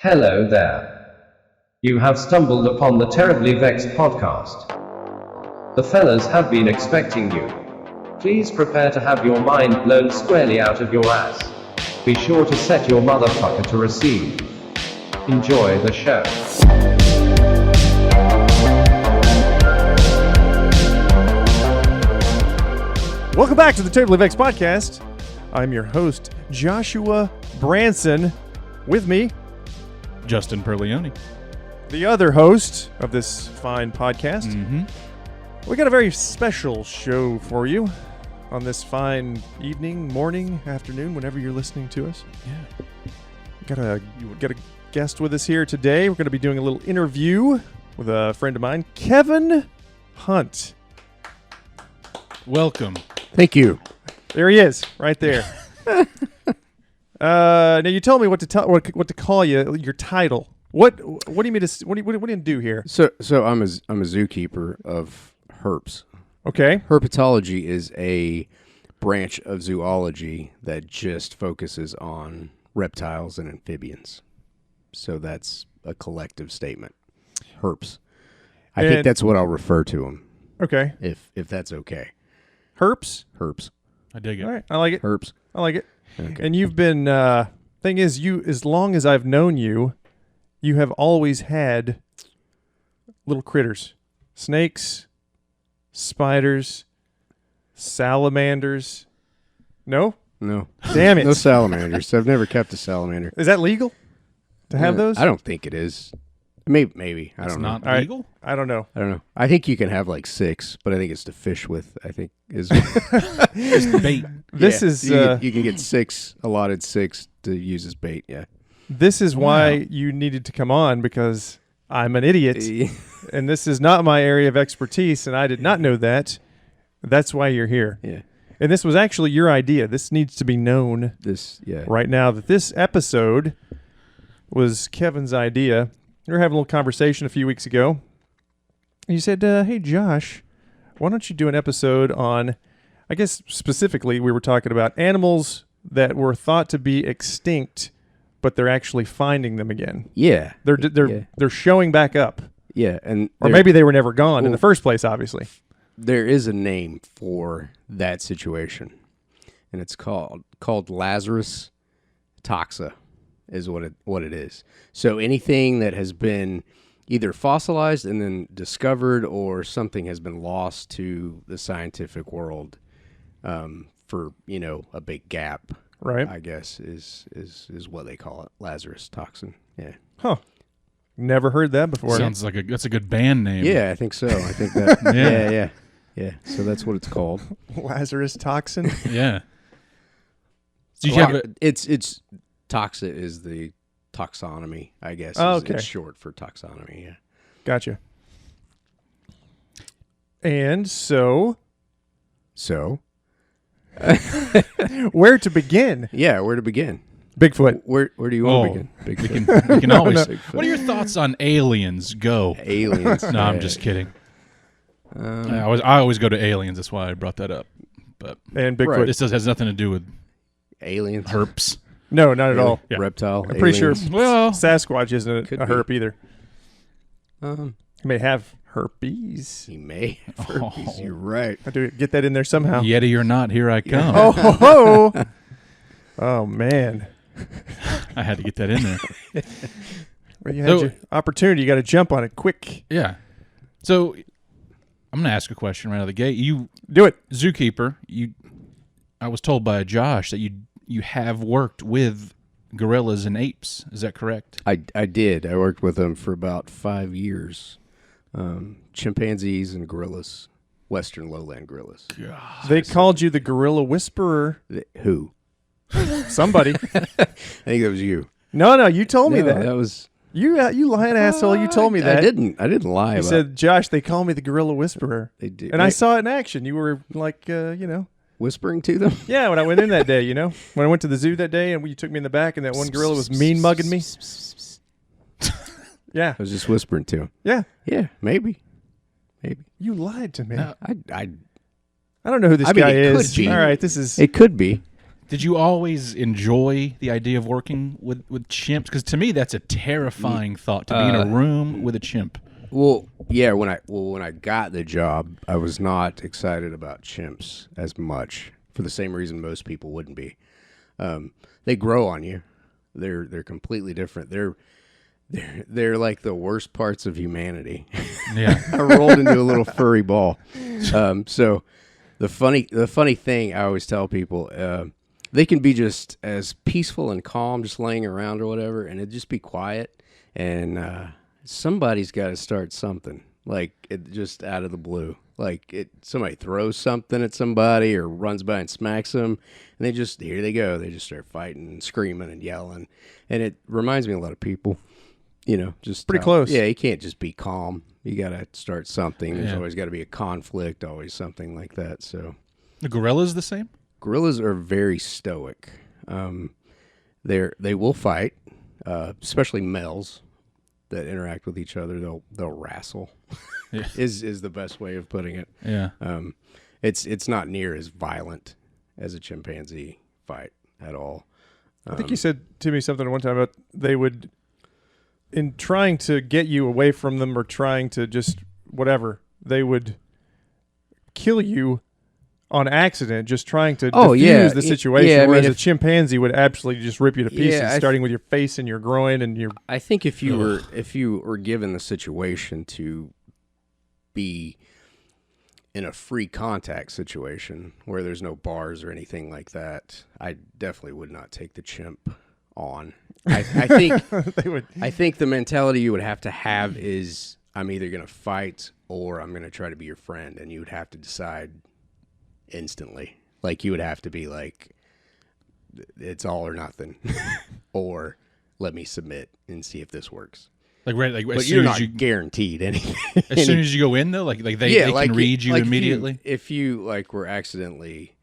Hello there. You have stumbled upon the Terribly Vexed Podcast. The fellas have been expecting you. Please prepare to have your mind blown squarely out of your ass. Be sure to set your motherfucker to receive. Enjoy the show. Welcome back to the Terribly Vexed Podcast. I'm your host, Joshua Branson. With me, Justin Perlioni. the other host of this fine podcast. Mm-hmm. We got a very special show for you on this fine evening, morning, afternoon, whenever you're listening to us. Yeah. Got a guest with us here today. We're going to be doing a little interview with a friend of mine, Kevin Hunt. Welcome. Thank you. There he is, right there. Now you told me what to call you. Your title. What do you mean to? What do you do here? So I'm a zookeeper of herps. Okay. Herpetology is a branch of zoology that just focuses on reptiles and amphibians. So that's a collective statement. Herps. I think that's what I'll refer to them. Okay. If that's okay. Herps. Herps. I dig it. All right. I like it. Herps. I like it. Okay. And you've been. Thing is, as long as I've known you, you have always had little critters, snakes, spiders, salamanders. No? No. Damn it. No salamanders. I've never kept a salamander. Is that legal to have those? I don't think it is. Maybe. I It's don't know. not All right. legal? I don't know. I don't know. I think you can have like 6, but I think it's to fish with. I think is It's bait. This Yeah, is you can get 6 allotted 6 to use as bait. Yeah. this is why Wow. you needed to come on, because I'm an idiot and this is not my area of expertise, and I did not know that. That's why you're here. Yeah. And this was actually your idea. This needs to be known right now that this episode was Kevin's idea. We were having a little conversation a few weeks ago. You said, hey, Josh, why don't you do an episode on, I guess specifically we were talking about animals that were thought to be extinct, but they're actually finding them again. Yeah. They're showing back up. Yeah. And Or maybe they were never gone in the first place, obviously. there is a name for that situation, and it's called Lazarus taxa is what it is. So anything that has been either fossilized and then discovered, or something has been lost to the scientific world for a big gap, Right. I guess is what they call it, Lazarus toxin. Yeah. Huh. Never heard that before. Sounds like that's a good band name. Yeah, I think so. I think that. Yeah. So that's what it's called. Lazarus toxin. Yeah. So you have It's taxa is the taxonomy, I guess. Oh, okay. It's short for taxonomy. Yeah. Gotcha. And so, where to begin? Yeah, where to begin? Bigfoot. Where do you want to begin? we can always. No. What are your thoughts on aliens? Go. Aliens. No, I'm just kidding. I always go to aliens. That's why I brought that up. But And Bigfoot. Right. this has nothing to do with aliens. herps. No, not at all. Yeah. Reptile. I'm pretty sure aliens. Well, Sasquatch isn't Could a be. herp either. He may have herpes. He may have herpes. You're right. I do get that in there somehow. Yeti or not, here I come. Oh, ho, ho. Oh, man. I had to get that in there. Well, you had your opportunity. You got to jump on it quick. Yeah. So I'm going to ask a question right out of the gate. You Do it. Zookeeper, I was told by Josh that you have worked with gorillas and apes. Is that correct? I did. I worked with them for about 5 years. Chimpanzees and gorillas, western lowland gorillas. They called you the gorilla whisperer. Who? Somebody. I think that was you. No, you told me No, that. That was. You lying asshole. You told me that. I didn't lie You about said, Josh, they call me the gorilla whisperer. They do. And I saw it in action. You were like, whispering to them. Yeah, when I went in that day, when I went to the zoo that day and you took me in the back and that one gorilla was mean mugging me. Yeah. I was just whispering to him. Yeah. Yeah, maybe. You lied to me. No. I I don't know who this I mean, guy it is. could be. All right, this is It could be. Did you always enjoy the idea of working with chimps? Because to me, that's a terrifying thought, to be in a room with a chimp. Well, yeah. When I got the job, I was not excited about chimps as much for the same reason most people wouldn't be. They grow on you. They're completely different. They're like the worst parts of humanity. Yeah. I rolled into a little furry ball. So the funny thing I always tell people, they can be just as peaceful and calm, just laying around or whatever, and it'd just be quiet. And somebody's got to start something, like it just out of the blue. Like somebody throws something at somebody or runs by and smacks them, and here they go. They just start fighting and screaming and yelling. And it reminds me of a lot of people, just pretty close. Yeah, you can't just be calm. You got to start something. There's always got to be a conflict, always something like that. So the gorillas the same? Gorillas are very stoic. They will fight, especially males that interact with each other. They'll wrestle. Yeah. is the best way of putting it. Yeah. It's not near as violent as a chimpanzee fight at all. I think you said to me something one time about they would, in trying to get you away from them or trying to just whatever, they would kill you on accident, just trying to diffuse the situation. Whereas a chimpanzee would absolutely just rip you to pieces, starting with your face and your groin and your. I think if you were given the situation to be in a free contact situation where there's no bars or anything like that, I definitely would not take the chimp on. I think they would. I think the mentality you would have to have is I'm either going to fight or I'm going to try to be your friend, and you would have to decide instantly. Like you would have to be like, it's all or nothing, or let me submit and see if this works. But you're not guaranteed anything. As soon as you go in, though, they can read you immediately. If you were accidentally,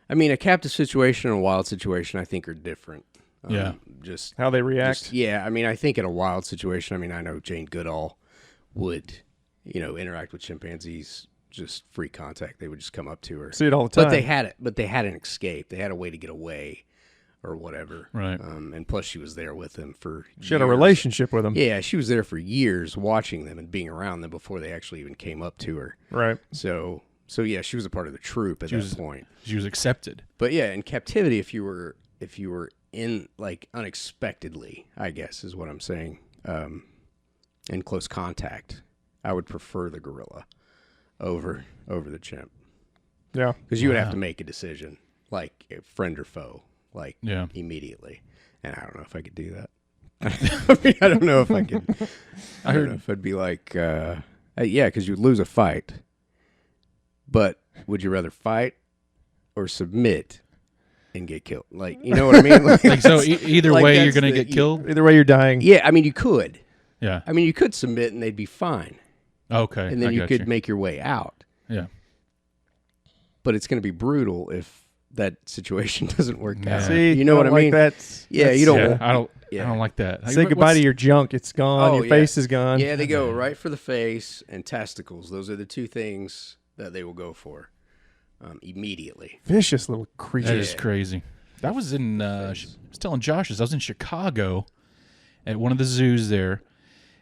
a captive situation and a wild situation, I think are different. Just how they react. I think in a wild situation, I know Jane Goodall would, interact with chimpanzees, just free contact. They would just come up to her. See it all the time. But they had an escape. They had a way to get away or whatever. Right. And plus she was there with them for years. She had a relationship with them. Yeah, she was there for years watching them and being around them before they actually even came up to her. Right. So yeah, she was a part of the troop at that point. She was accepted. But yeah, in captivity, if you were in unexpectedly, I guess is what I'm saying, in close contact, I would prefer the gorilla over the chimp. Yeah. Because you would have to make a decision, like friend or foe, immediately. And I don't know if I could do that. I don't know if I could. I don't know if I'd be like, because you'd lose a fight. But would you rather fight or submit and get killed? You know what I mean? So either way, you're going to get killed? Either way, you're dying. Yeah, you could. Yeah. You could submit and they'd be fine. Okay. And then you could make your way out. Yeah. But it's going to be brutal if that situation doesn't work out. See, you know what I mean? You don't. I don't like that. Say goodbye to your junk. It's gone. Your face is gone. Yeah, they go right for the face and testicles. Those are the two things that they will go for immediately. Vicious little creature. That is crazy. That was in. I was telling Josh this. I was in Chicago at one of the zoos there,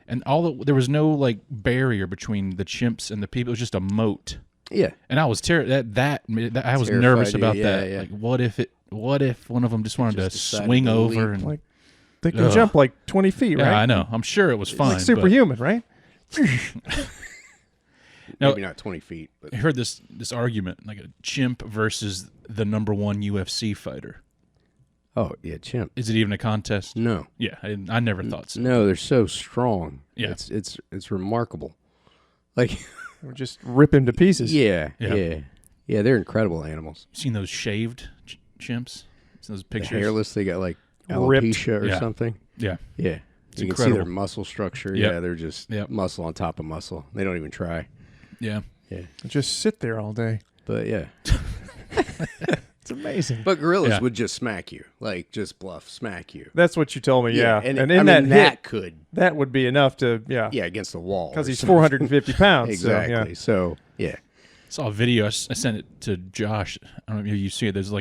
and there was no barrier between the chimps and the people. It was just a moat. Yeah, and I was I was nervous about that. Yeah. Like, what if one of them just wanted to swing over and they can jump 20 feet, right? Yeah, I know. I'm sure it was fine. Like superhuman, right? Maybe not 20 feet. But I heard this argument, like a chimp versus the number one UFC fighter. Oh yeah, chimp. Is it even a contest? No. Yeah, I never thought so. No, they're so strong. Yeah, it's remarkable. Or just rip him to pieces. Yeah. They're incredible animals. You seen those shaved chimps? Those pictures. The hairless. They got alopecia or something. Yeah. Yeah. You can see their muscle structure. Yep. Yeah, they're just muscle on top of muscle. They don't even try. Yeah. Yeah. Just sit there all day. But yeah. It's amazing. But gorillas would just smack you. Just bluff smack you. That's what you told me, yeah. And that would be enough to, Yeah, against the wall. Because he's 450 pounds. Exactly. So, yeah. I saw a video. I sent it to Josh. I don't know if you see it. There's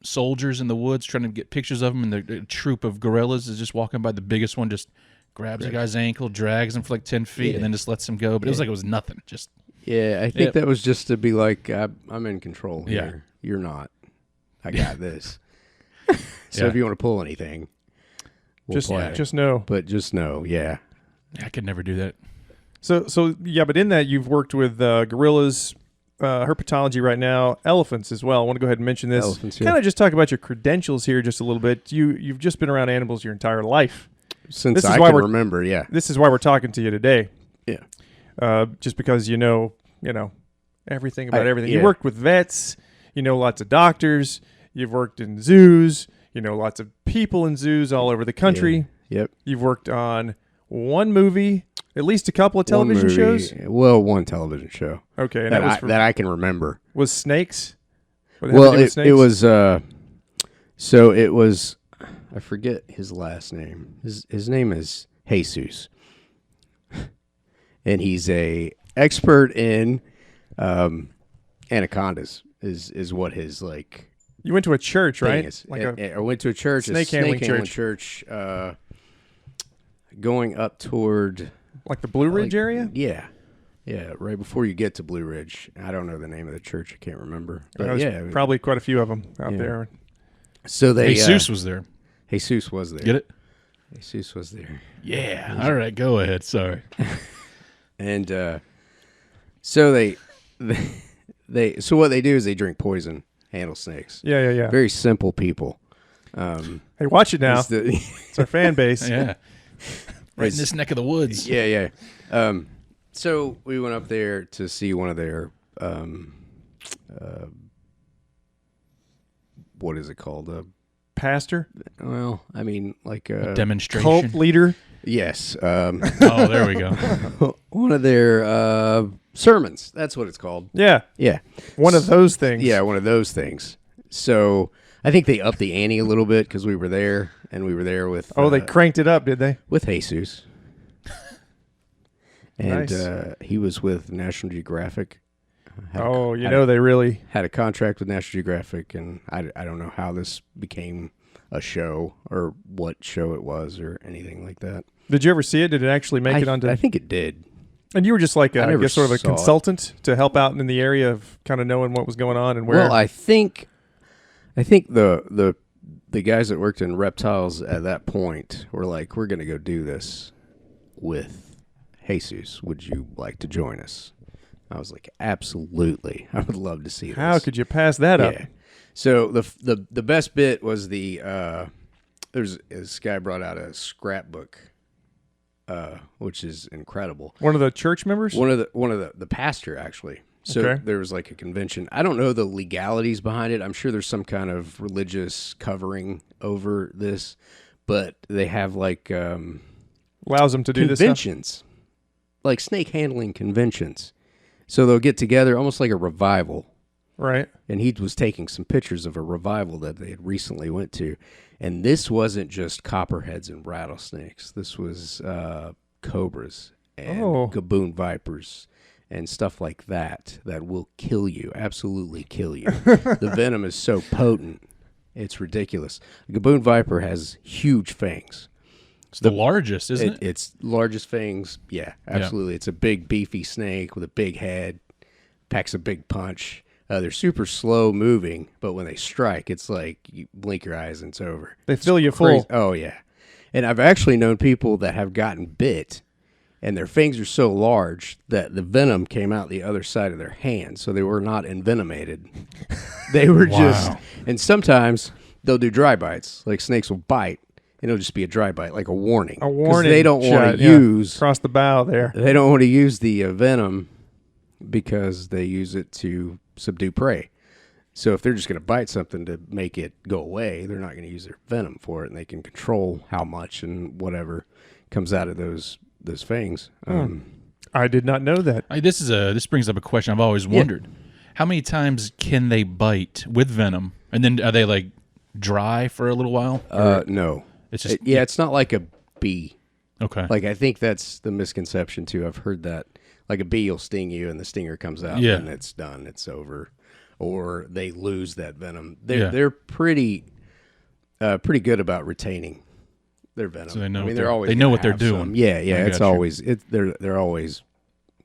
soldiers in the woods trying to get pictures of them, and a troop of gorillas is just walking by. The biggest one just grabs a guy's ankle, drags him for like 10 feet, and then just lets him go. But it was like it was nothing. Just I think that was just to be like, I'm in control here. You're not. I got this. So if you want to pull anything, we'll play. Just know. But just know, I could never do that. So yeah, but in that you've worked with gorillas, herpetology right now, elephants as well. I want to go ahead and mention this. Elephants, kind of just talk about your credentials here just a little bit. You've just been around animals your entire life. Since I can remember, This is why we're talking to you today. Yeah. Just because you know everything about everything. You worked with vets, you know lots of doctors, you've worked in zoos, you know lots of people in zoos all over the country. Yep. You've worked on one movie, at least a couple of television shows? Well, one television show. Okay. And that I can remember. Was Snakes? Well, it was, so it was, I forget his last name. His name is Jesus. And he's a expert in anacondas is what his like. You went to a church, right? I went to a church, snake handling church, going up toward like the Blue Ridge area. Yeah, right before you get to Blue Ridge. I don't know the name of the church. I can't remember. But probably quite a few of them out there. So Jesus was there. Jesus was there. Get it? Jesus was there. Yeah. All right, go ahead. Sorry. And so so what they do is they drink poison, handle snakes. Yeah. Very simple people. Hey, watch it now. It's our fan base. Yeah. Right in this neck of the woods. Yeah. So we went up there to see one of their what is it called? Pastor? Well, I mean, like a demonstration. Cult leader? Yes. Oh, there we go. One of their sermons. That's what it's called. Yeah. One of those things. Yeah, one of those things. So I think they upped the ante a little bit because we were there, and we were there with... they cranked it up, did they? With Jesus. And nice. He was with National Geographic. They really... Had a contract with National Geographic, and I don't know how this became a show or what show it was or anything like that. Did you ever see it? Did it actually make it onto... I think it did. And you were just like, I guess, sort of a consultant to help out in the area of kind of knowing what was going on and where... Well, I think the guys that worked in reptiles at that point were like, we're going to go do this with Jesus. Would you like to join us? I was like, absolutely. I would love to see this. How could you pass that up? So the best bit was there's this guy brought out a scrapbook, which is incredible. One of the church members? One of the pastor, actually. So there was like a convention. I don't know the legalities behind it. I'm sure there's some kind of religious covering over this, but they have like allows them to do this conventions, like snake handling conventions. So they'll get together almost like a revival. Right. And he was taking some pictures of a revival that they had recently went to. And this wasn't just copperheads and rattlesnakes. This was cobras and gaboon vipers and stuff like that will kill you, absolutely kill you. The venom is so potent, it's ridiculous. The gaboon viper has huge fangs. It's the largest, isn't it? It's largest fangs, yeah, absolutely. Yeah. It's a big, beefy snake with a big head, packs a big punch. They're super slow moving, but when they strike, it's like you blink your eyes and it's over. They fill you full. Oh, yeah. And I've actually known people that have gotten bit, and their fangs are so large that the venom came out the other side of their hand, so they were not envenomated. They were just... And sometimes they'll do dry bites. Like snakes will bite, and it'll just be a dry bite, like a warning. A warning. They don't want to use... Across the bow there. They don't want to use the venom because they use it to subdue prey. So if they're just going to bite something to make it go away, they're not going to use their venom for it, and they can control how much and whatever comes out of those fangs. I did not know that. This brings up a question I've always wondered. How many times can they bite with venom? And then are they like dry for a little while? No. It's just it's not like a bee. Okay. Like I think that's the misconception too. I've heard that like a bee will sting you and the stinger comes out and it's done. It's over. or they lose that venom. They're pretty good about retaining their venom. So they know they know what they're doing. Yeah. It's always they're always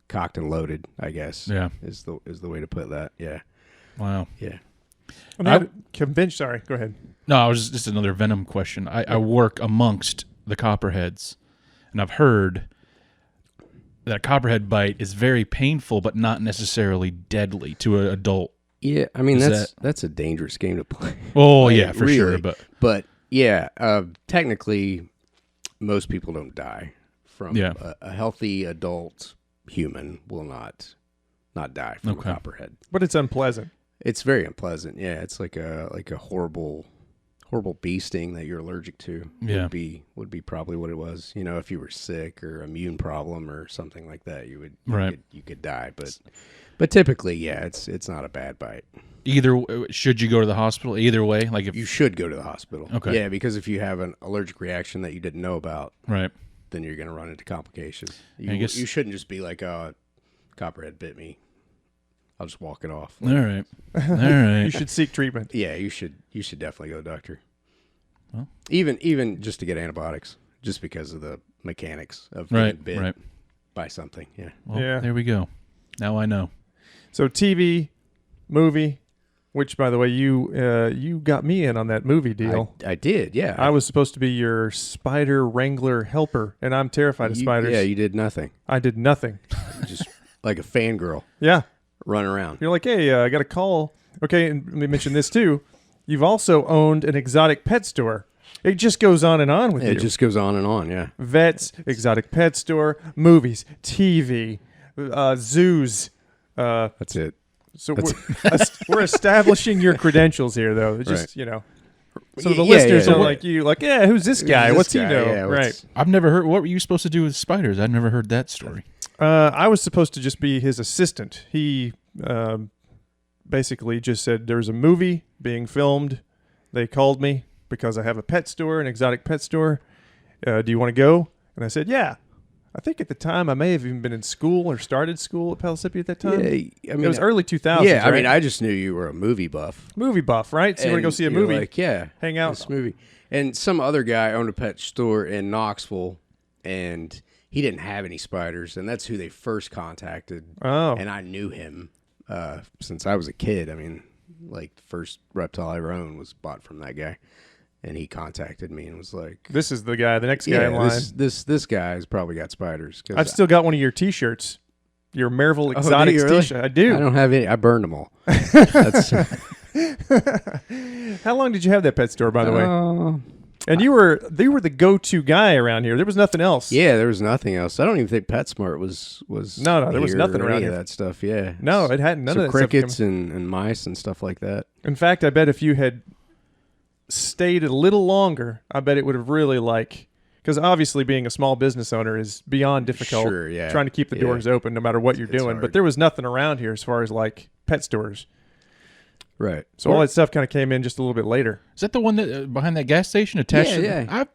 cocked and loaded, I guess. Yeah, is the way to put that. Yeah. Wow. Yeah. I'm convinced. Sorry, go ahead. No, I was just another venom question. I work amongst the copperheads, and I've heard that a copperhead bite is very painful, but not necessarily deadly to an adult. Yeah, I mean that's a dangerous game to play. Oh yeah, for sure. But yeah, technically, most people don't die from a healthy adult human will not die from a copperhead. But it's unpleasant. It's very unpleasant. Yeah, it's like a horrible bee sting that you're allergic to. Yeah, would be probably what it was. You know, if you were sick or immune problem or something like that, you could die. But typically, yeah, it's not a bad bite. Should you go to the hospital? Either way, like if you should go to the hospital. Okay. Yeah, because if you have an allergic reaction that you didn't know about, right, then you're going to run into complications. You shouldn't just be like, "Oh, copperhead bit me. I'll just walk it off." All right. You should seek treatment. Yeah, you should definitely go to the doctor. Well, even just to get antibiotics, just because of the mechanics of getting bit by something. Yeah. Well, there we go. Now I know. So TV, movie, which by the way you got me in on that movie deal. I did. Yeah. I was supposed to be your spider wrangler helper, and I'm terrified of spiders. Yeah, you did nothing. I did nothing. Just like a fangirl. Yeah. Run around. You're like, hey, I got a call. Okay, and let me mention this too. You've also owned an exotic pet store. It just goes on and on with you. It just goes on and on, yeah. Vets, exotic pet store, movies, TV, zoos. That's it. So we're establishing your credentials here, though. Just, So the listeners are like you, like, yeah, who's this guy? What's he know? Yeah, right. I've never heard. What were you supposed to do with spiders? I've never heard that story. I was supposed to just be his assistant. He basically just said there's a movie being filmed. They called me because I have a pet store, an exotic pet store. Do you want to go? And I said, yeah. I think at the time I may have even been in school or started school at Pellissippi at that time. Yeah, I mean, it was early 2000s. Yeah, I right? mean, I just knew you were a movie buff. Movie buff, right? So you want to go see a movie? Like, yeah, hang out. This movie. And some other guy owned a pet store in Knoxville, and he didn't have any spiders, and that's who they first contacted. Oh, and I knew him since I was a kid. I mean, like the first reptile I ever owned was bought from that guy. And he contacted me and was like, "This is the guy, the next guy in line. This guy's probably got spiders." I've still got one of your T-shirts, your Marvel Exotics T-shirt. I do. I don't have any. I burned them all. That's How long did you have that pet store, by the way? And they were the go-to guy around here. There was nothing else. Yeah, there was nothing else. I don't even think PetSmart was. No, there was nothing around here. That stuff. Yeah, no, it hadn't. None of that crickets stuff and mice and stuff like that. In fact, I bet if you had stayed a little longer, I bet it would have really because obviously being a small business owner is beyond difficult. Sure, yeah. Trying to keep the doors open no matter what you're doing. hard. But there was nothing around here as far as pet stores. Right. So all that stuff kind of came in just a little bit later. Is that the one that behind that gas station attached? Yeah.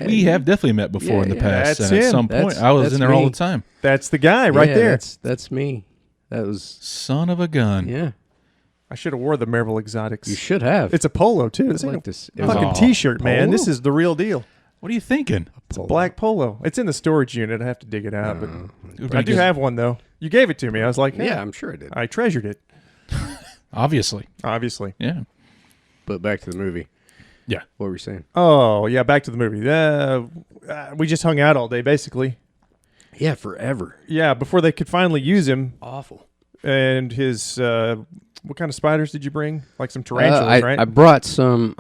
We have definitely met before in the past. That's and him. at some point, I was in there all the time. That's the guy right there. That's me. That was son of a gun. Yeah. I should have wore the Marvel Exotics. You should have. It's a polo too. It's like like this a fucking T-shirt, man. This is the real deal. What are you thinking? It's a black polo. It's in the storage unit. I have to dig it out, but I do have one though. You gave it to me. I was like, yeah, I'm sure I did. I treasured it. Obviously. Yeah. But back to the movie. Yeah. What were you saying? Oh yeah, back to the movie. We just hung out all day, basically. Yeah, forever. Yeah, before they could finally use him. Awful. And his what kind of spiders did you bring? Like some tarantulas, right? I brought some.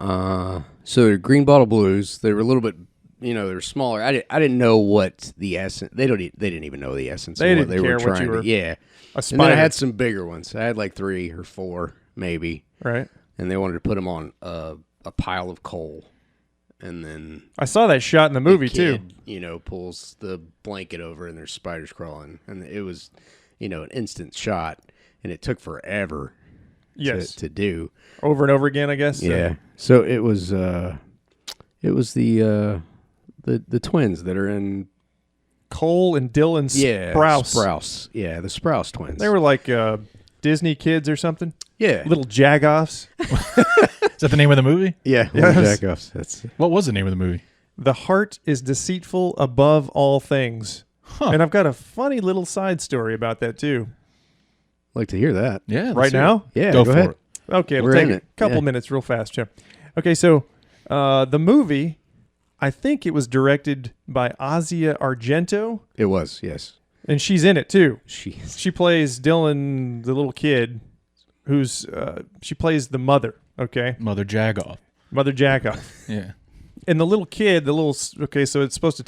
So they're green bottle blues. They were a little bit, they were smaller. I didn't know what the essence. They didn't even know the essence. They of what didn't they care were trying what you were. Yeah. A spider. And then I had some bigger ones. I had like 3 or 4 maybe. Right. And they wanted to put them on a pile of coal. And then I saw that shot in the movie too. Pulls the blanket over and there's spiders crawling, and it was, an instant shot, and it took forever. Yes. To do over and over again, I guess. Yeah. So it was the twins that are in Cole and Dylan Sprouse. Sprouse. Yeah, the Sprouse twins. They were like Disney kids or something. Yeah. Little jagoffs. Is that the name of the movie? Yeah. Yes. Jackoffs. What was the name of the movie? The heart is deceitful above all things. Huh. And I've got a funny little side story about that too. Like to hear that. Yeah. Right now? Yeah. Go Go for ahead. it. Okay, it'll We're take in a it. couple Yeah. minutes real fast, Jim. Okay, so the movie, I think it was directed by Asia Argento, It was, yes. and she's in it too. Jeez. She plays Dylan, the little kid, who's she plays the mother. Okay, Mother Jagoff. Mother Jackoff, Yeah. and the little kid, okay, so it's supposed to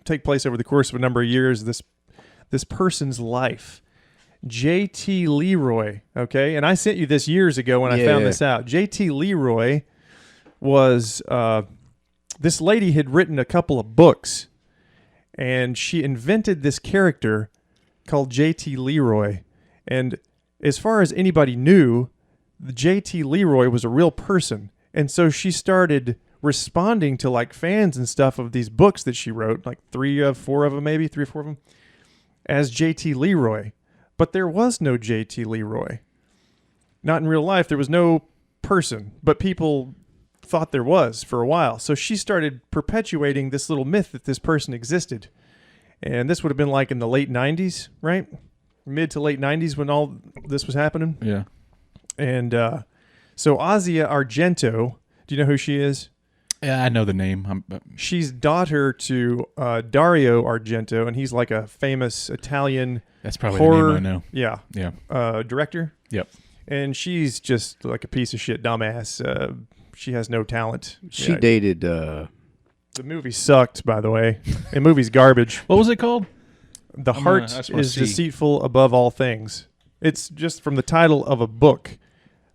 take place over the course of a number of years. This person's life. J.T. Leroy, okay, and I sent you this years ago when I found this out. J.T. Leroy was this lady had written a couple of books, and she invented this character called J.T. Leroy. And as far as anybody knew, the J.T. Leroy was a real person, and so she started responding to like fans and stuff of these books that she wrote, like 3 or 4 of them, as J.T. Leroy. But there was no J.T. Leroy. Not in real life. There was no person, but people thought there was for a while. So she started perpetuating this little myth that this person existed. And this would have been like in the late 90s, right? Mid to late 90s when all this was happening. Yeah. And so Asia Argento, do you know who she is? Yeah, I know the name. She's daughter to Dario Argento, and he's like a famous Italian That's probably horror, the name I know. Yeah. Yeah. Director. Yep. And she's just like a piece of shit dumbass. She has no talent. She Yeah. dated... The movie sucked, by the way. The movie's garbage. What was it called? The I heart just wanna is see. deceitful above all things. It's just from the title of a book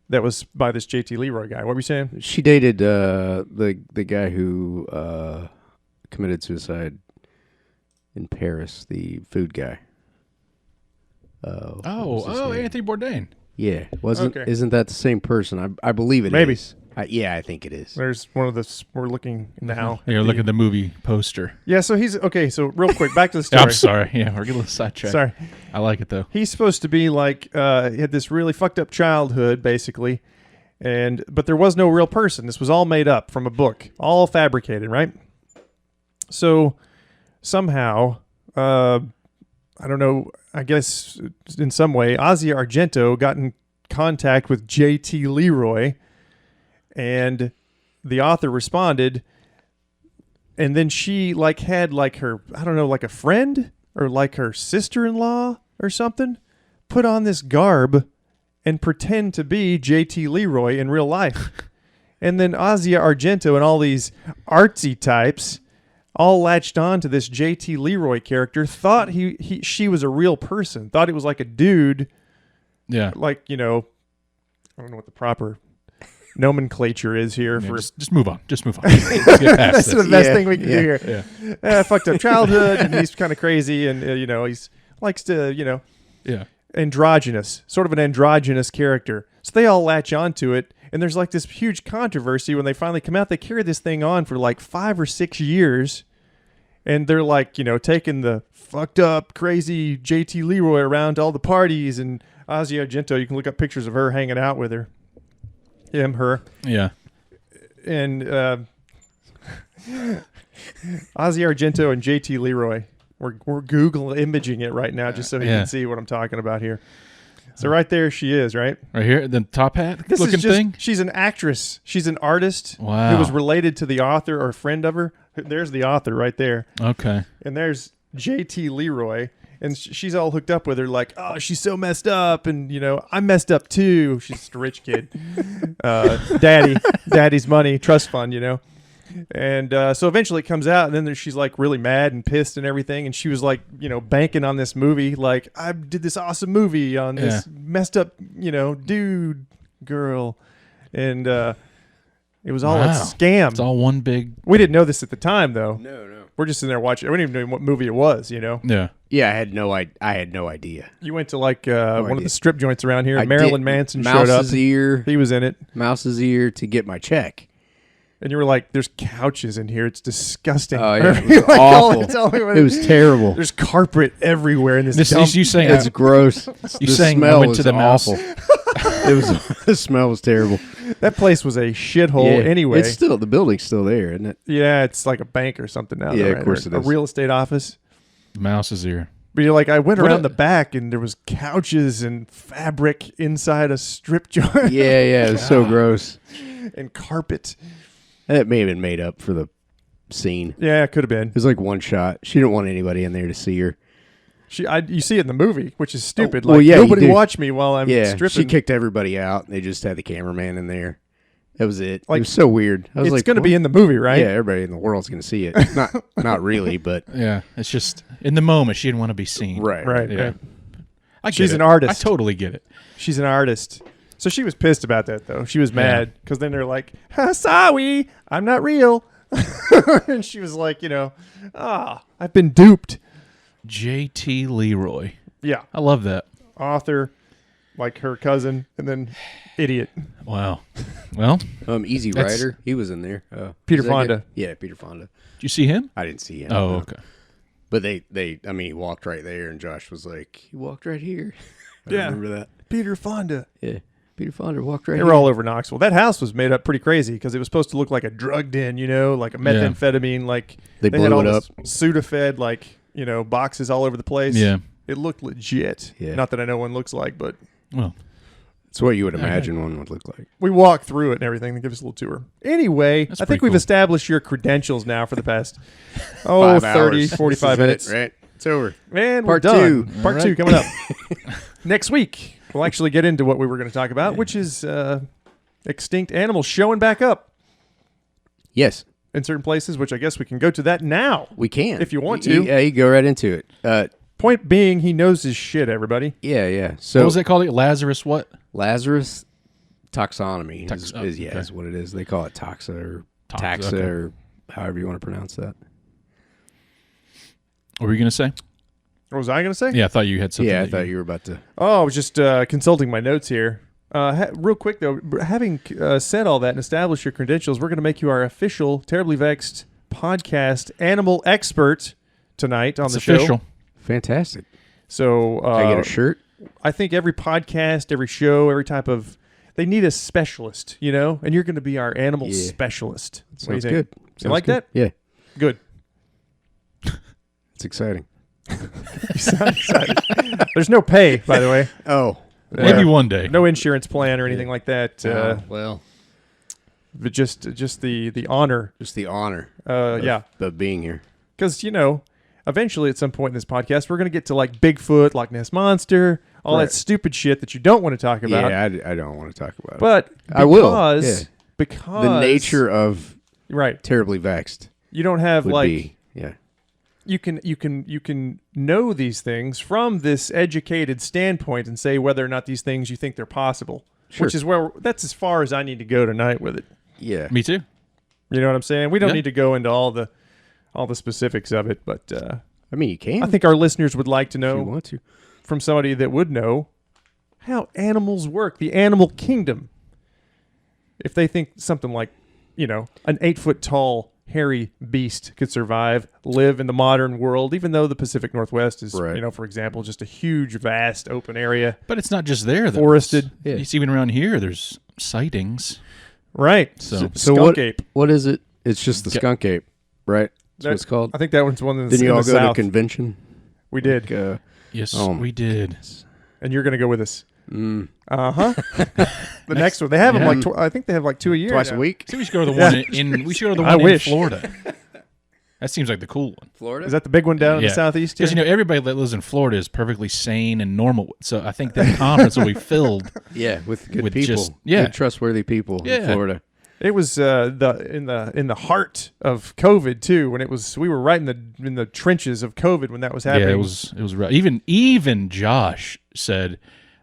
that was by this J.T. Leroy guy. What were you saying? She dated the guy who committed suicide in Paris, the food guy. What was his name? Anthony Bourdain. Yeah, Okay. Isn't that the same person? I believe it is. Maybe. Yeah, I think it is. There's one of the. We're looking now. Yeah, look at the movie poster. Yeah, so he's okay. So real quick, back to the story. I'm sorry. Yeah, we're getting a little sidetracked. Sorry. I like it though. He's supposed to be like he had this really fucked up childhood, basically, but there was no real person. This was all made up from a book, all fabricated, right? So somehow, I don't know. I guess in some way, Asia Argento got in contact with J.T. Leroy, and the author responded, and then she had her, I don't know, like a friend or like her sister-in-law or something, put on this garb and pretend to be J.T. Leroy in real life. And then Asia Argento and all these artsy types all latched on to this J.T. Leroy character, thought she was a real person, thought it was like a dude. Yeah. Like, I don't know what the proper nomenclature is here Yeah, for. just move on. Just move on. Let's get past That's this. the best Yeah, thing we can do here. Yeah. Fucked up childhood, and he's kind of crazy, and he's likes to Yeah. androgynous, sort of an androgynous character. So they all latch onto it, and there's like this huge controversy when they finally come out. They carry this thing on for like 5 or 6 years, and they're like, taking the fucked up, crazy J.T. Leroy around to all the parties, and Asia Argento, you can look up pictures of her hanging out with her. Her. Yeah. And Asia Argento and J.T. Leroy. We're Google imaging it right now just so you Yeah. can see what I'm talking about here. So right there she is, right? Right here, the top hat This looking is just, thing. she's an actress. She's an artist Wow. who was related to the author or a friend of her. There's the author right there. Okay. And there's J.T. Leroy. And she's all hooked up with her like, oh, she's so messed up. And, I'm messed up too. She's just a rich kid. Daddy's money, trust fund, And so eventually it comes out, and then she's like really mad and pissed and everything. And she was like, banking on this movie. Like, I did this awesome movie on this messed up, dude, girl. And it was all a scam. It's all one big. We didn't know this at the time, though. No. We're just in there watching. We didn't even know what movie it was, Yeah. Yeah, I had no idea. You went to like one of idea. the strip joints around here. I Marilyn did. Manson showed up. Mouse's ear. He was in it. Mouse's ear to get my check. And you were like, "There's couches in here. It's disgusting." Oh yeah, it was awful. It was terrible. There's carpet everywhere in this. This dump. is you saying It's gross. You the saying I smell went was to the mouse? awful. The smell was terrible. That place was a shithole. Anyway, it's still the building's still there, isn't it? yeah, it's like a bank or something now. Yeah, though, of right? course Or it is. A real estate office. The mouse is here. But you're like, I went What around a- the back and there was couches and fabric inside a strip joint Yeah, it was so gross. and carpet. That may have been made up for the scene. Yeah, it could have been. It was like one shot. She didn't want anybody in there to see her. You see it in the movie, which is stupid. Oh, well, yeah, nobody you do. watch me while I'm stripping. She kicked everybody out. And they just had the cameraman in there. That was it. Like, it was so weird. I was It's like, going to what? be in the movie, right? Yeah, everybody in the world's going to see it. Not really, but Yeah, it's just in the moment she didn't want to be seen. Right. Yeah. I get She's it. an artist. I totally get it. She's an artist. So she was pissed about that, though. She was mad because then they're like, sorry, I'm not real. And she was like, I've been duped. J.T. Leroy. Yeah. I love that. Author, like her cousin, and then idiot. Wow. Well, Easy That's- Rider, he was in there. Peter is that Fonda. good? Yeah, Peter Fonda. did you see him? I didn't see him. Oh, no. okay. But he walked right there, and Josh was like, he walked right here. I Yeah. remember that. Peter Fonda. Yeah, Peter Fonda walked right They here. were all over Knoxville. That house was made up pretty crazy because it was supposed to look like a drug den, like a methamphetamine. Like They had blew all it this Sudafed, boxes all over the place. Yeah. It looked legit. Yeah. Not that I know one looks like, but Well, It's what you would imagine one would look like. we walked through it and everything to give us a little tour. Anyway, That's I think pretty we've cool. established your credentials now for the past 5 30, hours. 45 This is minutes. it, right? It's over. And Part we're done. 2. Part All 2 right. coming up. Next week, we'll actually get into what we were going to talk about, which is extinct animals showing back up Yes, in certain places, which I guess we can go to that now. we can. If you want to. Yeah, you go right into it. Point being, he knows his shit, everybody. Yeah. So what was that called? Lazarus what? Lazarus taxonomy Okay. is what it is. They call it taxa or Taxa, taxa okay. or however you want to pronounce that. What were you going to say? What was I going to say? Yeah, I thought you had something. Yeah, I that thought you were about to. Oh, I was just consulting my notes here. Real quick, though, having said all that and established your credentials, we're going to make you our official Terribly Vexed podcast animal expert tonight on It's the show. official. Fantastic. So Can I get a shirt? I think every podcast, every show, every type of... They need a specialist, and you're going to be our animal Yeah. specialist. What do you Sounds think? good. You Sounds like good. that? Yeah, Good. it's exciting. You sound excited. There's no pay, by the way. Oh, Maybe one day. No insurance plan or anything like that. well, But just the honor. just the honor Yeah. of being here. Because, eventually at some point in this podcast, we're going to get to like Bigfoot, Loch Ness Monster, all Right. that stupid shit that you don't want to talk about. Yeah, I don't want to talk about it. But I will, because, yeah. because The nature of right. Terribly Vexed You don't have would like be, yeah. you can know these things from this educated standpoint and say whether or not these things you think they're possible. Sure. Which is that's as far as I need to go tonight with it. Yeah. Me too. You know what I'm saying? We don't Yeah. need to go into all the specifics of it, but I mean, you can I think our listeners would like to if you know want to. from somebody that would know how animals work, the animal kingdom. If they think something like, an 8-foot tall hairy beast could survive, live in the modern world, even though the Pacific Northwest is, Right. for example, just a huge, vast open area, But it's not just there. Though. forested. Yeah. It's even around here. There's sightings. Right. So Skunk what, ape. what is it? It's just the Ga- skunk ape, right? That's what it's called. I think that one's one in the, Didn't you in all the go to South. convention? We did. Like, yes, Oh. we did. And you're going to go with us. mm, Uh-huh. The next one. They have them Yeah. like, I think they have like 2 a year. twice now. a week. See, we should go to the Yeah. one in. We should go to the I one in wish. Florida. That seems like the cool one. Florida? Is that the big one down in Yeah. the Southeast? Because here? everybody that lives in Florida is perfectly sane and normal. So I think that conference will be filled. Yeah, with good with people. just- yeah. Good, trustworthy people in Yeah. Florida. It was in the heart of COVID too. When we were right in the trenches of COVID when that was happening. Yeah, it was rough. Even Josh said,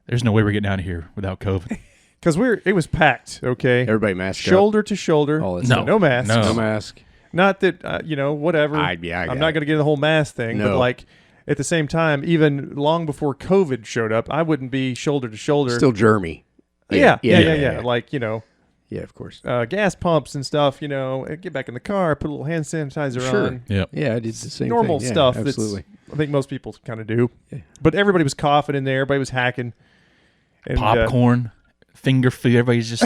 "There's no way we're getting out of here without COVID." Because it was packed. Okay, Everybody masked shoulder to shoulder. All that No. stuff. no mask. No. No mask. Not that whatever. I I'm got not it. going to get into the whole mask thing, but No. like at the same time, even long before COVID showed up, I wouldn't be shoulder to shoulder. Still germy. Yeah. Like Yeah, of course. Gas pumps and stuff, get back in the car, put a little hand sanitizer on. Yep. Yeah, I did the same Normal thing. stuff. Absolutely. I think most people kind of do. Yeah. But everybody was coughing in there. Everybody was hacking. And, Popcorn, finger food. Everybody's just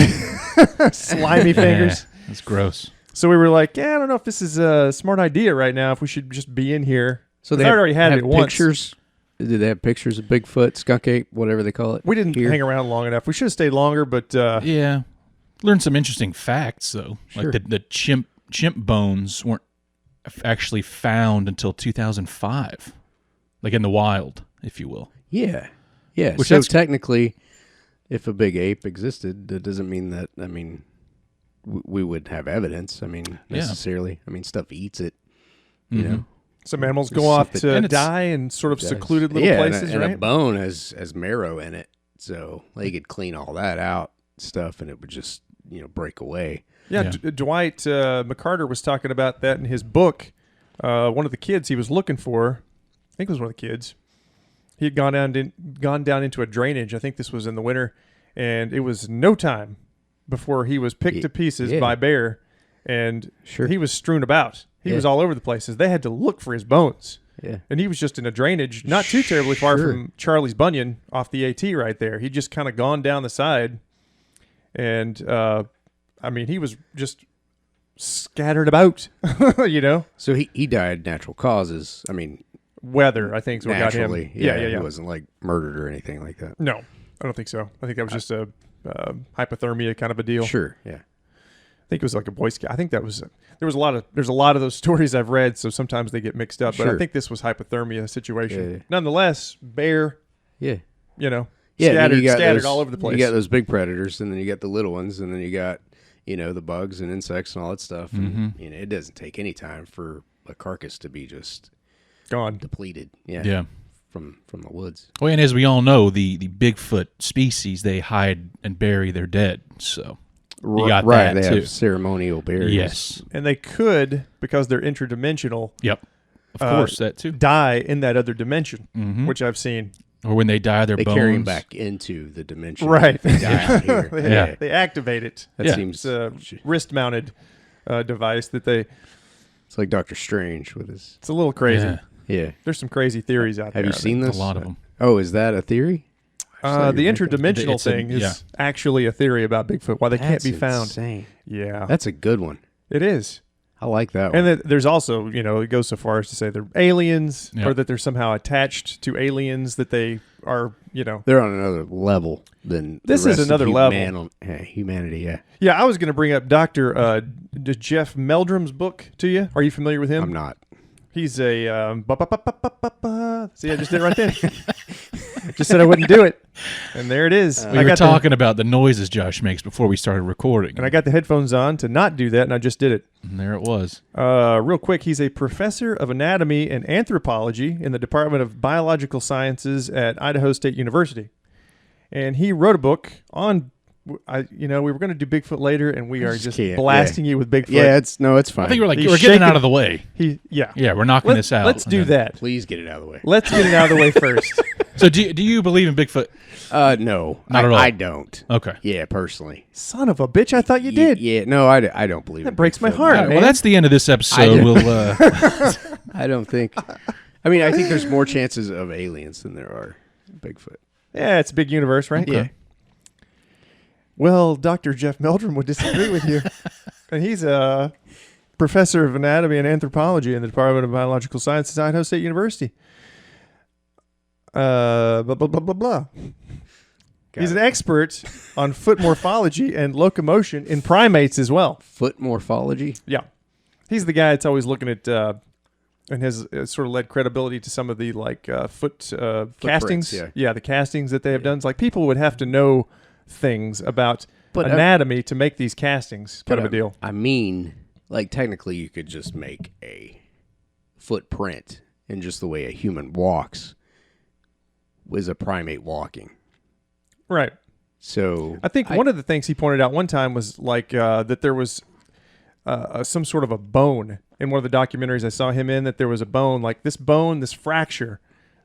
slimy fingers. It's gross. So we were like, I don't know if this is a smart idea right now, if we should just be in here. So they already had it once. Pictures? Did they have pictures of Bigfoot, skunk ape, whatever they call it? We didn't hang around long enough. We should have stayed longer, but... yeah. Learned some interesting facts, though. Sure. Like the chimp bones weren't actually found until 2005. Like in the wild, if you will. Yeah. Yeah. Which so technically, if a big ape existed, that doesn't mean that, we would have evidence. Necessarily. Stuff eats it, you know. Some animals go off to die in sort of secluded little places, and right? a bone has marrow in it, so they could clean all that out, stuff, and it would just break away. Yeah, Dwight McCarter was talking about that in his book. One of the kids he was looking for, I think it was one of the kids, he had gone down into a drainage. I think this was in the winter, and it was no time before he was picked to pieces by bear, and he was strewn about. He was all over the places. They had to look for his bones. Yeah. And he was just in a drainage, not too terribly far from Charlie's Bunyan off the AT right there. He'd just kind of gone down the side. And, he was just scattered about, So he died natural causes. Weather, I think, is what got him. Yeah. He wasn't, murdered or anything like that. No, I don't think so. I think that was just a hypothermia kind of a deal. Sure, yeah. I think it was like a Boy Scout. I think there's a lot of those stories I've read, so sometimes they get mixed up. But I think this was hypothermia situation. Yeah. Nonetheless, bear. Yeah. Scattered all over the place. You got those big predators, and then you got the little ones, and then you got the bugs and insects and all that stuff. And it doesn't take any time for a carcass to be just gone, depleted. Yeah. From the woods. Well, and as we all know, the Bigfoot species, they hide and bury their dead. So. You got that they too. Have ceremonial burials. Yes. And they could, because they're interdimensional. Yep. Of course, that too. Die in that other dimension, which I've seen. Or when they die, they carry them back into the dimension. Right. They die out here. They activate it. That seems a wrist-mounted device that they. It's like Dr. Strange with his. It's a little crazy. Yeah. There's some crazy theories out there. Have you seen this? A lot of them. Oh, is that a theory? The interdimensional thing is actually a theory about Bigfoot. Why they can't be found. Insane. Yeah, that's a good one. It is. I like that one. And there's also, it goes so far as to say they're aliens, or that they're somehow attached to aliens. That they are, they're on another level than this the rest is another of level. Humanity. Yeah. Yeah, I was going to bring up Dr. Jeff Meldrum's book to you. Are you familiar with him? I'm not. He's a see, I just did it right then. Just said I wouldn't do it, and there it is. We were talking about the noises Josh makes before we started recording, and I got the headphones on to not do that, and I just did it. And there it was. Real quick, he's a professor of anatomy and anthropology in the Department of Biological Sciences at Idaho State University, and he wrote a book on. We were going to do Bigfoot later, and we are just blasting you with Bigfoot. Yeah, it's fine. I think we're getting it out of the way. We're knocking this out. Let's do that. Please get it out of the way. Let's get it out of the way first. So, do you believe in Bigfoot? No, not at all. I don't. Okay. Yeah, personally. Son of a bitch! I thought you did. Yeah, no, I don't believe. That breaks my heart. Right, well, that's the end of this episode. I don't think. I think there's more chances of aliens than there are Bigfoot. Yeah, it's a big universe, right? Okay. Yeah. Well, Dr. Jeff Meldrum would disagree with you. And he's a professor of anatomy and anthropology in the Department of Biological Sciences at Idaho State University. Blah, blah, blah, blah, blah. He's an expert on foot morphology and locomotion in primates as well. Foot morphology? Yeah. He's the guy that's always looking at, and has sort of led credibility to some of the foot castings. Yeah, the castings that they have done. It's like people would have to know things about anatomy to make these castings, kind of a deal. Technically you could just make a footprint in just the way a human walks is a primate walking. Right. So I think one of the things he pointed out one time was that there was some sort of a bone in one of the documentaries I saw him in, that there was a bone, this fracture.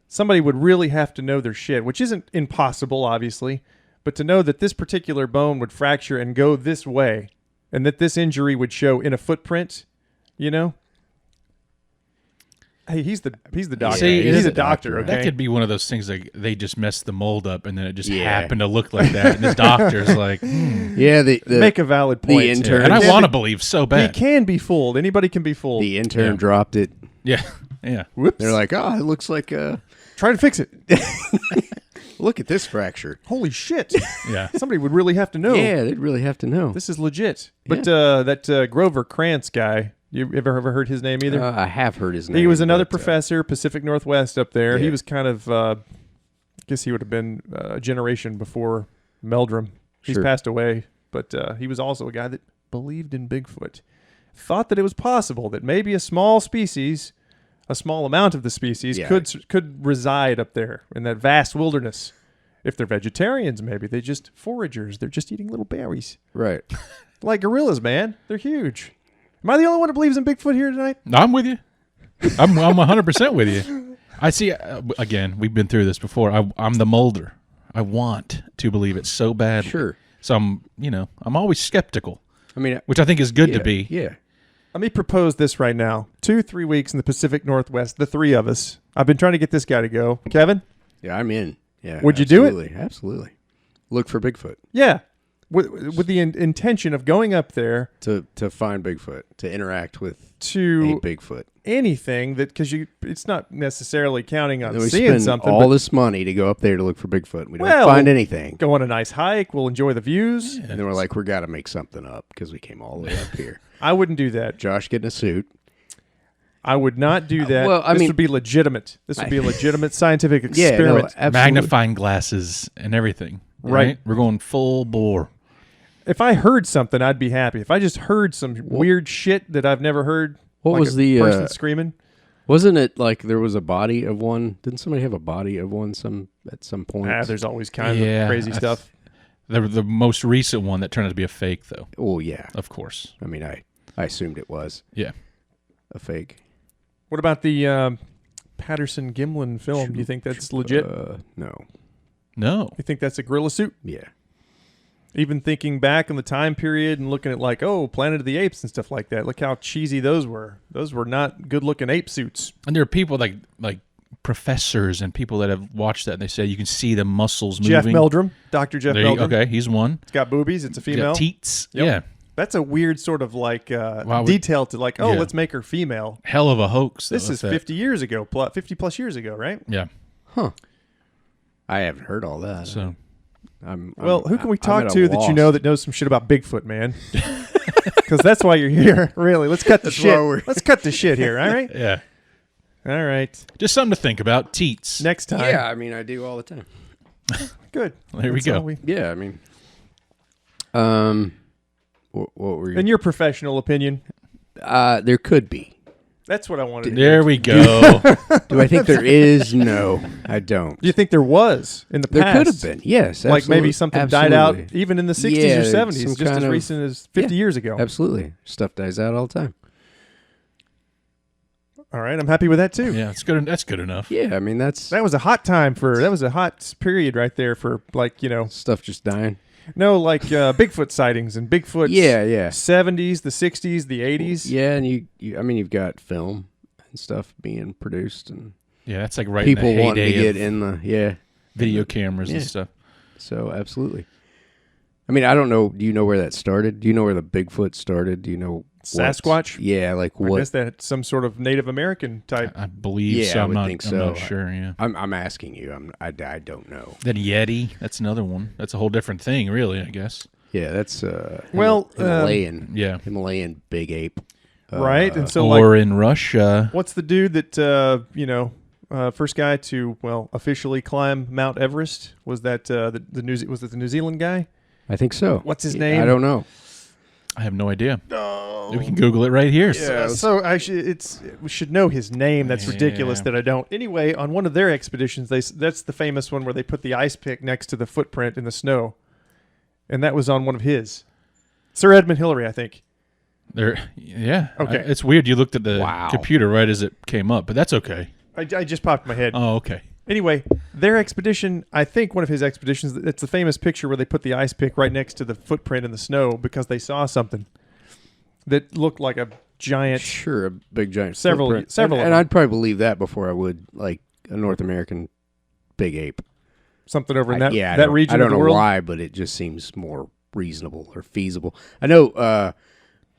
Somebody would really have to know their shit, which isn't impossible, obviously. But to know that this particular bone would fracture and go this way, and that this injury would show in a footprint, you know? Hey, he's the doctor. See, he's a doctor, okay? That could be one of those things like they just messed the mold up and then it just happened to look like that. And this doctor's like, the make a valid point. The intern, and I want to believe so bad. He can be fooled. Anybody can be fooled. The intern dropped it. Yeah. Yeah. Whoops. They're like, it looks like try to fix it. look at this fracture. Holy shit. Yeah. Somebody would really have to know. Yeah, they'd really have to know. This is legit. But that Grover Krantz guy, you ever heard his name either? I have heard his name. He was another professor, Pacific Northwest up there. Yeah. He was kind of, I guess he would have been a generation before Meldrum. He's passed away, but he was also a guy that believed in Bigfoot. Thought that it was possible that maybe a small species, a small amount of the species, could reside up there in that vast wilderness. If they're vegetarians, maybe they just foragers. They're just eating little berries. Right. Like gorillas, man. They're huge. Am I the only one who believes in Bigfoot here tonight? I'm with you. I'm 100% with you. I see, again, we've been through this before. I'm the molder. I want to believe it so badly. Sure. So I'm always skeptical. I mean, which I think is good to be. Yeah. Let me propose this right now. 2-3 weeks in the Pacific Northwest, the three of us. I've been trying to get this guy to go. Kevin? Yeah, I'm in. Yeah. Would you do it? Absolutely. Look for Bigfoot. Yeah. With the intention of going up there to find Bigfoot, to interact with a Bigfoot. Anything that, because it's not necessarily counting on we seeing spend something. all this money to go up there to look for Bigfoot. We don't find anything. Go on a nice hike. We'll enjoy the views. And then we're like, we got to make something up because we came all the way up here. I wouldn't do that. Josh getting a suit. I would not do that. This would be legitimate. This would be a legitimate scientific experiment. Magnifying glasses and everything. Right? We're going full bore. If I heard something, I'd be happy. If I just heard some weird shit that I've never heard, what was the person screaming? Wasn't it like there was a body of one? Didn't somebody have a body of one at some point? There's always kind of crazy stuff. The most recent one that turned out to be a fake, though. Oh yeah, of course. I mean, I assumed it was. Yeah, a fake. What about the Patterson Gimlin film? Do you think that's legit? No. You think that's a gorilla suit? Yeah. Even thinking back on the time period and looking at like, Planet of the Apes and stuff like that. Look how cheesy those were. Those were not good-looking ape suits. And there are people like professors and people that have watched that and they say you can see the muscles Jeff moving. Meldrum, Dr. Jeff Meldrum. Okay, he's one. It's got boobies. It's a female. Teats. Yep. Yeah. That's a weird sort of like detail to like, let's make her female. Hell of a hoax. This is 50 years ago, 50 plus years ago, right? Yeah. Huh. I haven't heard all that. So, who can we talk to that you know that knows some shit about Bigfoot, man? Because that's why you're here. Really, let's cut the shit. Let's cut the shit here. All right. Yeah. All right. Just something to think about. Teats. Next time. Yeah, I mean, I do all the time. Good. There we go. Yeah, I mean, what were you? In your professional opinion, there could be. That's what I wanted to There we go. Do I think there is? No, I don't. Do you think there was in the past? There could have been, yes. Like maybe something died out even in the 60s or 70s, just as recent as 50 years ago. Absolutely. Stuff dies out all the time. All right, I'm happy with that too. Yeah, it's good. That's good enough. Yeah, I mean, that was a hot time that was a hot period right there for stuff just dying. No, like Bigfoot sightings and Bigfoot. Yeah. 70s, the 60s, the 80s. Yeah, and you've got film and stuff being produced, and that's like right people in the wanting to heyday get in the video cameras and stuff. So absolutely. I mean, I don't know. Do you know where that started? Do you know where the Bigfoot started? Do you know Sasquatch? Yeah, like what? I guess that's some sort of Native American type. I believe. Yeah, so. I would think so. I'm not sure. Yeah, I'm asking you. I don't know. Then Yeti. That's another one. That's a whole different thing, really. I guess. Yeah, that's Himalayan. Himalayan big ape. Right, and so or in Russia. What's the dude that first guy to officially climb Mount Everest? Was that the New Zealand guy? I think so. What's his name? I don't know. I have no idea. No. We can Google it right here. Yeah. So we should know his name. That's ridiculous that I don't. Anyway, on one of their expeditions, that's the famous one where they put the ice pick next to the footprint in the snow, and that was on one of his. Sir Edmund Hillary, I think. Yeah. Okay. It's weird. You looked at the computer right as it came up, but that's okay. I just popped my head. Oh, okay. Anyway, Their expedition, I think one of his expeditions, it's the famous picture where they put the ice pick right next to the footprint in the snow because they saw something that looked like a giant. Sure, a big giant Several. And I'd probably believe that before I would like a North American big ape. Something over in that region I of the world. I don't know why, but it just seems more reasonable or feasible. I know.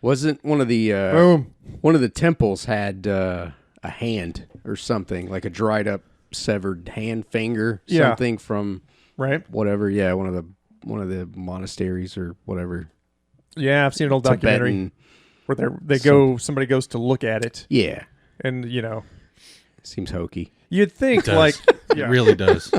Wasn't one of the temples had a hand or something, like a dried up severed hand finger, something from whatever. Yeah, one of the monasteries or whatever. Yeah, I've seen an old documentary where somebody goes to look at it. Yeah, and seems hokey. You'd think it really does.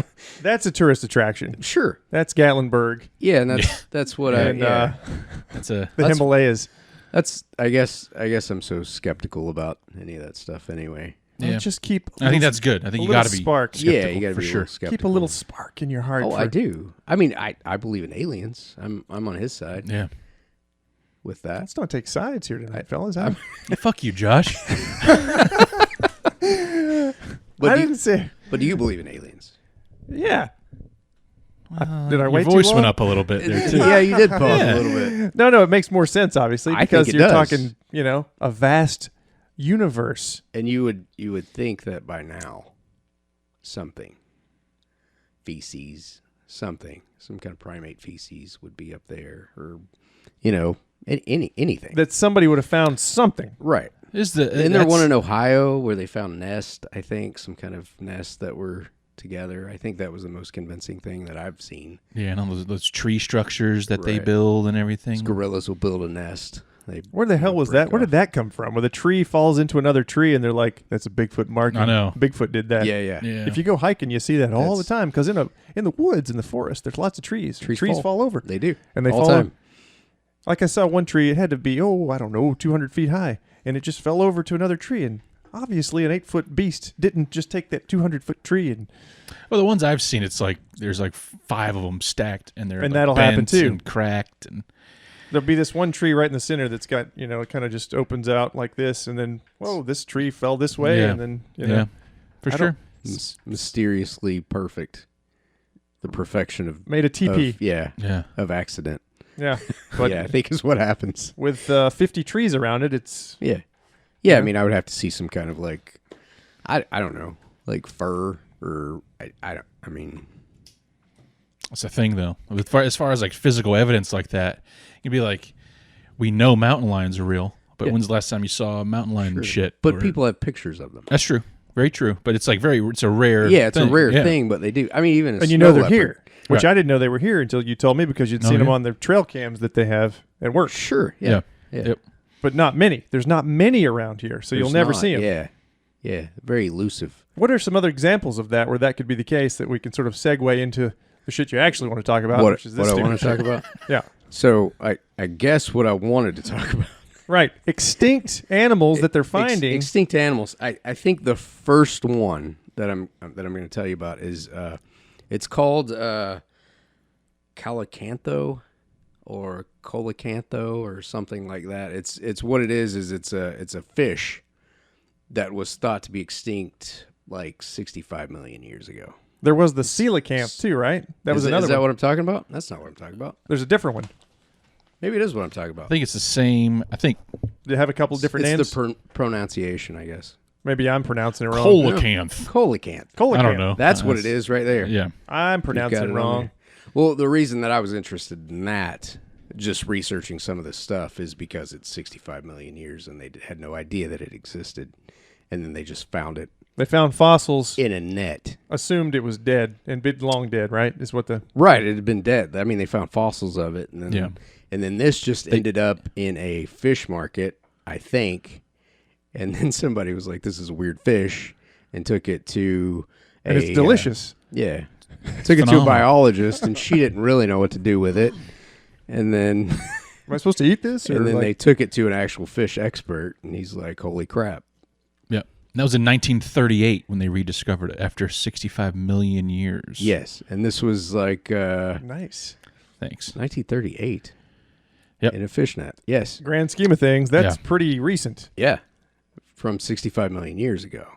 That's a tourist attraction. Sure, that's Gatlinburg. Yeah, and that's what that's the Himalayas. That's I guess I'm so skeptical about any of that stuff anyway. Yeah. Well, just keep. I think that's good. I think you got to be spark. Yeah, you got to be sure. Keep a little spark in your heart. Oh, I do. I mean, I believe in aliens. I'm on his side. Yeah. With that, let's not take sides here tonight, fellas. Fuck you, Josh. I didn't say. But do you believe in aliens? Yeah. Did I wait too long? Your voice went up a little bit there too. Yeah, you did pause a little bit. No, it makes more sense, obviously, because you're does. talking, a vast universe. And you would think that by now, something, feces, some kind of primate feces would be up there, or anything that somebody would have found something. Right. Isn't there one in Ohio where they found nest? I think some kind of nest that were together. I think that was the most convincing thing that I've seen. Yeah, and all those tree structures that they build and everything. These gorillas will build a nest. Where the hell was that? Where did that come from? Where the tree falls into another tree and they're like, "That's a Bigfoot marking." I know. Bigfoot did that. Yeah. If you go hiking, you see that all the time because in the woods, in the forest, there's lots of trees. Trees fall over. They do, and they all fall. Time. Like I saw one tree, it had to be 200 feet high, and it just fell over to another tree. And obviously, an 8-foot beast didn't just take that 200-foot tree and. Well, the ones I've seen, it's like there's like 5 of them stacked, and they're that'll happen too, and cracked, and there'll be this one tree right in the center that's got it kind of just opens out like this, and then this tree fell this way, and then for sure, mysteriously perfect, the perfection of made a teepee, of accident. Yeah, but I think is what happens with 50 trees around it. It's I mean, I would have to see some kind of like, I don't know, like fur or I mean, that's the thing though. As far as like physical evidence like that, you'd be like, we know mountain lions are real, but when's the last time you saw a mountain lion shit? But people have pictures of them. That's true, very true. But it's like it's a rare. Yeah, it's a rare thing, but they do. I mean, even and they're leopard. here. Which I didn't know they were here until you told me because you'd seen them on the trail cams that they have at work. Sure, yeah. Yep. But not many. There's not many around here, so you'll never see them. Yeah, very elusive. What are some other examples of that where that could be the case that we can sort of segue into the shit you actually want to talk about? Which is this what I want to talk about? Yeah. So I guess what I wanted to talk about. Right. Extinct animals that they're finding. Extinct animals. I think the first one that I'm going to tell you about is it's called Calicantho or Colicantho or something like that. It's what it is it's a fish that was thought to be extinct like 65 million years ago. There was the coelacanth too, right? That was another one. Is that what I'm talking about? That's not what I'm talking about. There's a different one. Maybe it is what I'm talking about. I think it's the same. I think they have a couple different names. It's the pronunciation, I guess. Maybe I'm pronouncing it wrong. Coelacanth. Coelacanth. I don't know. That's what it is right there. Yeah. I'm pronouncing it wrong. Well, the reason that I was interested in that, just researching some of this stuff, is because it's 65 million years and they had no idea that it existed. And then they just found it. They found fossils in a net. Assumed it was dead and been long dead, right? Is what the right. It had been dead. I mean, they found fossils of it, and then this just ended up in a fish market, I think. And then somebody was like, "This is a weird fish," and took it to and it's delicious. Took it to a biologist, and she didn't really know what to do with it. And then, am I supposed to eat this? And then they took it to an actual fish expert, and he's like, "Holy crap!" That was in 1938 when they rediscovered it after 65 million years. Yes, and this was like nice. Thanks. 1938. Yep. In a fish net. Yes. Grand scheme of things, that's pretty recent. Yeah. From 65 million years ago.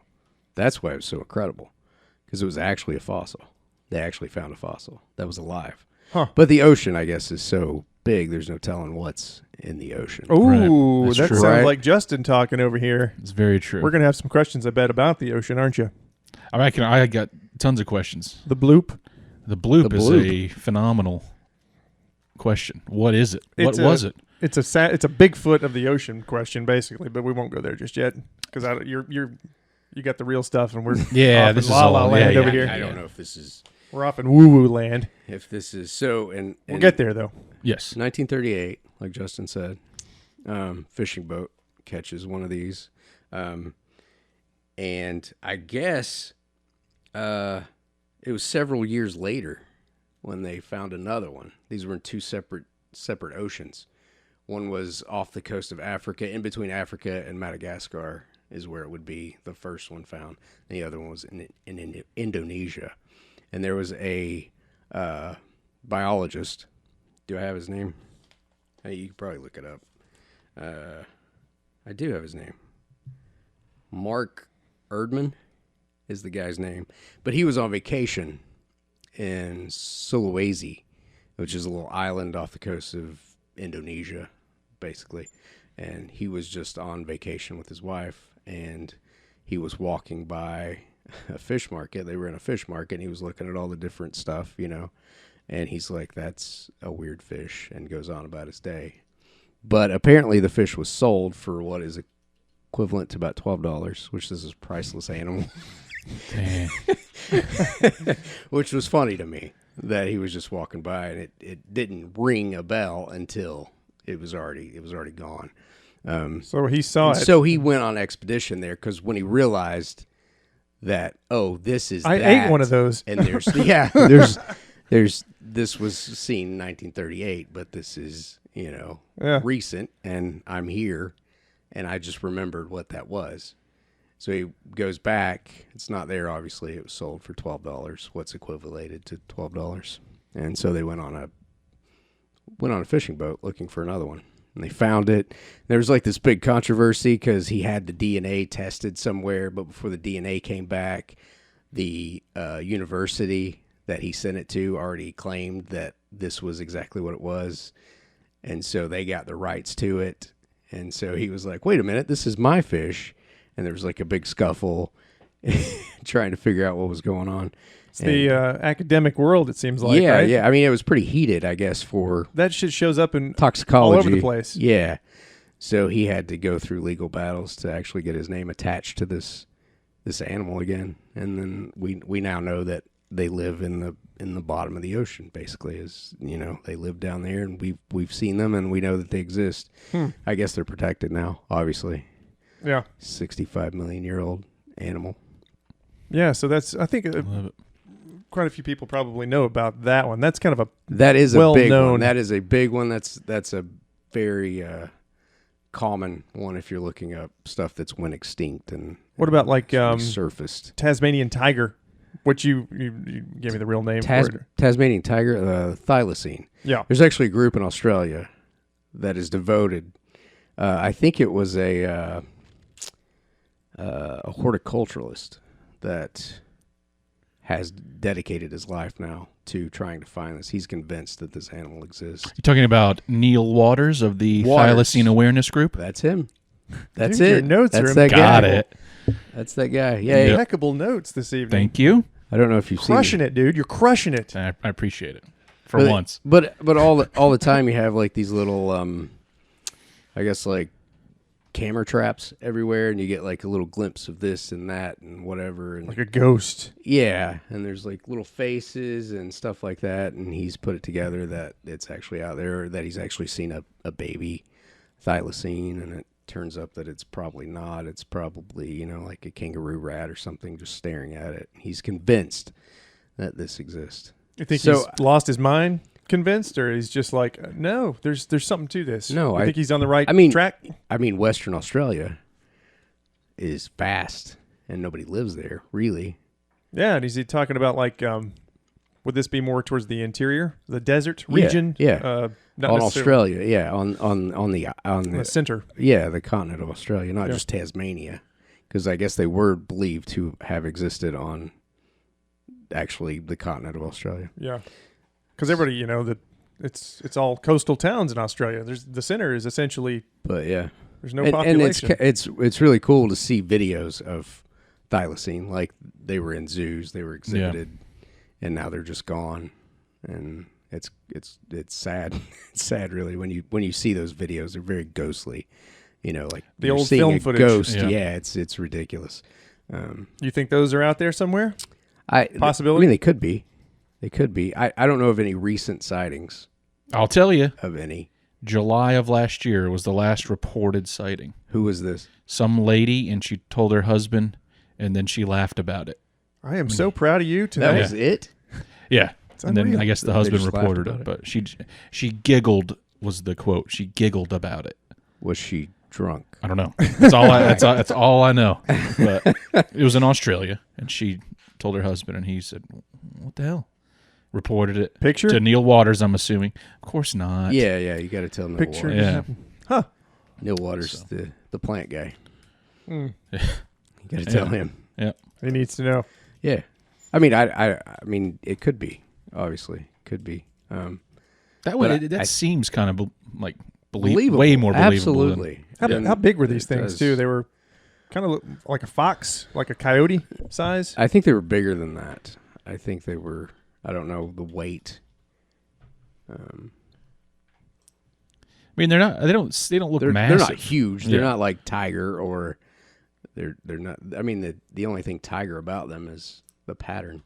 That's why it was so incredible. because it was actually a fossil. They actually found a fossil that was alive. Huh. But the ocean, I guess, is so big, there's no telling what's in the ocean. Ooh, Right. that True. sounds Right? like Justin talking over here. It's very true. We're going to have some questions, I bet, about the ocean, aren't you? I got tons of questions. The bloop. The bloop The is bloop. a phenomenal question. What is it? It's What was it? It's a Bigfoot of the ocean question, basically, but we won't go there just yet because you got the real stuff, and we're Yeah, off this in is La La all- Land yeah, over yeah, here. I don't know if this is Woo Woo land. so. And We'll get there though. Yes. 1938, like Justin said, fishing boat catches one of these, and I guess it was several years later when they found another one. These were in two separate oceans. One was off the coast of Africa, in between Africa and Madagascar is where it would be. The first one found. The other one was in Indonesia, and there was a biologist. Do I have his name? Hey, you can probably look it up. I do have his name. Mark Erdman is the guy's name. But he was on vacation in Sulawesi, which is a little island off the coast of Indonesia, basically. And he was just on vacation with his wife, and he was walking by a fish market. They were in a fish market, and he was looking at all the different stuff, and he's like, that's a weird fish, and goes on about his day. But apparently the fish was sold for what is equivalent to about $12, which is a priceless animal. Dang. Which was funny to me that he was just walking by, and it didn't ring a bell until it was already gone. So he saw it. So he went on expedition there because when he realized that, this is I that, ate one of those. and there's this was seen in 1938, but this is recent, and I'm here, and I just remembered what that was. So he goes back. It's not there, obviously. It was sold for $12. What's equivalated to $12? And so they went on a fishing boat looking for another one, and they found it. There was like this big controversy because he had the DNA tested somewhere, but before the DNA came back, the university that he sent it to already claimed that this was exactly what it was, and so they got the rights to it. And so he was like, "Wait a minute, this is my fish." And there was like a big scuffle trying to figure out what was going on. It's the academic world, it seems like. Yeah, right? yeah. I mean, it was pretty heated, I guess, for That shit shows up in toxicology. all over the place. Yeah. So he had to go through legal battles to actually get his name attached to this animal again. And then we now know that they live in the bottom of the ocean, basically. They live down there, and we've seen them, and we know that they exist. I guess they're protected now, obviously. Yeah. 65 million year old animal. Yeah, so that's, I think quite a few people probably know about that one. That's kind of That is a big well-known one. That is a big one. That's a very common one if you're looking up stuff that's went extinct and what about like surfaced. Tasmanian tiger, which you gave me the real name for it. Tasmanian tiger, thylacine. Yeah. There's actually a group in Australia that is devoted. I think it was a horticulturalist that has dedicated his life now to trying to find this. He's convinced that this animal exists. You're talking about Neil Waters of the Thylacine Awareness Group? That's him. That's Dude, it. your notes That's are that Got guy. it. That's that guy. Yeah. Impeccable notes this evening. Thank you. I don't know if you've Crushing seen it, dude. You're crushing it. I appreciate it. For But- once. But all the time you have like these little I guess like camera traps everywhere, and you get like a little glimpse of this and that and whatever, and Like a ghost. yeah, and there's like little faces and stuff like that, and he's put it together that it's actually out there, that he's actually seen a baby thylacine, and it turns up that it's probably not. It's probably, like a kangaroo rat or something just staring at it. He's convinced that this exists. You think So- he's lost his mind, convinced, or he's just like, no, there's something to this? No, I think he's on the right track. I mean, Western Australia is vast, and nobody lives there, really. Yeah, and is he talking about like, would this be more towards the interior, the desert region? Yeah. Not On necessarily Australia, yeah, on the the center. yeah, the continent of Australia, not Yeah. just Tasmania, because I guess they were believed to have existed on actually the continent of Australia. Yeah, because everybody, that it's all coastal towns in Australia. The center is essentially, but yeah, there's no population. And it's really cool to see videos of thylacine, like they were in zoos, they were exhibited, and now they're just gone, and it's sad. It's sad, really, when you see those videos. They're very ghostly, like the old film footage. Ghost, yeah, it's ridiculous. You think those are out there somewhere? Possibility? I mean, they could be. They could be. I don't know of any recent sightings. I'll tell you. Of any. July of last year was the last reported sighting. Who was this? Some lady, and she told her husband, and then she laughed about it. I am so proud of you today. That was it? Yeah. It's and unreal. then I guess the husband reported it, but she giggled was the quote. She giggled about it. Was she drunk? I don't know. That's all I know. But it was in Australia, and she told her husband, and he said, "What the hell?" Reported it. Picture? To Neil Waters, I'm assuming. Of course not. Yeah, you got to tell Neil Picture? Waters. Yeah. Huh. Neil Waters, the plant guy. Mm. You got to tell him. Yeah. He needs to know. Yeah. I mean, I mean, it could be. Obviously, could be. That seems kind of like believable. Way more believable. Absolutely. How big were these things does. too? They were kind of like a fox, like a coyote size. I think they were bigger than that. I think they were. I don't know the weight. I mean, they're not. They don't look massive. They're not huge. They're not like tiger or. They're not. I mean, the only thing tiger about them is the pattern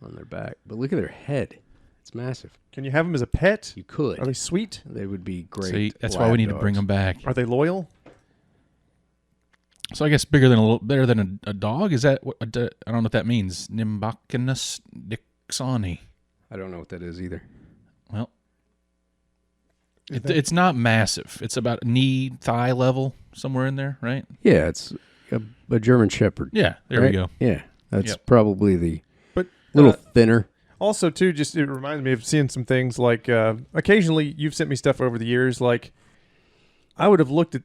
on their back. But look at their head. It's massive. Can you have them as a pet? You could. Are they sweet? They would be great. See, that's why we need to bring them back. Are they loyal? So I guess better than a dog. Is that what? I don't know what that means. Nimbacinus dixoni. I don't know what that is either. Well, it's not massive. It's about knee thigh level, somewhere in there, right? Yeah, it's a German Shepherd. Yeah, there we go. Yeah, that's probably the but little thinner. Also, too, just it reminds me of seeing some things like occasionally you've sent me stuff over the years. Like I would have looked at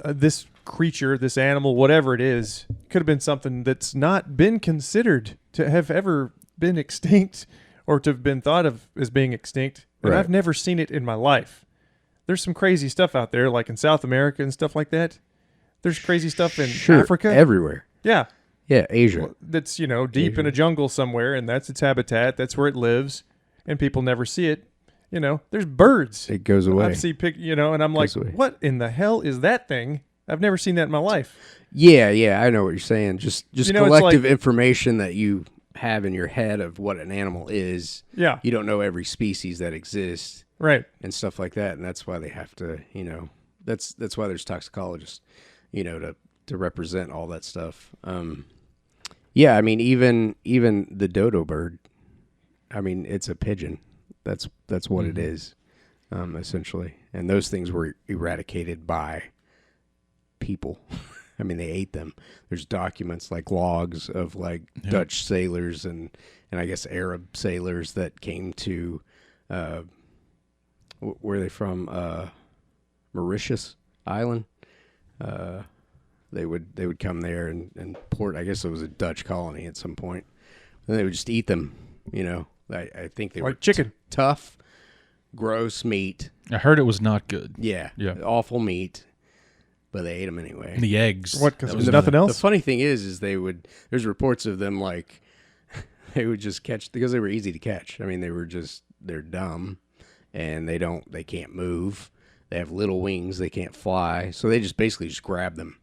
this creature, this animal, whatever it is, could have been something that's not been considered to have ever been extinct or to have been thought of as being extinct. But I've never seen it in my life. There's some crazy stuff out there, like in South America and stuff like that. There's crazy stuff in Africa. Everywhere. Yeah. Yeah, Asia. That's, deep in a jungle somewhere, and that's its habitat. That's where it lives, and people never see it. There's birds. It goes away. I see and I'm like, what in the hell is that thing? I've never seen that in my life. Yeah, I know what you're saying. Just collective like, information that you have in your head of what an animal is. Yeah. You don't know every species that exists. Right. And stuff like that, and that's why they have to, that's why there's toxicologists, to represent all that stuff. Yeah, I mean, even the dodo bird, I mean, it's a pigeon. That's what it is, essentially. And those things were eradicated by people. I mean, they ate them. There's documents, like logs of Dutch sailors and I guess Arab sailors that came to, where are they from? Mauritius Island. They would come there and port. I guess it was a Dutch colony at some point. And they would just eat them. I think they were chicken, tough, gross meat. I heard it was not good. Yeah, awful meat. But they ate them anyway. And the eggs. What? Because there's nothing else. The funny thing is there's reports of them they would just catch because they were easy to catch. I mean, they're dumb, and they can't move. They have little wings. They can't fly. So they just basically just grab them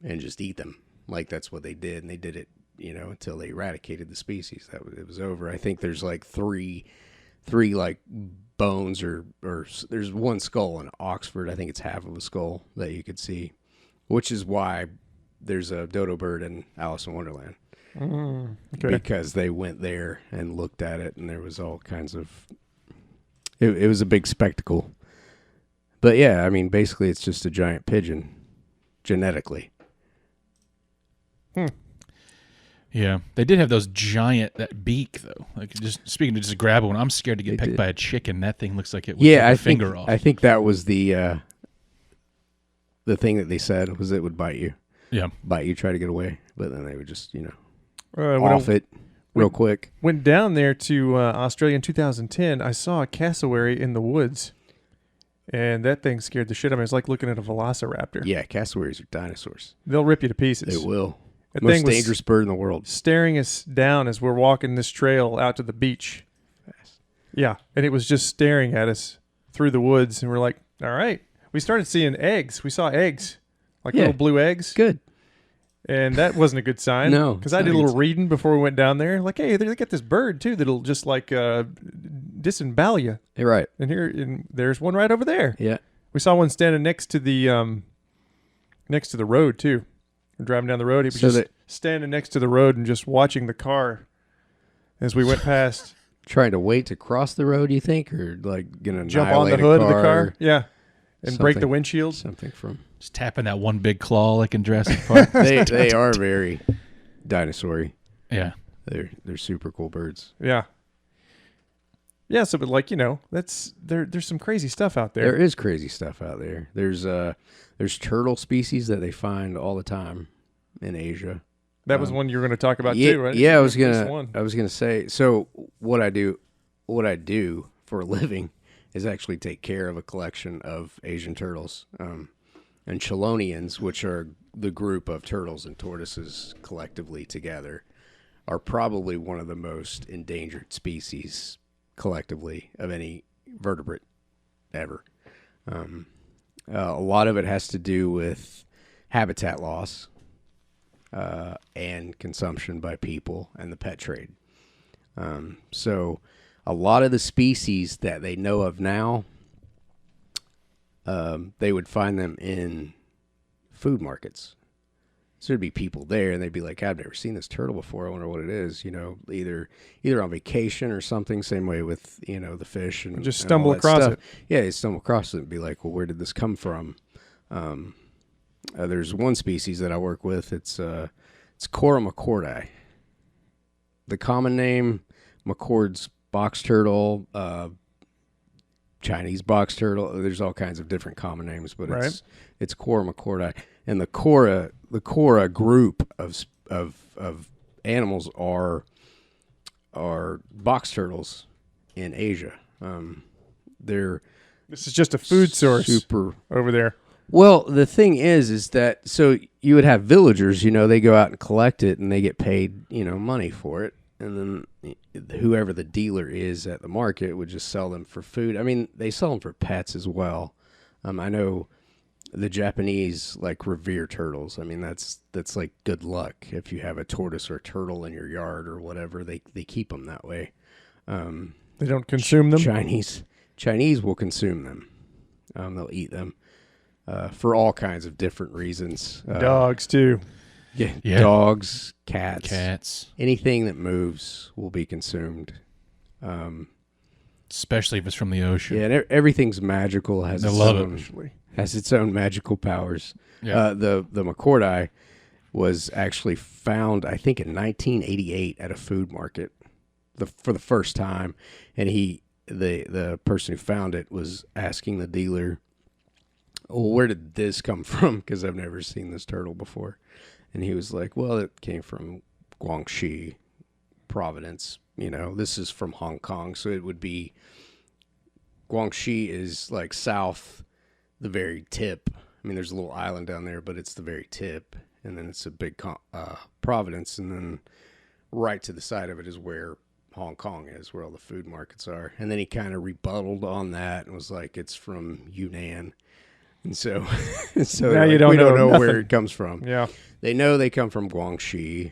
and just eat them. Like that's what they did. And they did it, until they eradicated the species. It was over. I think there's three bones or there's one skull in Oxford. I think it's half of a skull that you could see, which is why there's a dodo bird in Alice in Wonderland. Okay. Because they went there and looked at it, and there was all kinds of it was a big spectacle. But yeah, I mean, basically it's just a giant pigeon genetically. Yeah, they did have those that beak though. Like just speaking to just grab one, I'm scared to get pecked by a chicken. That thing looks like it would take a finger off. I think that was the thing that they said was it would bite you. Yeah, bite you, try to get away, but then they would just we off it. real quick. Went down there to Australia in 2010. I saw a cassowary in the woods, and that thing scared the shit out of me. It was like looking at a velociraptor. Yeah, cassowaries are dinosaurs. They'll rip you to pieces. They will. That Most thing was dangerous bird in the world. staring us down as we're walking this trail out to the beach. Fast. Yeah, and it was just staring at us through the woods, and we're like, all right. We started seeing eggs. We saw eggs, like little blue eggs. Good. And that wasn't a good sign. No. Because I did a little reading before we went down there. Like, hey, they got this bird, too, that'll just, like, disembowel you. You're right. And there's one right over there. Yeah. We saw one standing next to the road, too. We're driving down the road. He was standing next to the road and just watching the car as we went past. Trying to wait to cross the road, you think? Or, like, going to jump on the hood of the car? Yeah. And break the windshield. Something from... Just tapping that one big claw like in Jurassic Park. they are very dinosaur-y. Yeah. They're super cool birds. Yeah. Yeah, so but like, there's some crazy stuff out there. There is crazy stuff out there. There's turtle species that they find all the time in Asia. That was one you were going to talk about too, right? Yeah, I was gonna say. So what I do for a living is actually take care of a collection of Asian turtles, and chelonians, which are the group of turtles and tortoises collectively together, are probably one of the most endangered species collectively of any vertebrate ever. A lot of it has to do with habitat loss and consumption by people and the pet trade. So a lot of the species that they know of now, they would find them in food markets. So there'd be people there, and they'd be like, I've never seen this turtle before. I wonder what it is. Either on vacation or something. Same way with, the fish. And just stumble across it. Yeah, they stumble across it and be like, well, where did this come from? There's one species that I work with. It's Cora McCordi. The common name, McCord's box turtle, Chinese box turtle. There's all kinds of different common names, but it's Cora McCordi. And the Cora group of animals are box turtles in Asia. This is just a food source over there. Well, the thing is that so you would have villagers, they go out and collect it and they get paid, money for it. And then whoever the dealer is at the market would just sell them for food. I mean, they sell them for pets as well. I know the Japanese revere turtles. I mean, that's like good luck if you have a tortoise or a turtle in your yard or whatever. They keep them that way. They don't consume them. Chinese will consume them. They'll eat them for all kinds of different reasons. Dogs too. Yeah. Dogs, cats, anything that moves will be consumed. Especially if it's from the ocean. Yeah, and everything's magical. Has its own magical powers. Yeah. The McCordi was actually found, I think, in 1988 at a food market for the first time, and the person who found it was asking the dealer, well, where did this come from? Because I've never seen this turtle before. And he was like, well, it came from Guangxi province. This is from Hong Kong. So it would be, Guangxi is south, the very tip. I mean, there's a little island down there, but it's the very tip. And then it's a big province. And then right to the side of it is where Hong Kong is, where all the food markets are. And then he kind of rebutted on that and was like, it's from Yunnan. And so now you don't know where it comes from. Yeah. They know they come from Guangxi.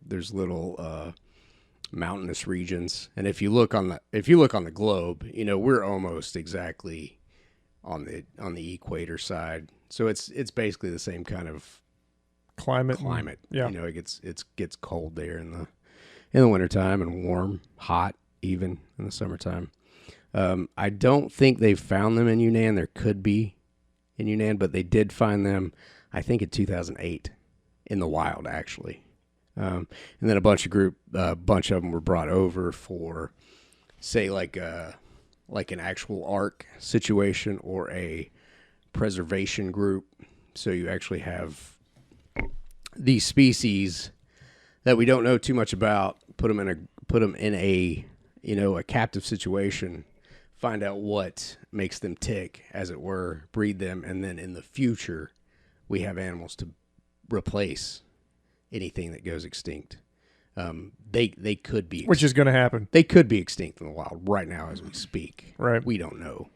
There's little mountainous regions, and if you look on the globe, we're almost exactly on the equator side. So it's basically the same kind of climate. Yeah. It gets cold there in the wintertime and warm, hot even in the summertime. I don't think they've found them in Yunnan. There could be in Yunnan, but they did find them, I think, in 2008 in the wild, actually. And then a bunch of them were brought over for, say, like an actual ARC situation or a preservation group. So you actually have these species that we don't know too much about, put them in a a captive situation, find out what makes them tick, as it were, breed them, and then in the future, we have animals to replace anything that goes extinct. They could be, which is going to happen. They could be extinct in the wild right now as we speak. Right. We don't know.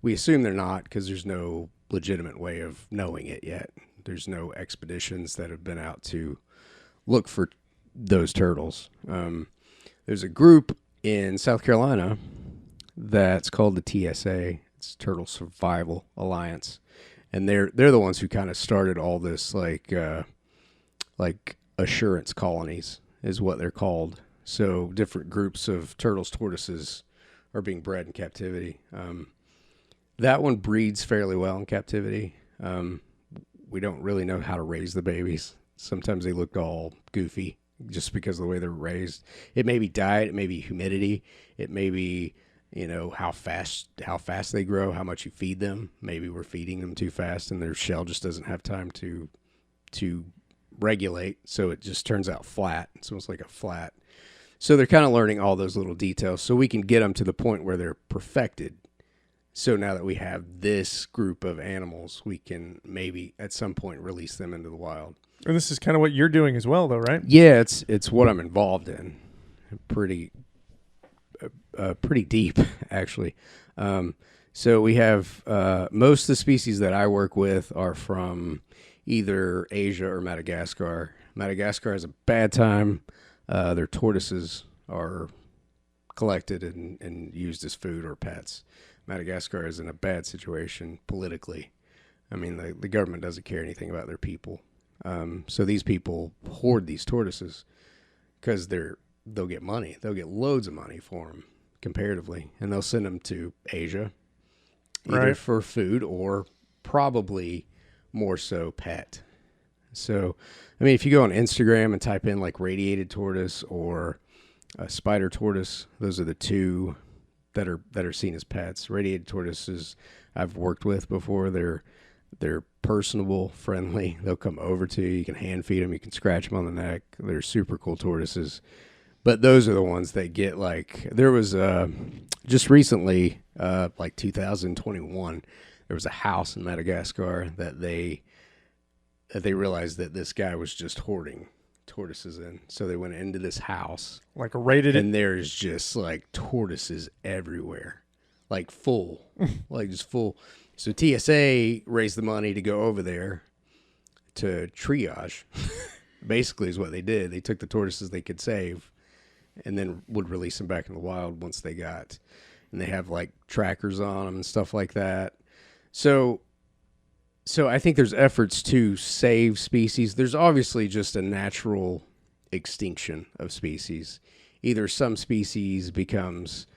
We assume they're not because there's no legitimate way of knowing it yet. There's no expeditions that have been out to look for those turtles. There's a group in South Carolina that's called the TSA. It's Turtle Survival Alliance, and they're the ones who kind of started all this like assurance colonies is what they're called. So different groups of turtles, tortoises are being bred in captivity. That one breeds fairly well in captivity. We don't really know how to raise the babies. Sometimes they look all goofy just because of the way they're raised. It may be diet, it may be humidity, it may be, how fast they grow, how much you feed them. Maybe we're feeding them too fast and their shell just doesn't have time to regulate, so it just turns out flat. It's almost like a flat. So they're kind of learning all those little details so we can get them to the point where they're perfected. So now that we have this group of animals, we can maybe at some point release them into the wild. And this is kind of what you're doing as well, though, right? Yeah, it's what I'm involved in. Pretty deep, actually. So we have most of the species that I work with are from either Asia or Madagascar. Madagascar has a bad time. Their tortoises are collected and used as food or pets. Madagascar is in a bad situation politically. I mean, the government doesn't care anything about their people. So these people hoard these tortoises because they'll get money. They'll get loads of money for them comparatively, and they'll send them to Asia either for food or probably more so pet. So, I mean, if you go on Instagram and type in like radiated tortoise or a spider tortoise, those are the two that are seen as pets. Radiated tortoises I've worked with before. They're personable, friendly. They'll come over to you. You can hand feed them. You can scratch them on the neck. They're super cool tortoises. But those are the ones that get like, there was just recently, like 2021, there was a house in Madagascar that they realized that this guy was just hoarding tortoises in. So they went into this house. Like raided it? And there's just like tortoises everywhere. Like full. Like just full. So TSA raised the money to go over there to triage. Basically is what they did. They took the tortoises they could save and then would release them back in the wild once they got. And they have like trackers on them and stuff like that. So I think there's efforts to save species. There's obviously just a natural extinction of species. Either some species becomes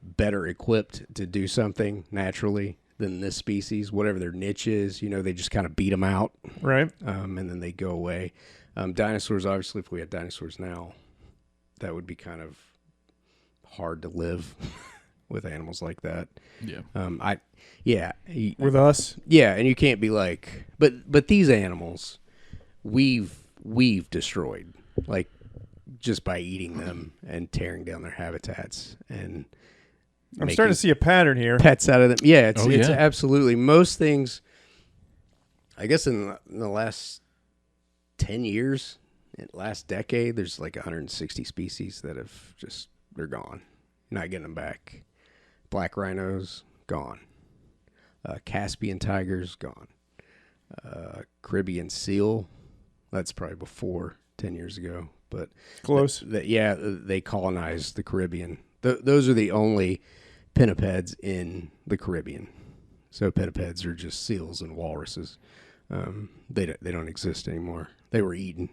better equipped to do something naturally than this species, whatever their niche is. They just kind of beat them out. Right. And then they go away. Dinosaurs, obviously, if we had dinosaurs now, that would be kind of hard to live with animals like that. Yeah. With us? Yeah, and you can't be like, but these animals, we've destroyed, like, just by eating them and tearing down their habitats and I'm starting to see a pattern here. Pets out of them. Yeah, it's absolutely most things. I guess in the last 10 years, last decade, there's like 160 species that have they're gone. Not getting them back. Black rhinos, gone. Caspian tigers, gone. Caribbean seal, that's probably before 10 years ago. But close. They colonized the Caribbean. Those are the only pinnipeds in the Caribbean. So pinnipeds are just seals and walruses. They don't exist anymore. They were eaten.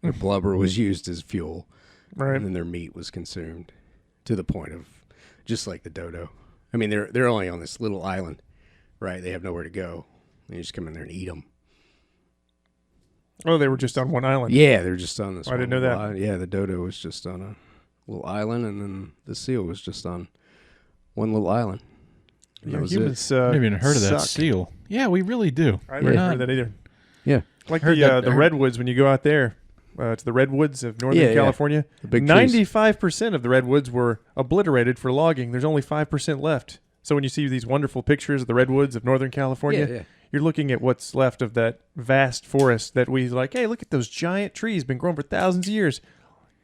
Their blubber was used as fuel. Right. And then their meat was consumed to the point of just like the dodo. I mean, they're only on this little island, right? They have nowhere to go. They just come in there and eat them. Oh, they were just on one island. Yeah, they're just on this. I didn't know that. Island. Yeah, the dodo was just on a little island, and then the seal was just on one little island. Humans, I've never even heard of that seal. Yeah, we really do. I never heard that either. Yeah, like the redwoods when you go out there. to the redwoods of Northern California. The big trees. 95% of the redwoods were obliterated for logging. There's only 5% left. So when you see these wonderful pictures of the redwoods of Northern California, you're looking at what's left of that vast forest that we like, hey, look at those giant trees, been growing for thousands of years.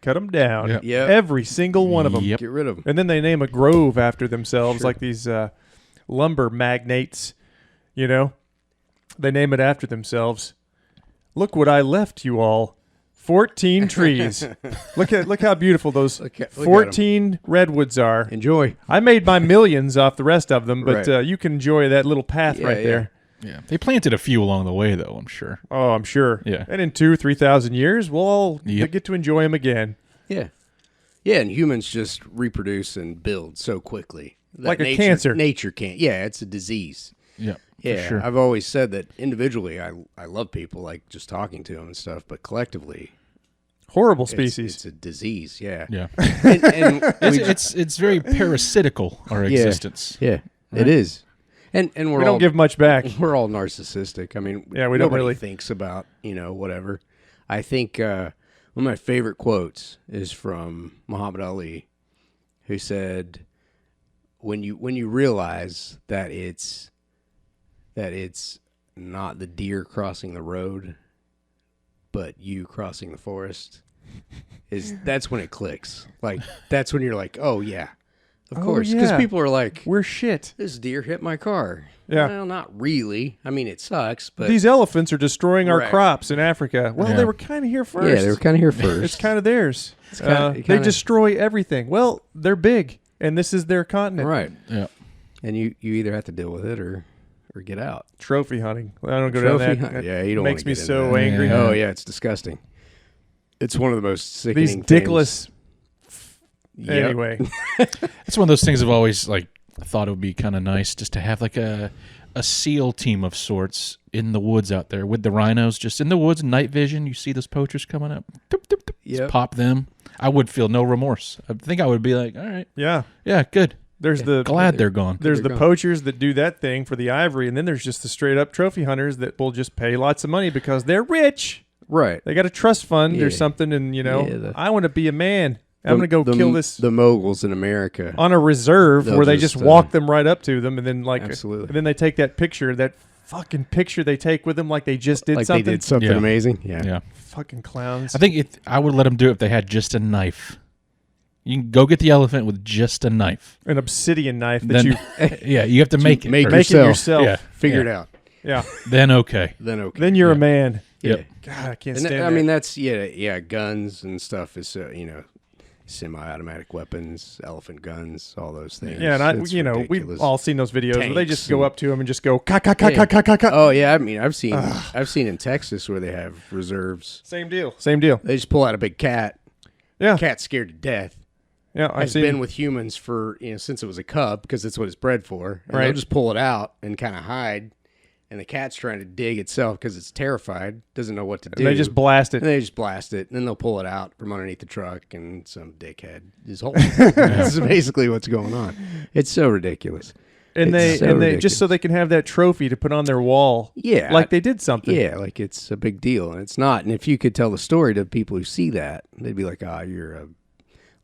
Cut them down. Yep. Every single one of them. Yep. Get rid of them. And then they name a grove after themselves, like these lumber magnates, you know. They name it after themselves. Look what I left you all. 14 trees. Look how beautiful those 14 redwoods are. Enjoy. I made my millions off the rest of them, but you can enjoy that little path right there. Yeah, they planted a few along the way, though, I'm sure. Oh, I'm sure. Yeah. And in 2,000-3,000 years, we'll all get to enjoy them again. Yeah. Yeah, and humans just reproduce and build so quickly. Like a cancer. Nature can't. Yeah, it's a disease. Yeah, Yeah, for sure. I've always said that individually I love people, like just talking to them and stuff, but collectively... Horrible species. It's a disease, yeah. Yeah. And It's very parasitical, our existence. Yeah, it is. And we don't give much back. We're all narcissistic. I mean, we don't nobody really thinks about, whatever. I think one of my favorite quotes is from Muhammad Ali, who said, when you realize that it's not the deer crossing the road, but you crossing the forest, that's when it clicks. Like, that's when you're like, oh yeah, of course. Because people are like, we're shit. This deer hit my car. Yeah. Well, not really. I mean, it sucks, but these elephants are destroying our crops in Africa. Well, they were kind of here first. Yeah, they were kind of here first. It's kind of theirs. They destroy everything. Well, they're big, and this is their continent. Right. Yeah. And you either have to deal with it or get out. Trophy hunting. I don't go down that. Hunting. Yeah, you don't makes wanna me get so into that. angry. Oh yeah, it's disgusting. It's one of the most sickening These dickless. things. Anyway, It's one of those things I've always thought it would be kind of nice just to have like a SEAL team of sorts in the woods out there with the rhinos, just in the woods, night vision. You see those poachers coming up, just pop them. I would feel no remorse. I think I would be like, all right, yeah, good. Glad they're gone. There's the poachers that do that thing for the ivory, and then there's just the straight up trophy hunters that will just pay lots of money because they're rich. Right. They got a trust fund or something, and I want to be a man. I'm going to go kill the moguls in America on a reserve where they just walk them right up to them, and then absolutely. And then they take that picture, that fucking picture they take with them, like they just did something. They did something amazing. Yeah. Fucking clowns. I think I would let them do it if they had just a knife. You can go get the elephant with just a knife, an obsidian knife that you have to make it. Make it yourself. Yeah. Figure it out. Yeah. Then okay. Then you're a man. Yep. God, I can't stand that. I mean, that's guns and stuff is semi-automatic weapons, elephant guns, all those things. Yeah, and we've all seen those videos where they just go up to them and just go ka ka ka ka ka ka ka. Oh yeah, I mean, I've seen in Texas where they have reserves. Same deal. They just pull out a big cat. Yeah, cat's scared to death. Yeah, I've been with humans for since it was a cub because that's what it's bred for. And they'll just pull it out and kind of hide. And the cat's trying to dig itself because it's terrified, doesn't know what to do. And they just blast it. And then they'll pull it out from underneath the truck, and some dickhead is holding it. This is basically what's going on. It's so ridiculous. And they just so they can have that trophy to put on their wall. Yeah. Like they did something. Yeah, like it's a big deal. And it's not. And if you could tell the story to people who see that, they'd be like, you're a...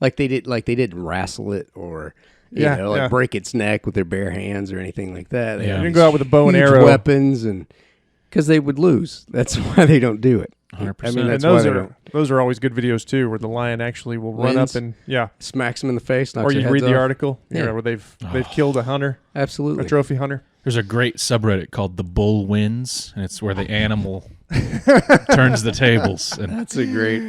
Like they didn't wrestle it or... break its neck with their bare hands or anything like that. They you didn't go out with a bow and arrow, weapons, and because they would lose. That's why they don't do it. 100%. I mean, and those are always good videos too, where the lion actually will run up and smacks him in the face. Or you read the article, where they've killed a hunter, absolutely, a trophy hunter. There's a great subreddit called "The Bull Wins," and it's where the animal turns the tables. And that's a great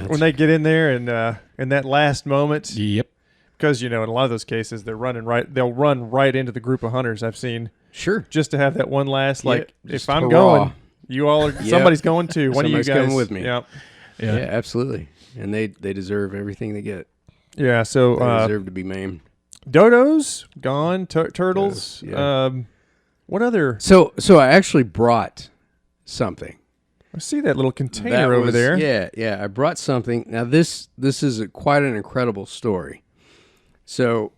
when they get in there and in that last moment. Yep. Because, in a lot of those cases, they'll run right into the group of hunters I've seen. Sure. Just to have that one last, if I'm going, you all are, somebody's going too. One of you guys. Coming with me. Yep. Yeah, absolutely. And they deserve everything they get. Yeah, so. They deserve to be maimed. Dodos, gone. Turtles. What other? So I actually brought something. I see that little container over there. Yeah. I brought something. Now, this is quite an incredible story. So,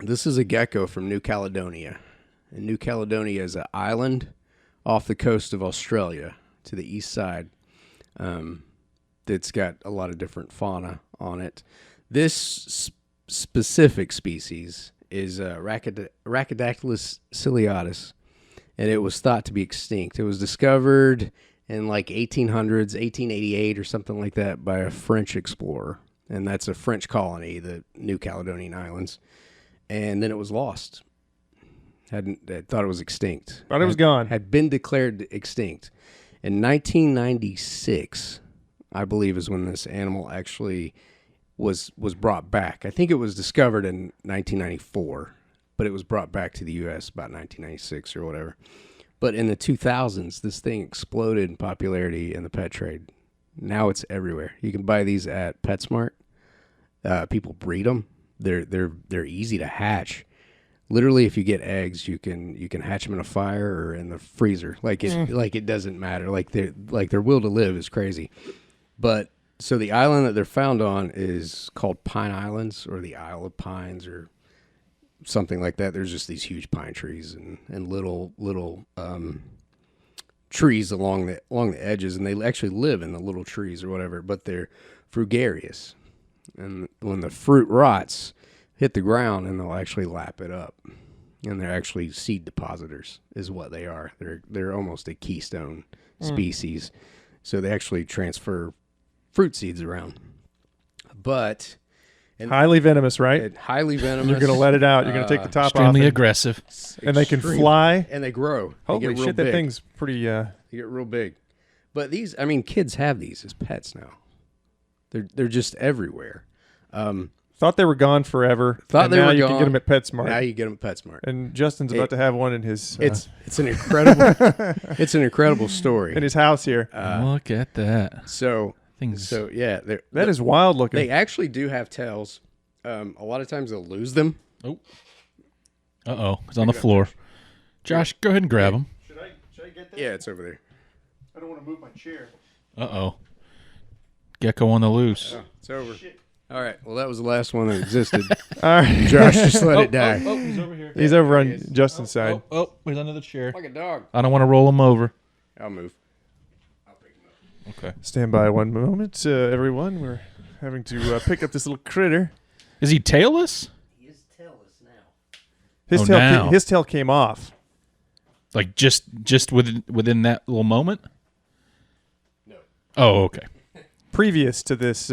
this is a gecko from New Caledonia. And New Caledonia is an island off the coast of Australia to the east side. it's got a lot of different fauna on it. This specific species is Rhacodactylus ciliatus, and it was thought to be extinct. It was discovered in like 1800s, 1888 or something like that by a French explorer, and that's a French colony, the New Caledonian Islands, and then it was lost. Thought it was extinct. Thought it was gone. Had been declared extinct. In 1996, I believe, is when this animal actually was brought back. I think it was discovered in 1994, but it was brought back to the U.S. about 1996 or whatever. But in the 2000s, this thing exploded in popularity in the pet trade. Now it's everywhere. You can buy these at PetSmart. People breed them. They're easy to hatch. Literally, if you get eggs, you can hatch them in a fire or in the freezer. Like it doesn't matter. Like their will to live is crazy. But so the island that they're found on is called Pine Islands, or the Isle of Pines, or something like that. There's just these huge pine trees and little trees along the edges, and they actually live in the little trees or whatever. But they're gregarious, and when the fruit rots, hit the ground, and they'll actually lap it up. And they're actually seed depositors, is what they are. They're almost a keystone species, so they actually transfer fruit seeds around. But highly venomous, right? Highly venomous. You're going to let it out. You're going to take the top off. Extremely aggressive. And they can fly. And they grow. Holy shit, that thing's pretty... They get real big. But these, I mean, kids have these as pets now. They're just everywhere. Thought they were gone forever. Now you can get them at PetSmart. Now you get them at PetSmart. And Justin's about to have one in his... It's an incredible story. In his house here. Look at that. So yeah. That is wild looking. They actually do have tails. A lot of times they'll lose them. Oh. Uh-oh. It's on the floor. Josh, go ahead and grab him. Should I get that? Yeah, it's over there. I don't want to move my chair. Uh-oh. Gecko on the loose. Oh, it's over. Shit. All right. Well, that was the last one that existed. All right. Josh just let it die. Oh, he's over here. He's over on Justin's side. Oh, he's under the chair. Like a dog. I don't want to roll him over. I'll move. I'll pick him up. Okay. Stand by one moment, everyone. We're having to pick up this little critter. Is he tailless? He is tailless now. His tail came off. Like just within that little moment? No. Oh, okay. Previous to this...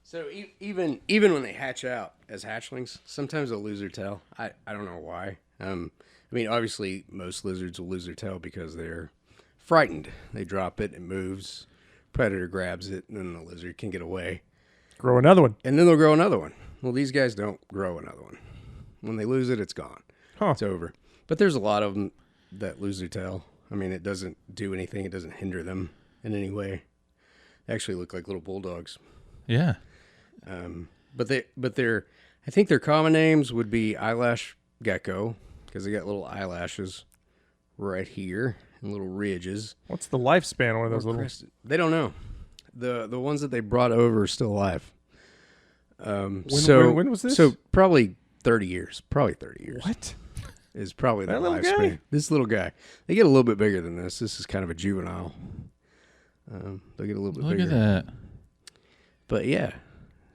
So even when they hatch out as hatchlings, sometimes they'll lose their tail. I don't know why. I mean, obviously, most lizards will lose their tail because they're frightened. They drop it, it moves, predator grabs it, and then the lizard can get away. Grow another one. And then they'll grow another one. Well, these guys don't grow another one. When they lose it, it's gone. Huh. It's over. But there's a lot of them that lose their tail. I mean, it doesn't do anything. It doesn't hinder them in any way. They actually look like little bulldogs. Yeah. But I think their common names would be eyelash gecko, because they got little eyelashes right here and little ridges. What's the lifespan of one of those little? They don't know. The ones that they brought over are still alive. When was this? So probably 30 years. Probably 30 years. What? Is probably their little lifespan. guy? This little guy. They get a little bit bigger than this. This is kind of a juvenile. They'll get a little bit bigger. Look at that. But yeah.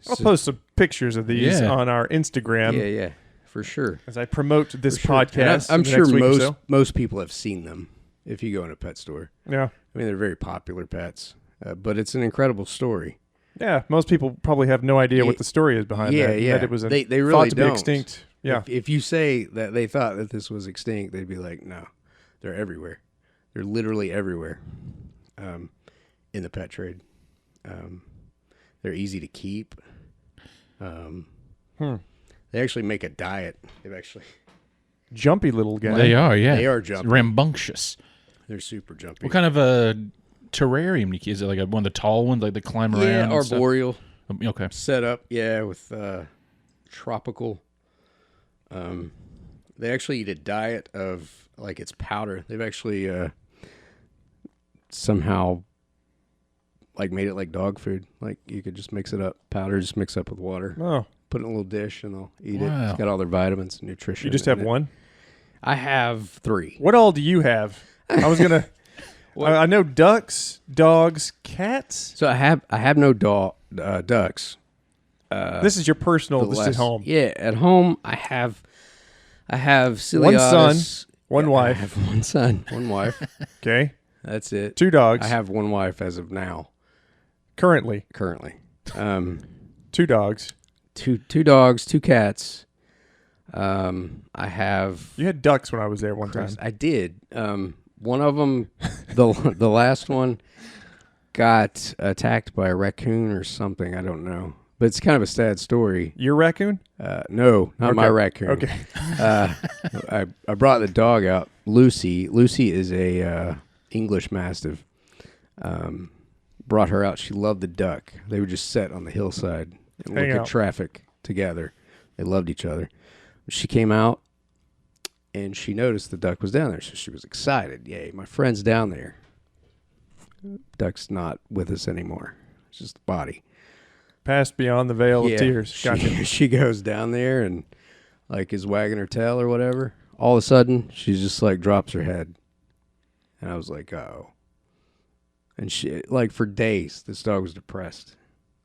I'll post some pictures of these Yeah. on our Instagram. Yeah, for sure. As I promote this For sure. podcast. And I'm in the sure next week or so. most people have seen them if you go in a pet store. Yeah. I mean, they're very popular pets, but it's an incredible story. Yeah. Most people probably have no idea what the story is behind that. Yeah. That it was they really thought to don't. be extinct. Yeah. If you say that they thought that this was extinct, they'd be like, no, they're everywhere. They're literally everywhere in the pet trade. They're easy to keep. They actually make a diet. They've actually Jumpy little guy. They are, yeah. They are jumpy. Rambunctious. They're super jumpy. What kind of a terrarium is it? Like one of the tall ones, like they climb around? Yeah, and arboreal. Stuff? Okay. Set up, with tropical. They actually eat a diet of, like, it's powder. They've actually somehow, like, made it like dog food. Like, you could just mix it up. Powder, just mix up with water. Oh. Put it in a little dish, and they'll eat it. Wow. It's got all their vitamins and nutrition. You just in have it. one? I have 3. What all do you have? I was going to... I know ducks, dogs, cats. So I have no ducks. This is your personal. This is at home. Yeah, at home I have Ciliatus. One son, one wife. I have one son, one wife. Okay. That's it. 2 dogs. I have one wife as of now. Currently. 2 dogs. Two dogs, 2 cats. I have. You had ducks when I was there one time. I did. One of them, the last one, got attacked by a raccoon or something. I don't know, but it's kind of a sad story. Your raccoon? No, not my raccoon. Okay. I brought the dog out. Lucy. Lucy is a English Mastiff. Brought her out. She loved the duck. They would just sit on the hillside and look at traffic together. They loved each other. She came out, and she noticed the duck was down there, so she was excited. Yay, my friend's down there. Duck's not with us anymore. It's just the body. Passed beyond the veil of tears. Gotcha. She goes down there and, like, is wagging her tail or whatever. All of a sudden, she just, like, drops her head. And I was like, oh. And she, like, for days, this dog was depressed.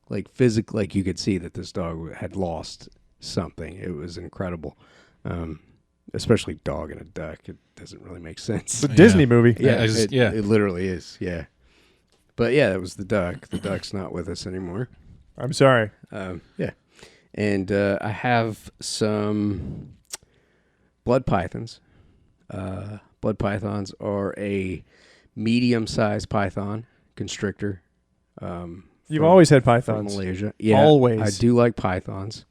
Like, physically, like, you could see that this dog had lost something. It was incredible. Especially dog and a duck. It doesn't really make sense. It's a Disney movie. Yeah, it literally is. Yeah. But yeah, it was the duck. The duck's not with us anymore. I'm sorry. Yeah. And I have some blood pythons. Blood pythons are a medium-sized python constrictor. You've always had pythons. From Malaysia. Yeah, always. I do like pythons.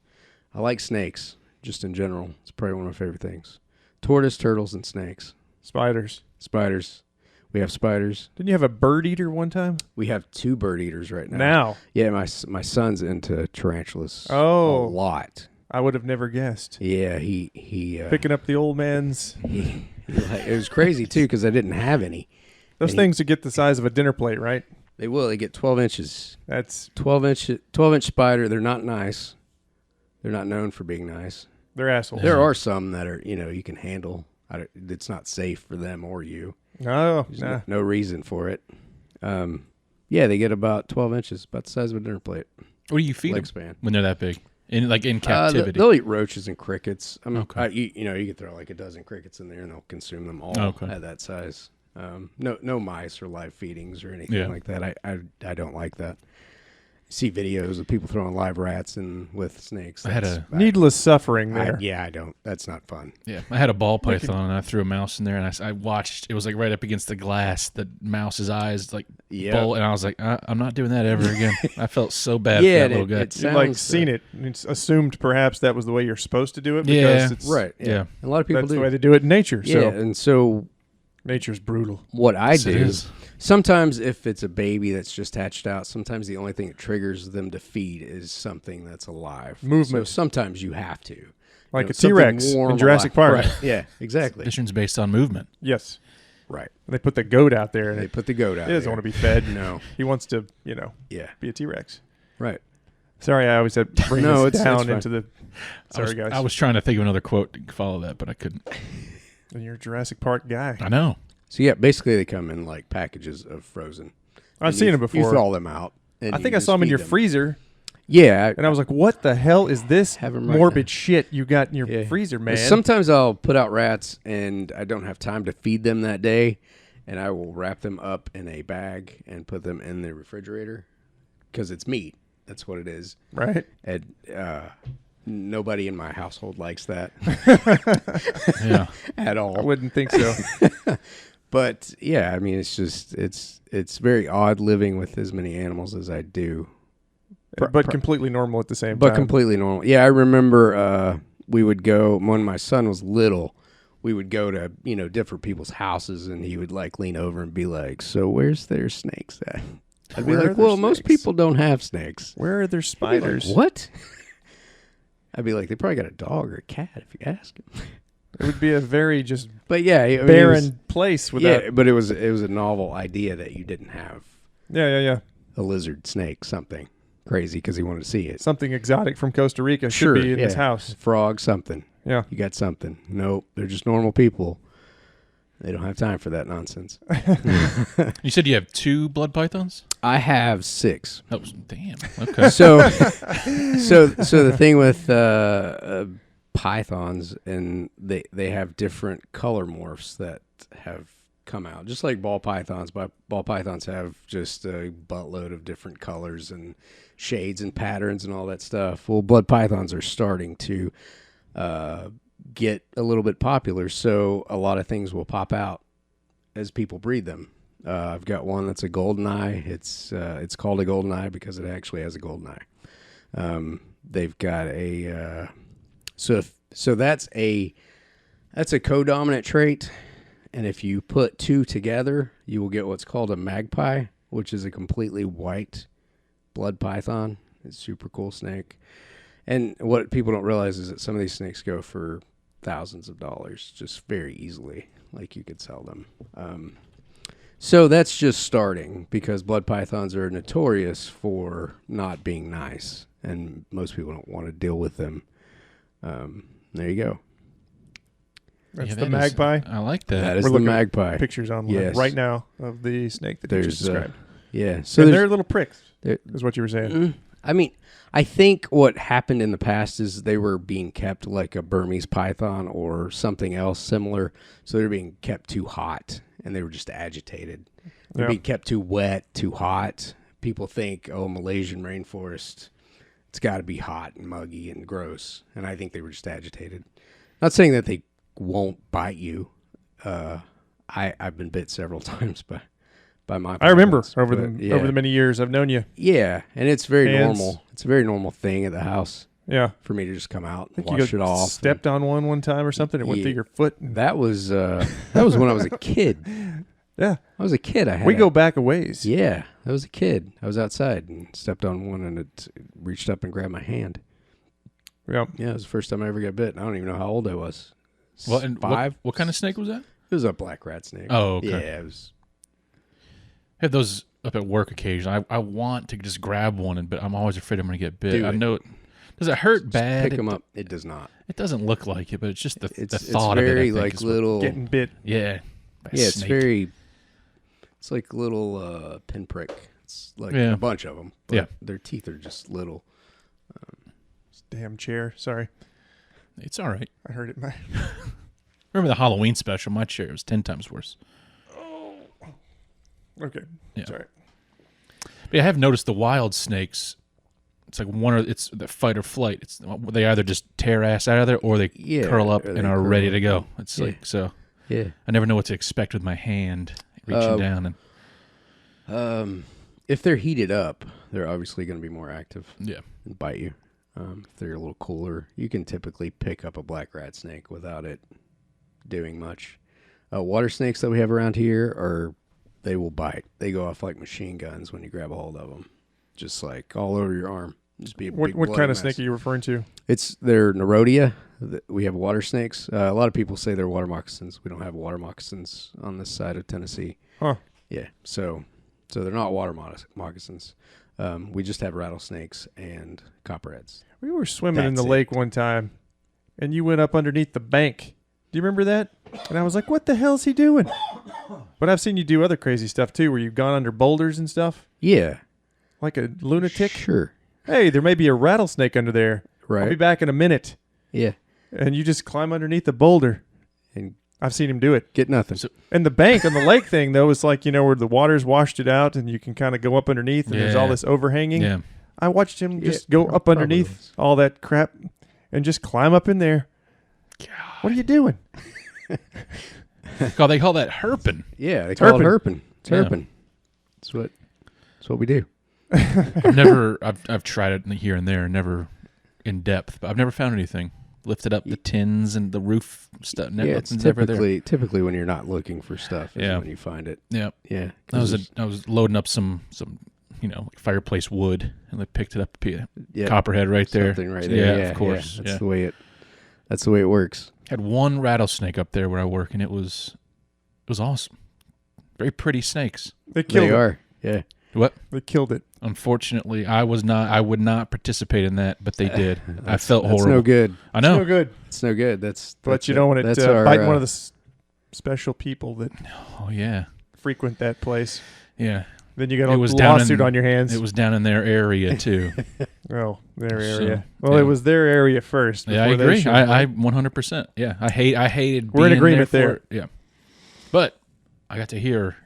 I like snakes, just in general. It's probably one of my favorite things. Tortoise, turtles, and snakes. Spiders. We have spiders. Didn't you have a bird eater one time? We have 2 bird eaters right now. Now? Yeah, my son's into tarantulas a lot. I would have never guessed. Yeah, he picking up the old man's. It was crazy, too, because I didn't have any. Those things would get the size of a dinner plate, right? They will. They get 12 inches. That's 12-inch spider. They're not nice. They're not known for being nice. They're assholes. There are some that are, you can handle. It's not safe for them or you. No, no reason for it. Yeah, they get about 12 inches, about the size of a dinner plate. What do you feed them span when they're that big? In captivity? They'll eat roaches and crickets. Okay. You could throw like a dozen crickets in there and they'll consume them all at that size. No mice or live feedings or anything like that. I don't like that. See videos of people throwing live rats in with snakes. I had a needless suffering there. I don't. That's not fun. Yeah, I had a ball python and I threw a mouse in there and I watched. It was like right up against the glass. The mouse's eyes bull, and I was like, I'm not doing that ever again. I felt so bad for that little guy. You'd like seen it and assumed perhaps that was the way you're supposed to do it. Because it's, right. Yeah. A lot of people that's do. the way they do it in nature. Yeah, and so nature's brutal. What I do sometimes, if it's a baby that's just hatched out, sometimes the only thing that triggers them to feed is something that's alive. Movement. So sometimes you have to. Like a T-Rex in Jurassic Park. Right. Yeah, exactly. Mission's based on movement. Yes. Right. And they put the goat out there. And they put the goat out there. He doesn't want to be fed. No. He wants to, be a T-Rex. Right. Sorry, I always had to bring this down into the... Sorry, guys. I was trying to think of another quote to follow that, but I couldn't. And you're a Jurassic Park guy. I know. So, yeah, basically they come in like packages of frozen. I've seen them before. You thaw them out. I think I saw them in your freezer. Yeah. And I was like, what the hell is this morbid shit you got in your freezer, man? Sometimes I'll put out rats and I don't have time to feed them that day, and I will wrap them up in a bag and put them in the refrigerator because it's meat. That's what it is. Right. And nobody in my household likes that. At all. I wouldn't think so. But yeah, I mean, it's just it's very odd living with as many animals as I do, but completely normal at the same time. But completely normal. Yeah, I remember we would go when my son was little. We would go to different people's houses, and he would like lean over and be like, "So where's their snakes at?" I'd be like, "Well, most people don't have snakes. Where are their spiders?" Like, what? I'd be like, "They probably got a dog or a cat if you ask them." It would be a very just barren place without. Yeah, but it was a novel idea that you didn't have. Yeah. A lizard, snake, something crazy because he wanted to see it. Something exotic from Costa Rica should be in his house. Frog, something. Yeah, you got something. Nope, they're just normal people. They don't have time for that nonsense. You said you have 2 blood pythons? I have 6. Oh, damn. Okay. So the thing with pythons, and they have different color morphs that have come out, just like ball pythons. But ball pythons have just a buttload of different colors and shades and patterns and all that stuff. Well, blood pythons are starting to get a little bit popular, so a lot of things will pop out as people breed them. I've got one that's a golden eye. It's called a golden eye because it actually has a golden eye. They've got a so that's a codominant trait, and if you put 2 together, you will get what's called a magpie, which is a completely white blood python. It's a super cool snake. And what people don't realize is that some of these snakes go for thousands of dollars just very easily. Like, you could sell them. So that's just starting, because blood pythons are notorious for not being nice, and most people don't want to deal with them. There you go. That's the magpie. I like that. That is the magpie. Pictures online right now of the snake that you just described. Yeah. So and they're little pricks, is what you were saying. I mean, I think what happened in the past is they were being kept like a Burmese python or something else similar. So they were being kept too hot, and they were just agitated. They're being kept too wet, too hot. People think, Malaysian rainforest, it's got to be hot and muggy and gross. And I think they were just agitated. Not saying that they won't bite you. I've been bit several times by my pythons. I remember over the many years I've known you. Yeah, and it's very normal. It's a very normal thing at the house. Yeah, for me to just come out and wash it off. Stepped on one time or something. It went through your foot. That was when I was a kid. Yeah, I was a kid. We go back a ways. Yeah, I was a kid. I was outside and stepped on one, and it reached up and grabbed my hand. Yeah, it was the first time I ever got bit. I don't even know how old I was. Well, and 5. What kind of snake was that? It was a black rat snake. Oh, okay. Yeah, it was. I have those up at work occasionally. I want to just grab one, but I'm always afraid I'm going to get bit. I know it. Does it hurt bad? Pick them up. It does not. It doesn't look like it, but it's just the thought it's of it. Very like little getting bit. Yeah. Yeah, it's very. It's like little pinprick. It's like a bunch of them. But their teeth are just little. Damn chair. Sorry. It's all right. I heard it. Remember the Halloween special? My chair was 10 times worse. Oh. Okay. Yeah. Sorry. But I have noticed the wild snakes. It's like it's the fight or flight. They either just tear ass out of there, or they curl up and are ready to go. It's like so. Yeah. I never know what to expect with my hand reaching down and. If they're heated up, they're obviously going to be more active. Yeah. And bite you. If they're a little cooler, you can typically pick up a black rat snake without it doing much. Water snakes that we have around here they will bite. They go off like machine guns when you grab a hold of them, just like all over your arm. Just be a big what kind of mess. snake are you referring to? They're Nerodia. We have water snakes. A lot of people say they're water moccasins. We don't have water moccasins on this side of Tennessee. Huh? Yeah. So they're not water moccasins. We just have rattlesnakes and copperheads. We were swimming in the lake one time, and you went up underneath the bank. Do you remember that? And I was like, what the hell is he doing? But I've seen you do other crazy stuff, too, where you've gone under boulders and stuff. Yeah. Like a lunatic? Sure. Hey, there may be a rattlesnake under there. Right. I'll be back in a minute. Yeah. And you just climb underneath the boulder. And I've seen him do it. Get nothing. And the bank on the lake thing, though, is like, where the water's washed it out and you can kind of go up underneath and there's all this overhanging. Yeah. I watched him just go up underneath all that crap and just climb up in there. God. What are you doing? God, they call that herping. Yeah, they call it herping. It's herping. That's what we do. I've tried it here and there, never in depth, but I've never found anything. Lifted up the tins and the roof stuff. It's typically when you're not looking for stuff is when you find it. Yeah. Yeah. I was loading up some like fireplace wood, and I picked it up. Copperhead right there. Something right there. Yeah, of course. Yeah. That's the way it works. Had one rattlesnake up there where I work, and it was awesome. Very pretty snakes. They are. Yeah. What? They killed it. Unfortunately, I would not participate in that, but they did. I felt horrible. That's no good. I know. It's no good. It's no good. But you don't want it biting one of the special people that frequent that place. Yeah. Then you got a lawsuit on your hands. It was down in their area, too. Oh, their area. It was their area first. Yeah, I agree. I 100%. Yeah, I hated We're in being agreement there. Yeah. But I got to hear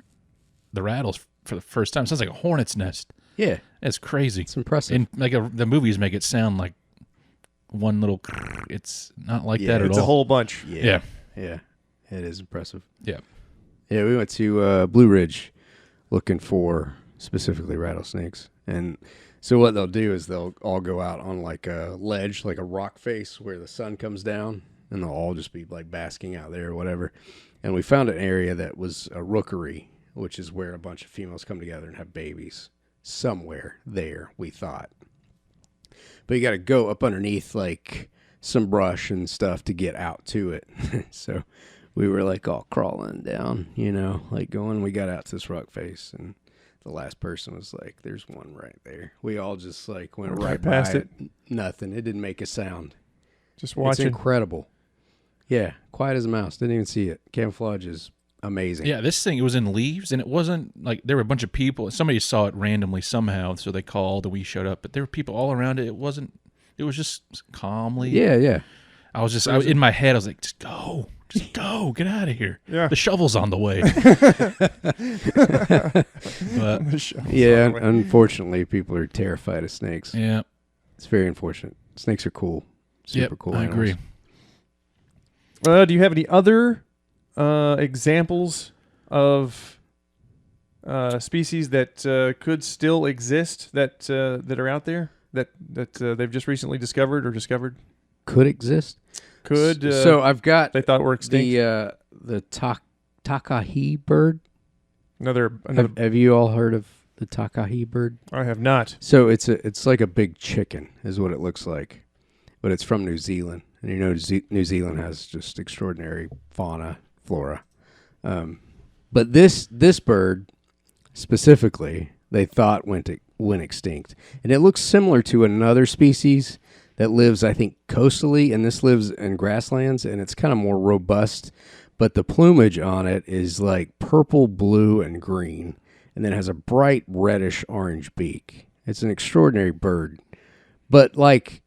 the rattles for the first time. It sounds like a hornet's nest. Yeah. It's crazy. It's impressive. And the movies make it sound like one little... It's not like that at all. It's a whole bunch. Yeah. Yeah. It is impressive. Yeah. Yeah, we went to Blue Ridge looking for specifically rattlesnakes. And so what they'll do is they'll all go out on like a ledge, like a rock face where the sun comes down, and they'll all just be like basking out there or whatever. And we found an area that was a rookery, which is where a bunch of females come together and have babies. Somewhere there, we thought. But you got to go up underneath like some brush and stuff to get out to it. So we were like all crawling down, like going. We got out to this rock face, and the last person was like, "There's one right there." We all just like went right past it. Nothing. It didn't make a sound. Just watching. It's incredible. Yeah, quiet as a mouse. Didn't even see it. Camouflage is amazing. Yeah, this thing, it was in leaves, and it wasn't like there were a bunch of people. Somebody saw it randomly somehow, so they called and we showed up. But there were people all around it. It was just calmly. Yeah. I was in my head, I was like, just go, get out of here. Yeah. The shovel's on the way. Unfortunately, people are terrified of snakes. Yeah. It's very unfortunate. Snakes are cool. Super cool. I agree. Do you have any other examples of species that could still exist that are out there that they've just recently discovered? Could exist. So I've got. They thought were extinct. The Takahi bird. Another. Have you all heard of the Takahi bird? I have not. So it's like a big chicken, is what it looks like, but it's from New Zealand, and New Zealand has just extraordinary fauna, flora. But this bird specifically, they thought went extinct, and it looks similar to another species that lives, I think, coastally, and this lives in grasslands, and it's kind of more robust, but the plumage on it is like purple, blue, and green, and then has a bright reddish orange beak. It's an extraordinary bird, but like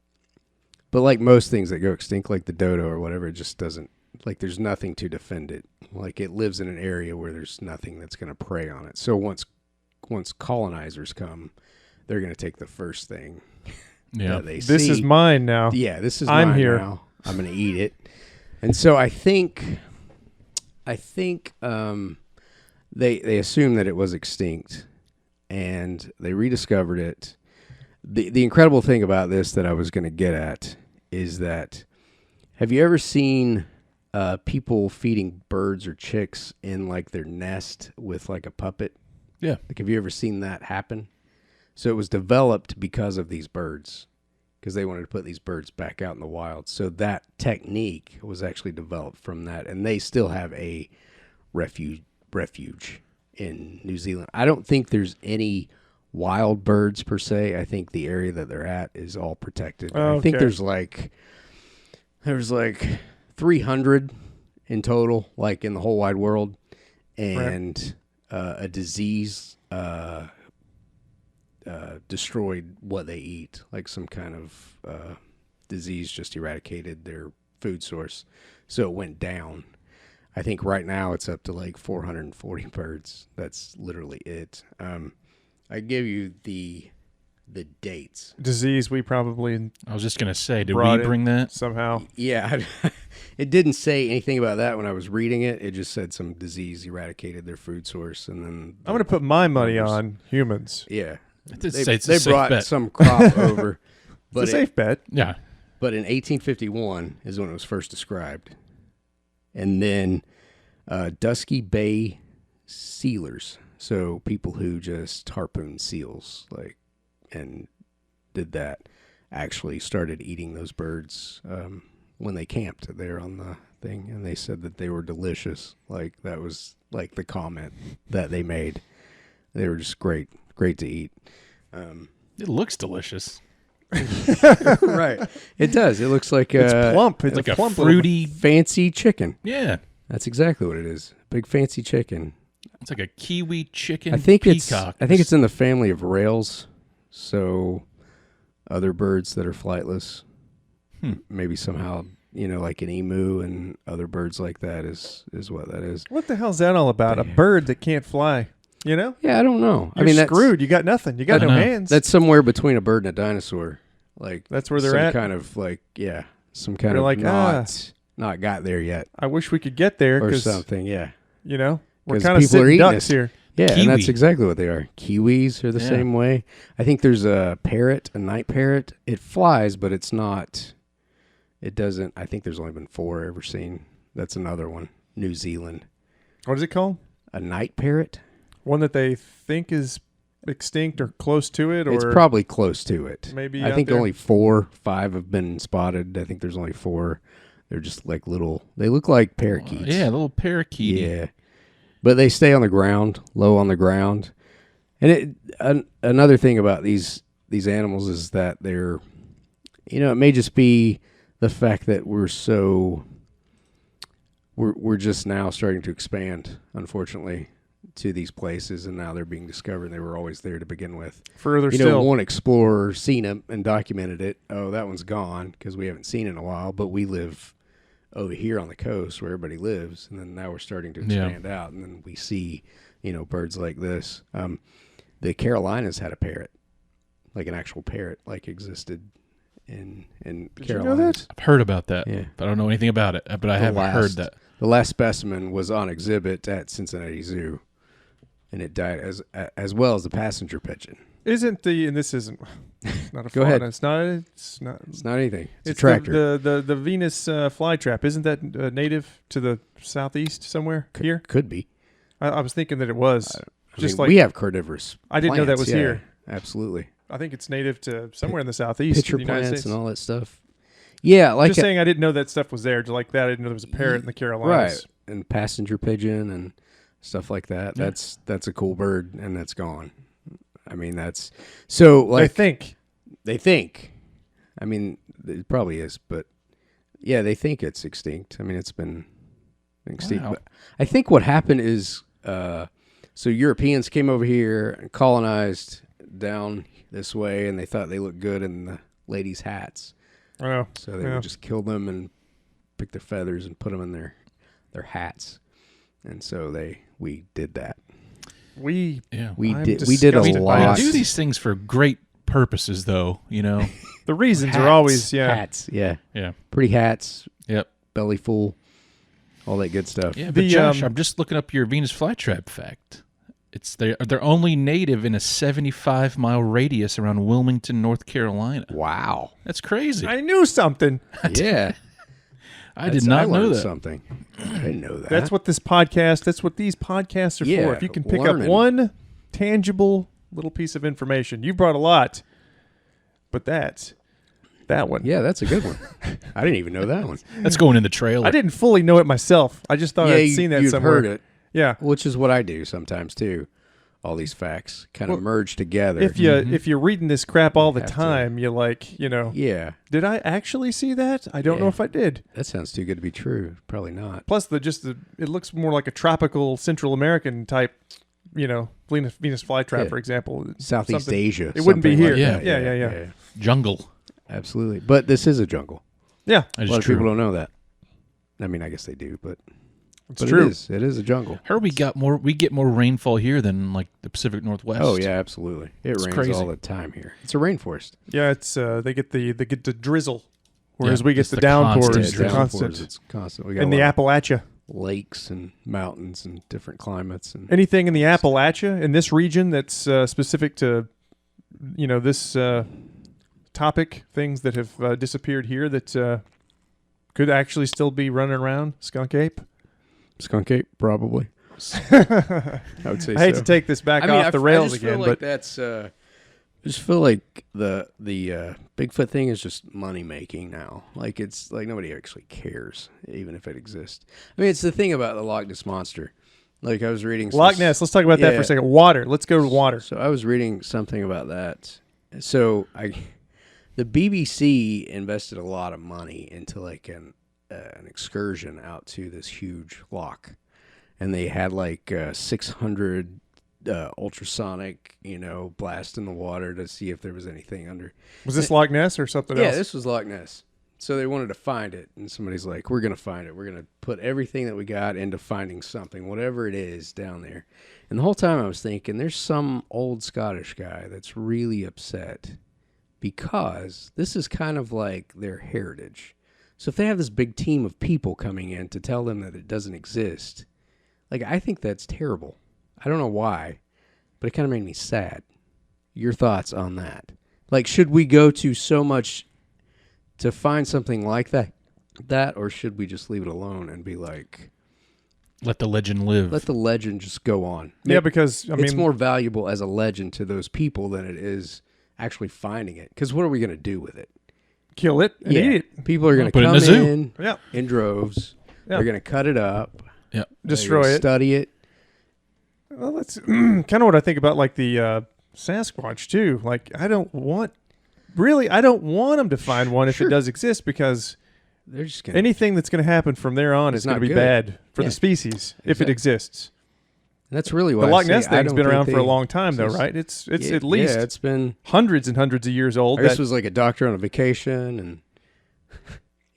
most things that go extinct, like the dodo or whatever, it just doesn't, like there's nothing to defend it. Like it lives in an area where there's nothing that's going to prey on it. So once colonizers come, they're going to take the first thing. Yeah, this is mine now. Yeah, this is I'm mine here. now. I'm going to eat it. And so I think they assumed that it was extinct, and they rediscovered it. The incredible thing about this that I was going to get at is that, have you ever seen people feeding birds or chicks in like their nest with like a puppet? Yeah. Like, have you ever seen that happen? So it was developed because of these birds, because they wanted to put these birds back out in the wild. So that technique was actually developed from that, and they still have a refuge in New Zealand. I don't think there's any wild birds per se. I think the area that they're at is all protected. Oh, I think okay. there's like 300 in total, like in the whole wide world, and a disease destroyed what they eat. Like some kind of disease just eradicated their food source, so it went down. I think right now it's up to like 440 birds. That's literally it. I give you the dates. Disease, we probably. I was just gonna say, did we bring that somehow? Yeah, it didn't say anything about that when I was reading it. It just said some disease eradicated their food source, and then I'm gonna put my money on humans. Yeah, they brought bet. some crop over. But it's a safe bet. Yeah, but in 1851 is when it was first described, and then Dusky Bay sealers. So people who just harpoon seals, like, and did that, actually started eating those birds when they camped there on the thing, and they said that they were delicious. Like, that was like the comment that they made. They were just great to eat. it looks delicious. Right, it does. It looks like it's plump. It's like a plump, fruity, fancy chicken. Yeah, That's exactly what it is. Big fancy chicken. It's like a kiwi chicken I think peacock. it's in the family of rails. So other birds that are flightless, maybe somehow, like an emu and other birds like that is what that is. What the hell's that all about? A bird that can't fly, Yeah, I don't know. You're screwed. You got nothing. You got no hands. That's somewhere between a bird and a dinosaur. Like that's where they're at. Kind of some kind of not got there yet. I wish we could get there or something. Yeah, we're kind of sitting ducks here. Yeah, Kiwi. and that's exactly what they are. Kiwis are the same way. I think there's a parrot, a night parrot. It flies, but it's not. It doesn't. I think there's only been 4 ever seen. That's another one. New Zealand. What is it called? A night parrot. One that they think is extinct or close to it, or it's probably close to it. Maybe I think only 4, 5 have been spotted. I think there's only 4. They're just like little. They look like parakeets. Yeah, little parakeet. Yeah, but they stay on the ground, low on the ground. And another thing about these animals is that they're, it may just be the fact that we're just now starting to expand, unfortunately, to these places, and now they're being discovered. They were always there to begin with. Further still, one explorer seen them and documented it. Oh, that one's gone because we haven't seen it in a while. But we live over here on the coast where everybody lives, and then now we're starting to expand out, and then we see, birds like this. The Carolinas had a parrot, like an actual parrot, like existed in Carolinas. You know that? I've heard about that, yeah. but I don't know anything about it. But I haven't heard that. The last specimen was on exhibit at Cincinnati Zoo, and it died as well as the passenger pigeon. And this isn't not a Go ahead. It's not anything. It's a the tractor. The Venus flytrap. Isn't that native to the southeast somewhere here? Could be. I was thinking that it was. We have carnivorous. I didn't know that was yeah, here. Absolutely. I think it's native to somewhere in the southeast Pitcher of the United plants States. and all that stuff. Yeah, like just saying, I didn't know that stuff was there. Like that, I didn't know there was a parrot in the Carolinas. Right, and passenger pigeon and stuff like that. Yeah. That's a cool bird, and that's gone. I mean, that's so like they think. I mean, it probably is, but yeah, they think it's extinct. I mean, it's been extinct. Wow. But I think what happened is, so Europeans came over here and colonized down this way, and they thought they looked good in the ladies' hats. Oh, so they would just kill them and pick their feathers and put them in their hats, and so we did that. We did a lot. We do these things for great purposes, though. The reasons are always hats. Yeah, pretty hats. Yep, belly full, all that good stuff. Yeah, but Josh, I'm just looking up your Venus flytrap fact. They're only native in a 75-mile radius around Wilmington, North Carolina. Wow, that's crazy. I knew something. Yeah, I did not know that. Something. I didn't know that. That's what these podcasts are for. If you can pick up one tangible little piece of information, you brought a lot. But that one. Yeah, that's a good one. I didn't even know that one. That's going in the trailer. I didn't fully know it myself. I just thought I'd seen that somewhere. Heard it. Yeah, which is what I do sometimes too. All these facts kind of merge together. If you're reading this crap all the time, you're like, yeah. Did I actually see that? I don't know if I did. That sounds too good to be true. Probably not. Plus, it looks more like a tropical Central American type, Venus flytrap, for example. Southeast Asia. It wouldn't be here. Like Yeah. Jungle. Absolutely. But this is a jungle. Yeah. A lot of people don't know that. I mean, I guess they do, but it's true. It is a jungle. We get more rainfall here than like the Pacific Northwest. Oh yeah, absolutely. It's rains crazy. All the time here. It's a rainforest. Yeah, it's they get the drizzle, whereas we get the downpours. It's constant. We got the Appalachia. Lakes and mountains and different climates and anything in the Appalachia in this region that's specific to this topic, things that have disappeared here that could actually still be running around. Skunk ape, probably. I would say. I hate to take this back off the rails again, but that's. I just feel like the Bigfoot thing is just money making now. Like it's like nobody actually cares, even if it exists. I mean, it's the thing about the Loch Ness monster. Like I was reading Loch Ness. Let's talk about that for a second. Water. Let's go to water. So I was reading something about that. So the BBC invested a lot of money into like an excursion out to this huge lock, and they had like 600 ultrasonic, blast in the water to see if there was anything under. Was this Loch Ness or something else? Yeah, this was Loch Ness. So they wanted to find it, and somebody's like, we're going to find it. We're going to put everything that we got into finding something, whatever it is down there. And the whole time I was thinking, there's some old Scottish guy that's really upset because this is kind of like their heritage. So if they have this big team of people coming in to tell them that it doesn't exist, like, I think that's terrible. I don't know why, but it kind of made me sad. Your thoughts on that? Like, should we go to so much to find something like that, or should we just leave it alone and be like, let the legend live? Let the legend just go on. Yeah, because it's more valuable as a legend to those people than it is actually finding it. Because what are we going to do with it? Kill it and eat it. People are going to Put it come in a zoo. in droves. Yeah. They're going to cut it up. Yeah, destroy it. Study it. Well, that's kind of what I think about, like the Sasquatch too. Like, I don't want them to find one if it does exist, because they're just anything that's going to happen from there on is going to be bad for the species if it exists. And that's really why the Loch Ness thing's been around for a long time, though, right? It's at least it's been hundreds and hundreds of years old. This was like a doctor on a vacation, and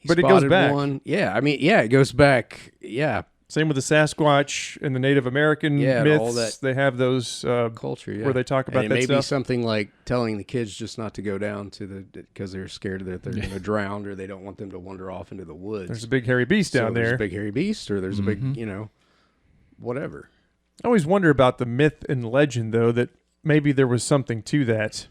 but it goes back. One. Yeah, I mean, it goes back. Yeah. Same with the Sasquatch and the Native American myths. All that they have those culture where they talk about and that maybe stuff. Something like telling the kids just not to go down to because they're scared that they're going to drown, or they don't want them to wander off into the woods. There's a big hairy beast down there. There's a big hairy beast, or there's a big, whatever. I always wonder about the myth and legend, though, that maybe there was something to that.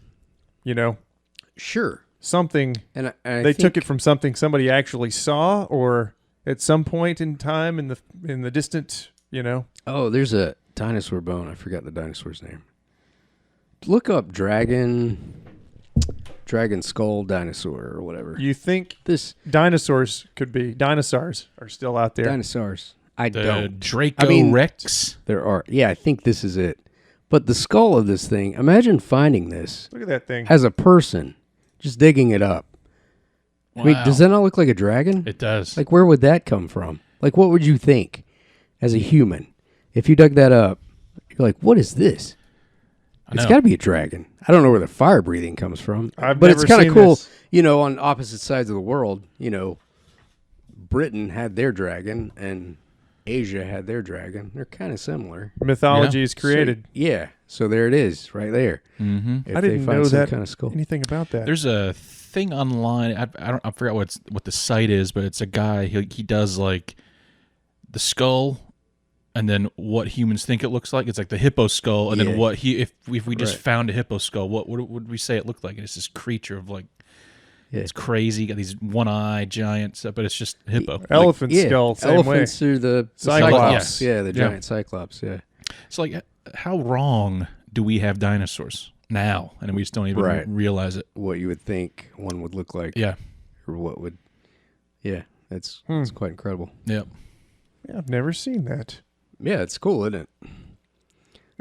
Sure. Something. And they took it from something somebody actually saw, or at some point in time in the distant, Oh, there's a dinosaur bone. I forgot the dinosaur's name. Look up dragon skull dinosaur or whatever. You think this dinosaurs are still out there? Dinosaurs. I don't. Draco Rex. There are. Yeah, I think this is it. But the skull of this thing, imagine finding this. Look at that thing. As a person, just digging it up. Wow. I mean, does that not look like a dragon? It does. Like, where would that come from? Like, what would you think as a human? If you dug that up, you're like, what is this? It's got to be a dragon. I don't know where the fire breathing comes from. But it's kind of cool, on opposite sides of the world, Britain had their dragon and Asia had their dragon. They're kind of similar. Mythology is created. So there it is, right there. Mm-hmm. I didn't know that kind of skull. Anything about that. There's a thing online. I forgot what the site is, but it's a guy. He does like the skull, and then what humans think it looks like. It's like the hippo skull, and then what if we just found a hippo skull, what would we say it looked like? And it's this creature of like. It's crazy. Got these one-eye giants, but it's just hippo. Elephant skull, same elephants way. Are the Cyclops. Yeah, the giant Cyclops, yeah. So, like, how wrong do we have dinosaurs now? And we just don't even realize it. What you would think one would look like. Yeah. Or what would... Yeah, that's quite incredible. Yep. Yeah, I've never seen that. Yeah, it's cool, isn't it?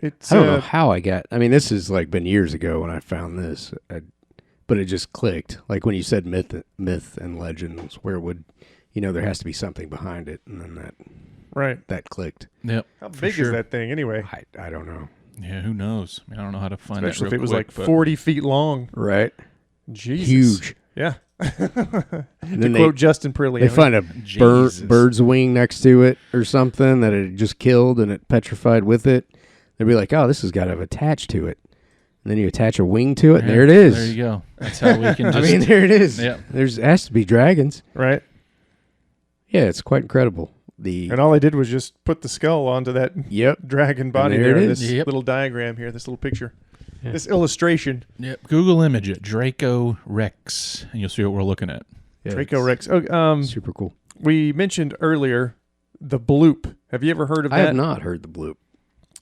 I don't know how I got... I mean, this has, like, been years ago when I found this. But it just clicked. Like when you said myth and legends, where would, there has to be something behind it, and then that clicked. Yep. How big is that thing anyway? I don't know. Yeah, who knows? I don't know how to find Especially that. Especially if it was like 40 feet long. Right. Jesus. Huge. Yeah. And to quote Justin Prilly. They find a bird's wing next to it or something that it just killed and it petrified with it. They'd be like, oh, this has got to have attached to it. And then you attach a wing to it, and there it is. There you go. That's how we can just... I mean, there it is. Yeah. There has to be dragons. Right. Yeah, it's quite incredible. And all they did was just put the skull onto that dragon body there in this little diagram here, this little picture, this illustration. Yep. Google image it, Draco Rex, and you'll see what we're looking at. Yeah, Draco Rex. Oh, super cool. We mentioned earlier the bloop. Have you ever heard of that? I have not heard the bloop.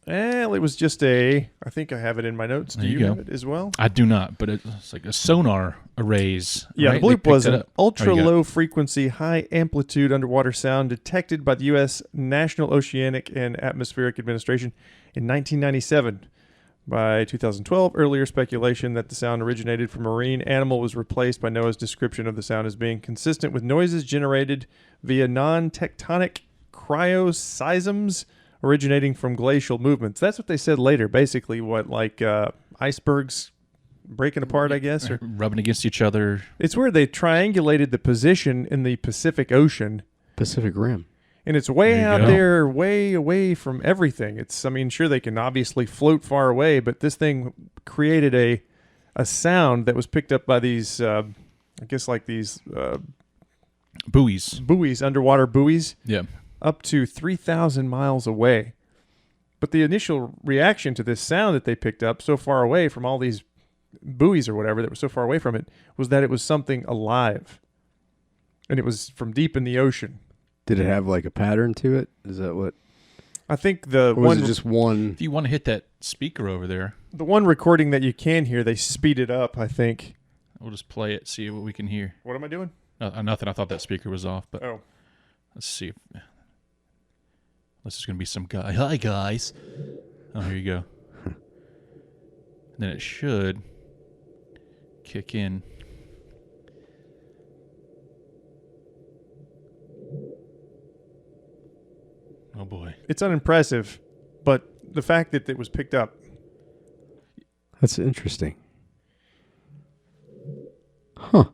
Well, it was just I think I have it in my notes. Do you have it as well? I do not, but it's like a sonar arrays. Yeah, right? the bloop was an ultra-low frequency, high-amplitude underwater sound detected by the U.S. National Oceanic and Atmospheric Administration in 1997 By 2012, earlier speculation that the sound originated from a marine animal was replaced by NOAA's description of the sound as being consistent with noises generated via non-tectonic cryoseisms originating from glacial movements. That's what they said later. Basically, icebergs breaking apart, I guess, or rubbing against each other. It's where they triangulated the position in the Pacific Ocean. Pacific Rim. And it's way out there, way away from everything. Sure, they can obviously float far away, but this thing created a sound that was picked up by these, buoys, underwater buoys. Yeah. Up to 3,000 miles away. But the initial reaction to this sound that they picked up so far away from all these buoys or whatever that were so far away from it was that it was something alive. And it was from deep in the ocean. Did it have like a pattern to it? Is that what? I think was it just one? If you want to hit that speaker over there. The one recording that you can hear, they speed it up, I think. We'll just play it, see what we can hear. What am I doing? Nothing. I thought that speaker was off, but let's see. This is going to be some guy. Hi, guys. Oh, here you go. Then it should kick in. Oh, boy. It's unimpressive, but the fact that it was picked up. That's interesting. Huh.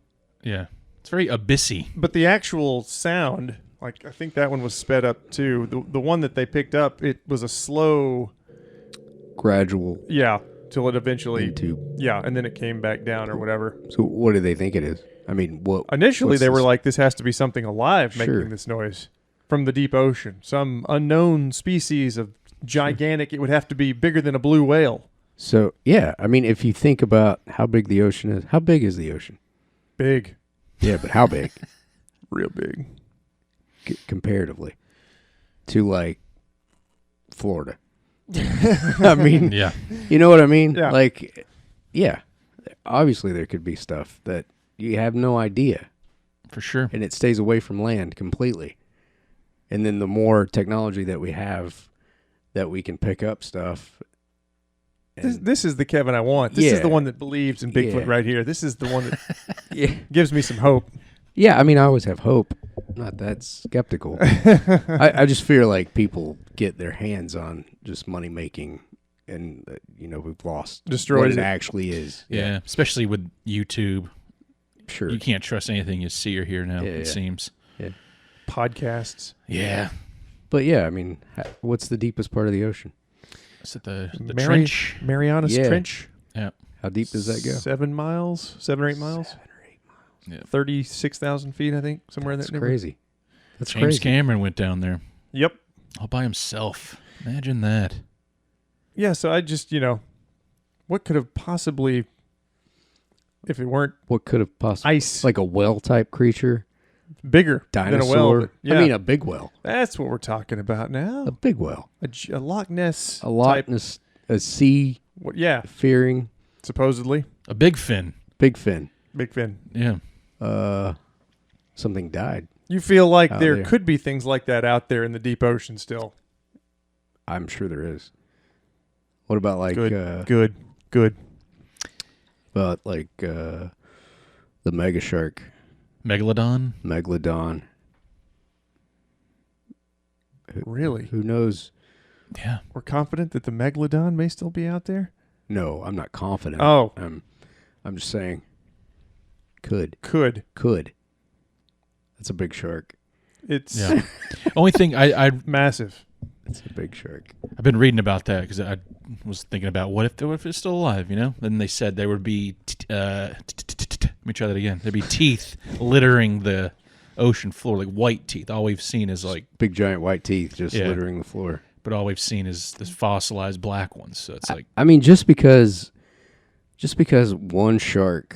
Yeah. It's very abyssy. But the actual sound, I think that one was sped up too. The one that they picked up, it was a slow... Gradual. Yeah, till it eventually... Into. Yeah, and then it came back down or whatever. So what do they think it is? I mean, what... Initially, they were like, this has to be something alive making this noise. From the deep ocean. Some unknown species of gigantic... It would have to be bigger than a blue whale. So, yeah. I mean, if you think about how big the ocean is... How big is the ocean? Big. Yeah, but how big? Real big. Comparatively. To, like, Florida. I mean... Yeah. You know what I mean? Yeah. Like, yeah. Obviously, there could be stuff that you have no idea. For sure. And it stays away from land completely. And then the more technology that we have that we can pick up stuff. This is the Kevin I want. This is the one that believes in Bigfoot right here. This is the one that gives me some hope. Yeah, I mean, I always have hope. I'm not that skeptical. I just feel like people get their hands on just money making and, we've lost Destroys what it it actually is. Yeah, especially with YouTube. Sure. You can't trust anything you see or hear now, it seems. Yeah. Podcasts. Yeah. But yeah, I mean, what's the deepest part of the ocean? Is it the trench? Marianas Trench. Yeah. How deep does that go? 7 miles? 7 or 8 miles? 7 or 8 miles. Yeah. 36,000 feet, I think. Somewhere in that neighborhood. Crazy. That's James crazy. Cameron went down there. Yep. All by himself. Imagine that. Yeah, so I just, what could have possibly, if it weren't What could have possibly... ice, Like a whale-type creature? bigger Dinosaur? than a whale. But, yeah, I mean, a big whale. that's what we're talking about now. A big whale. A Loch Ness A Loch type. Ness, a sea Yeah, fearing supposedly. A big fin. big fin. Big fin. Yeah. Something died. You feel like Out there there. could be things like that out there in the deep ocean still. I'm sure there is. What about like Good. about like the mega shark, Megalodon. megalodon? Really? Who knows? Yeah. We're confident that the megalodon may still be out there? No, I'm not confident. Oh. I'm just saying. Could. That's a big shark. It's Yeah. Only thing massive. It's a big shark. I've been reading about that because I was thinking about what if it's still alive, Then they said there would be, let me try that again. There'd be teeth littering the ocean floor, like white teeth. All we've seen is like, Big giant white teeth just littering the floor. but all we've seen is this fossilized black ones. So it's like, I mean, just because one shark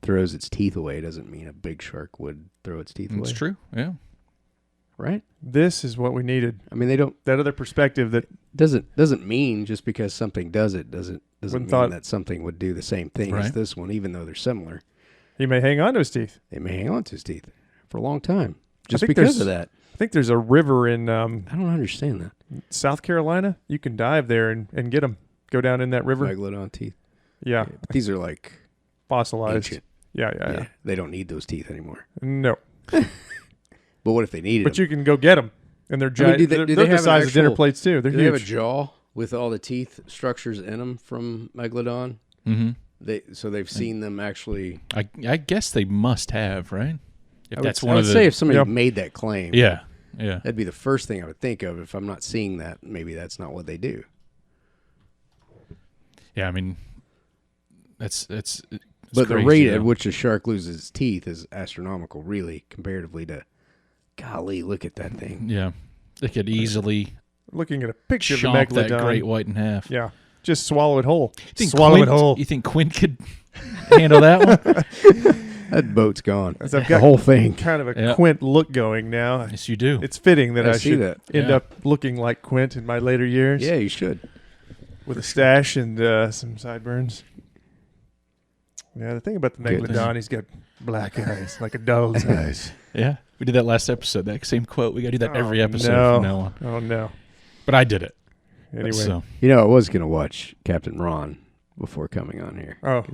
throws its teeth away doesn't mean a big shark would throw its teeth away. it's true. Yeah. Right? This is what we needed. I mean, they don't. That other perspective that Doesn't mean just because something does it doesn't mean thought- that something would do the same thing as Right. this one, even though they're similar. he may hang on to his teeth. They may hang on to his teeth for a long time just think because there's- of that. I think there's a river in I don't understand that. South Carolina. You can dive there and get them. Go down in that river. Megalodon teeth. Yeah. But these are like fossilized. ancient. Yeah. They don't need those teeth anymore. No. But what if they needed them? But you can go get them. And they're giant. do they they're the have size of dinner plates, too. They're do huge. they have a jaw with all the teeth structures in them from Megalodon? Mm-hmm. So they've seen them actually. I guess they must have, right? If that's I one would of the. say if somebody made that claim. Yeah. That'd be the first thing I would think of. If I'm not seeing that, maybe that's not what they do. Yeah, I mean, it's but the crazy, rate though. at which a shark loses its teeth is astronomical, really, comparatively to. Golly, look at that thing. Yeah, they could easily looking at a picture of the chomp Megalodon. that great white in half. Yeah. Just swallow it whole. Swallow it whole. You think Quint could handle that one? That boat's gone. I've The got whole thing. kind of a Quint look going now. Yes, you do. It's fitting that I see should that. end up looking like Quint in my later years. Yeah, you should. With a stash and some sideburns. Yeah, the thing about the Megalodon, he's got black eyes, like a doll's eyes. Yeah, we did that last episode. That same quote. We got to do that every episode from now on. Oh, no. But I did it. Anyway. So. You know, I was going to watch Captain Ron before coming on here. Oh.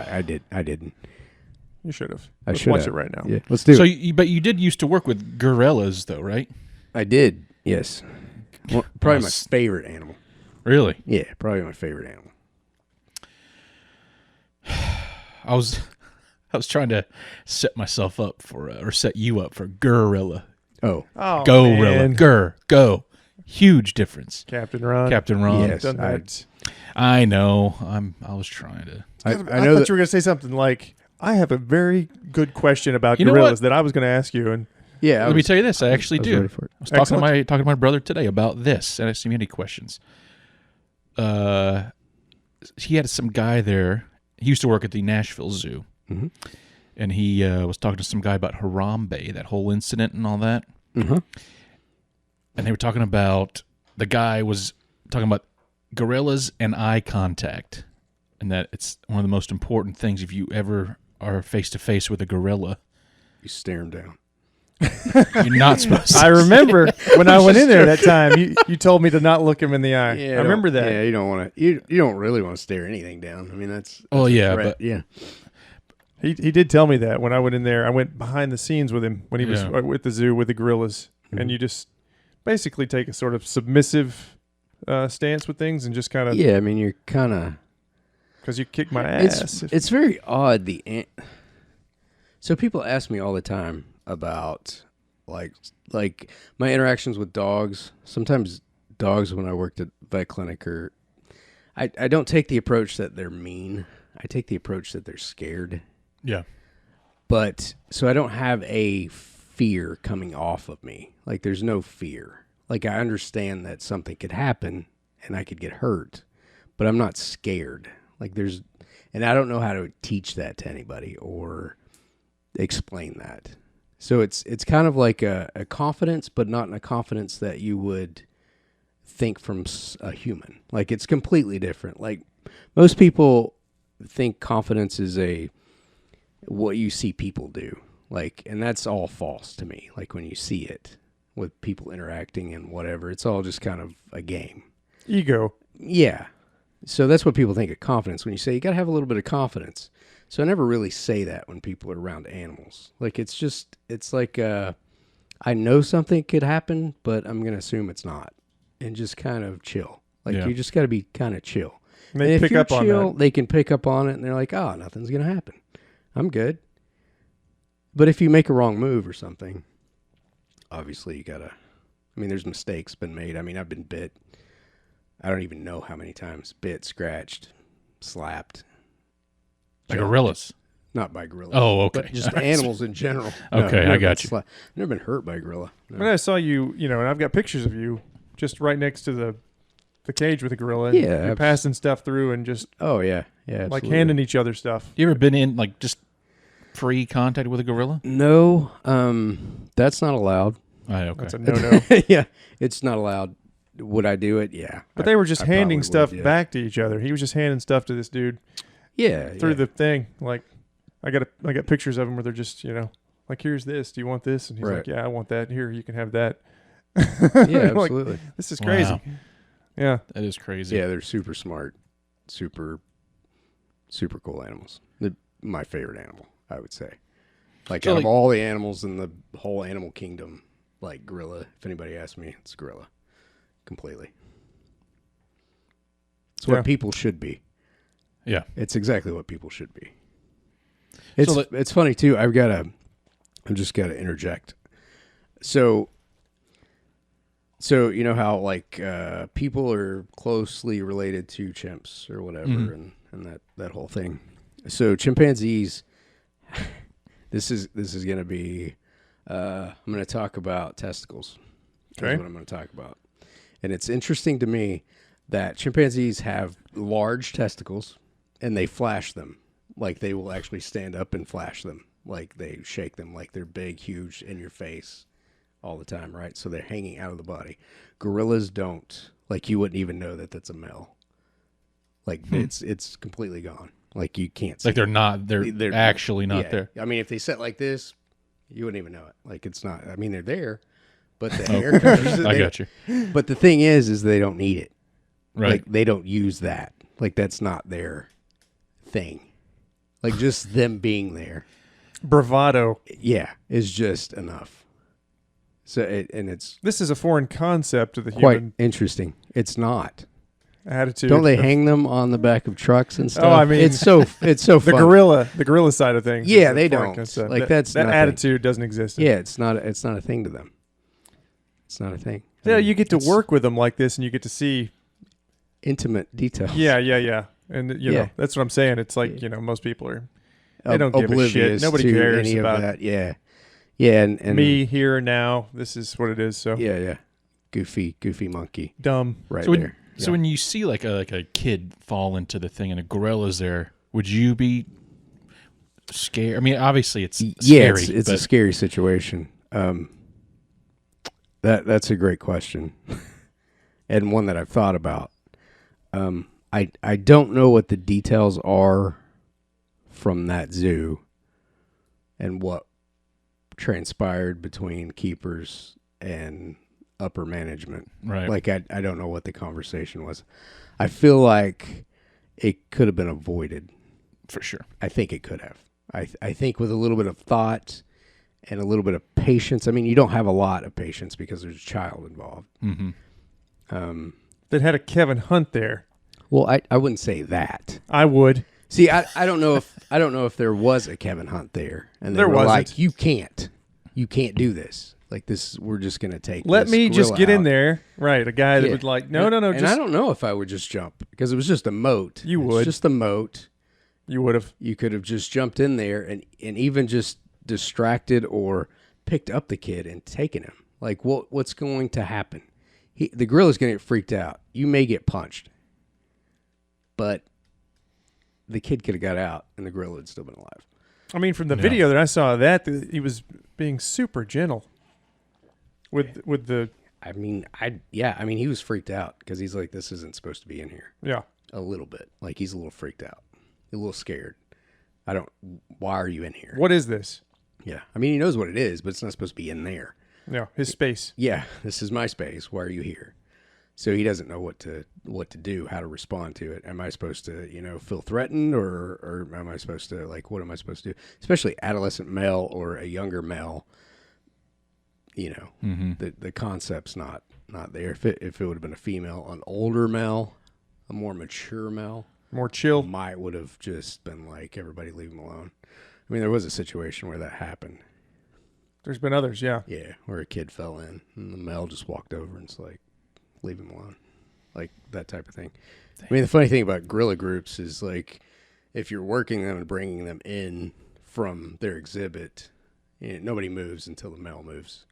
I didn't. You should have. I Let's should watch have. it right now. Yeah, let's do it. But you did used to work with gorillas, though, right? I did, yes. Well, probably my favorite animal. Really? Yeah, probably my favorite animal. I was trying to set myself up for, or set you up for gorilla. Oh, gorilla. Go. Huge difference. Captain Ron. Yes, Done that. I know. I was trying to. I know thought that, you were going to say something like, I have a very good question about You know gorillas what? that I was going to ask you. And yeah. Let me tell you this. I actually was do. ready for it. I was talking to my brother today about this, and asked him any questions. He had some guy there. He used to work at the Nashville Zoo, and he was talking to some guy about Harambe, that whole incident and all that. Mm-hmm. And they were talking about, the guy was talking about gorillas and eye contact, and that it's one of the most important things if you ever are face to face with a gorilla. You stare him down. You're not supposed to. I remember when I went in there that time, you told me to not look him in the eye. Yeah, I remember that. Yeah, you don't want to. You don't really want to stare anything down. I mean, that's Oh, yeah, threat. but yeah. He did tell me that when I went in there. I went behind the scenes with him when he was with the zoo with the gorillas. And you just basically take a sort of submissive stance with things and just kind of... Yeah, I mean, you're kind of... Because you kick my ass. It's very odd. So people ask me all the time about, like my interactions with dogs. Sometimes dogs, when I worked at vet clinic, I don't take the approach that they're mean. I take the approach that they're scared. yeah. But, so I don't have a fear coming off of me. Like, there's no fear. Like, I understand that something could happen and I could get hurt, but I'm not scared. Like, and I don't know how to teach that to anybody or explain that. So it's kind of like a confidence, but not in a confidence that you would think from a human. Like, it's completely different. Like, most people think confidence is what you see people do. Like, and that's all false to me. Like, when you see it with people interacting and whatever, it's all just kind of a game. Ego. Yeah. So that's what people think of confidence. When you say you got to have a little bit of confidence. So I never really say that when people are around animals. Like, it's like, I know something could happen, but I'm going to assume it's not. And just kind of chill. Like, you just got to be kind of chill. And they pick up on that. They can pick up on it, and they're like, oh, nothing's going to happen. I'm good. But if you make a wrong move or something, obviously you got to, there's mistakes been made. I've been bit. I don't even know how many times. Bit, scratched, slapped. By gorillas? Not by gorillas. Oh, okay. But just animals in general. Okay, I got you. I've never been hurt by a gorilla. No. When I saw you, and I've got pictures of you just right next to the cage with a gorilla. Yeah. You're passing stuff through and just Oh, yeah. Yeah, like absolutely. handing each other stuff. You ever been in, like, just free contact with a gorilla? No, that's not allowed. Okay. That's a no-no. Yeah, it's not allowed. Would I do it? Yeah. But they were just I handing probably stuff would, yeah. back to each other. He was just handing stuff to this dude Yeah. through the thing. Like I got pictures of him where they're just, like Like, here's this. Do you want this? And he's Right. like, yeah, I want that. Here, you can have that. Yeah, Like, absolutely. this is crazy. Wow. Yeah. That is crazy. Yeah, they're super smart, super cool animals. They're my favorite animal, I would say. Like, So, out like- of all the animals in the whole animal kingdom, like gorilla, if anybody asks me, it's gorilla. Completely. It's what Yeah. people should be. Yeah. It's exactly what people should be. So It's funny too. I've just got to interject. So you know how like people are closely related to chimps or whatever, Mhm. and that whole thing. So chimpanzees. This is going to be. I'm going to talk about testicles. Okay. That's what I'm going to talk about. And it's interesting to me that chimpanzees have large testicles, and they flash them. Like, they will actually stand up and flash them. Like, they shake them like they're big, huge, in your face all the time, right? So they're hanging out of the body. Gorillas don't. Like, you wouldn't even know that that's a male. Like, it's completely gone. Like, you can't see Like they're actually not yeah. there. I mean, if they sit like this, you wouldn't even know it. Like, it's not. I mean, they're there, but the hair covers it. I got you. But the thing is they don't need it. Right. Like, they don't use that. Like, that's not their thing. Like, just them being there, Bravado. yeah, is just enough. So, it's This is a foreign concept of the quite human interesting. It's not. attitude. Don't they hang them on the back of trucks and stuff? I mean, it's so the fun. gorilla side of things? Yeah, is a they foreign don't. concept. Like, that that's that nothing. attitude doesn't exist. Yeah, it's not a thing to them. It's not a thing. I Yeah, mean, you get to it's work with them like this, and you get to see. intimate details. Yeah, and you Yeah. know that's what I'm saying. It's like most people are. They don't give a oblivious shit. Nobody to cares any about of that. Yeah, yeah, and me here and now. This is what it is. So Yeah, goofy monkey dumb. right So there. when you see like a kid fall into the thing and a gorilla's there, would you be scared? I mean, obviously it's scary. It's a but scary situation. That's a great question, and one that I've thought about. I don't know what the details are from that zoo, and what transpired between keepers and upper management. right. Like, I don't know what the conversation was. I feel like it could have been avoided. for sure. I think it could have. I think with a little bit of thought and a little bit of patience. I mean, you don't have a lot of patience because there's a child involved. Mm-hmm. That had a Kevin Hunt there. Well, I wouldn't say that. I would. See, I don't know if there was a Kevin Hunt there, and There were wasn't. like, you can't do this. Like, this, we're just gonna take. Let this me just gorilla get in out. there. Right, a guy that Yeah. would like, no. And Just I don't know if I would just jump because it was just a moat. You It's would. just a moat. you would have. You could have just jumped in there and even just distracted or picked up the kid and taken him. Like, what's going to happen? The gorilla's going to get freaked out. You may get punched. But the kid could have got out and the gorilla had still been alive. I mean, from the Yeah. video that I saw of that, he was being super gentle with the I mean, he was freaked out because he's like, this isn't supposed to be in here. yeah. A little bit. Like, he's a little freaked out. A little scared. Why are you in here? What is this? Yeah. I mean, he knows what it is, but it's not supposed to be in there. Yeah, his space. Yeah, this is my space. Why are you here? So he doesn't know what to do, how to respond to it. Am I supposed to, feel threatened, or am I supposed to, like, what am I supposed to do? Especially adolescent male or a younger male, Mm-hmm. the concept's not there. If it would have been a female, an older male, a more mature male, More chill. might would have just been like, everybody leave him alone. I mean, there was a situation where that happened. There's been others, yeah. Yeah, where a kid fell in and the male just walked over and it's like, leave him alone. Like, that type of thing. I mean, the funny thing about gorilla groups is, like, if you're working them and bringing them in from their exhibit, nobody moves until the male moves.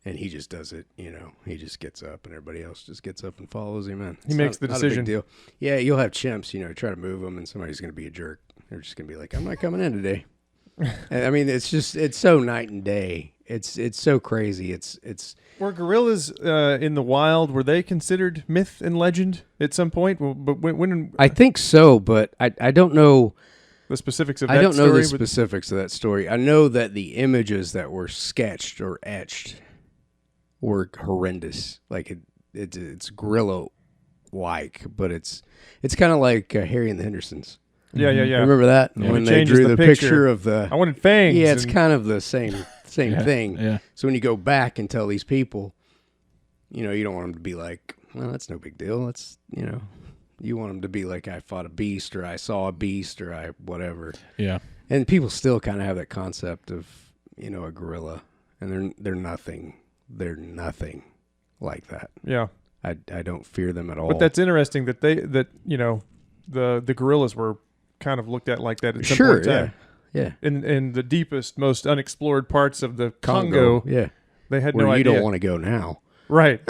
And he just does it, he just gets up and everybody else just gets up and follows him in. He makes the not a big decision. deal. Yeah, you'll have chimps, try to move them and somebody's going to be a jerk. They're just going to be like, I'm not coming in today. And, I mean, it's so night and day. It's so crazy. It's Were gorillas in the wild, were they considered myth and legend at some point? But when I think so, but I don't know. the specifics of that I don't know story? the specifics of that story. I know that the images that were sketched or etched were horrendous. Like it's gorilla-like, but it's kind of like Harry and the Hendersons. Yeah. Remember that? Yeah, when it they changes drew the the picture of the... I wanted fangs. Yeah, it's kind of the same thing. Yeah. So when you go back and tell these people, you don't want them to be like, well, that's no big deal. That's, you want them to be like, I fought a beast, or I saw a beast, or I whatever. Yeah. And people still kind of have that concept of, a gorilla, and they're nothing. They're nothing like that. Yeah. I don't fear them at all. But that's interesting that the gorillas were kind of looked at like that at some point in time. Yeah. In the deepest, most unexplored parts of the Congo, yeah, they had where no you idea. don't want to go now. Right.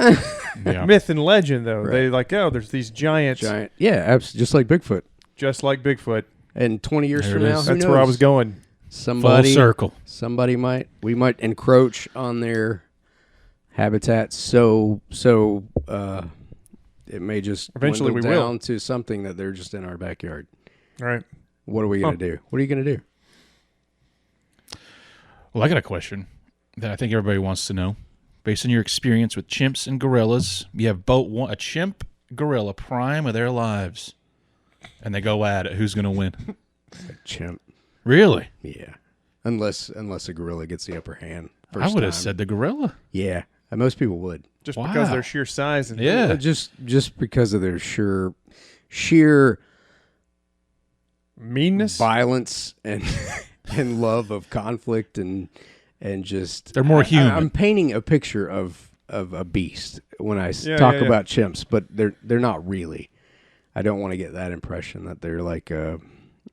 Yeah. Myth and legend, though. Right. They there's these giants. Yeah, just like Bigfoot. Just like Bigfoot. And 20 years There from it now, is. who That's where I knows? was going. Full circle. Somebody we might encroach on their habitat. So it may just Eventually dwindle we will. down to something that they're just in our backyard. Right. What are we going to do? What are you going to do? Well, I got a question that I think everybody wants to know. Based on your experience with chimps and gorillas, you have both a chimp, gorilla, prime of their lives, and they go at it. Who's going to win? A chimp. Really? Yeah. Unless a gorilla gets the upper hand. I would have said the gorilla. Yeah. Most people would. Just Wow. because of their sheer size. And Yeah. Just because of their sheer meanness. violence and and love of conflict and just They're more human. I'm painting a picture of a beast when I Yeah, talk yeah. about chimps, but they're not really. I don't want to get that impression that they're like a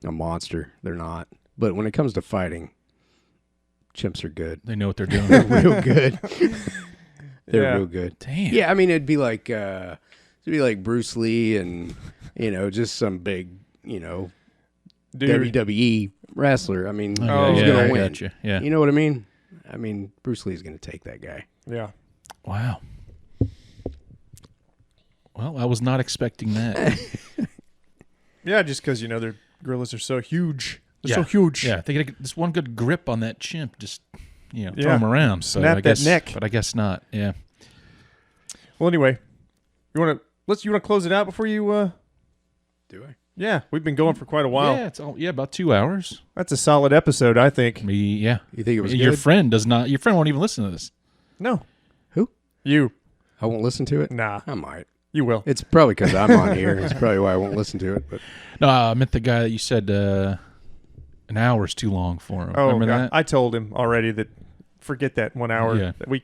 monster. They're not. But when it comes to fighting, chimps are good. They know what they're doing. They're real good. They're Yeah. real good. Damn. Yeah, I mean it'd be like Bruce Lee and just some big Dude. WWE wrestler. I mean, Okay, who's yeah, gonna I win? gotcha. Yeah. You know what I mean? I mean, Bruce Lee's gonna take that guy. Yeah. Wow. Well, I was not expecting that. Yeah, just because, their gorillas are so huge. They're Yeah. so huge. Yeah, they get just one good grip on that chimp, just throw Yeah. him around. Snap but I that guess, neck. But I guess not. Yeah. Well, anyway, you want to close it out before you? Do I? Yeah, we've been going for quite a while. Yeah, it's about 2 hours. That's a solid episode, I think. Yeah. You think it was Your good? friend does not. Your friend won't even listen to this. No, Who? you. I won't listen to it. Nah, I might. you will. It's probably because I'm on here. It's probably why I won't listen to it. But No, I meant the guy that you said an hour's too long for him. Oh, Remember God. that? I told him already that forget that 1 hour. Yeah. That it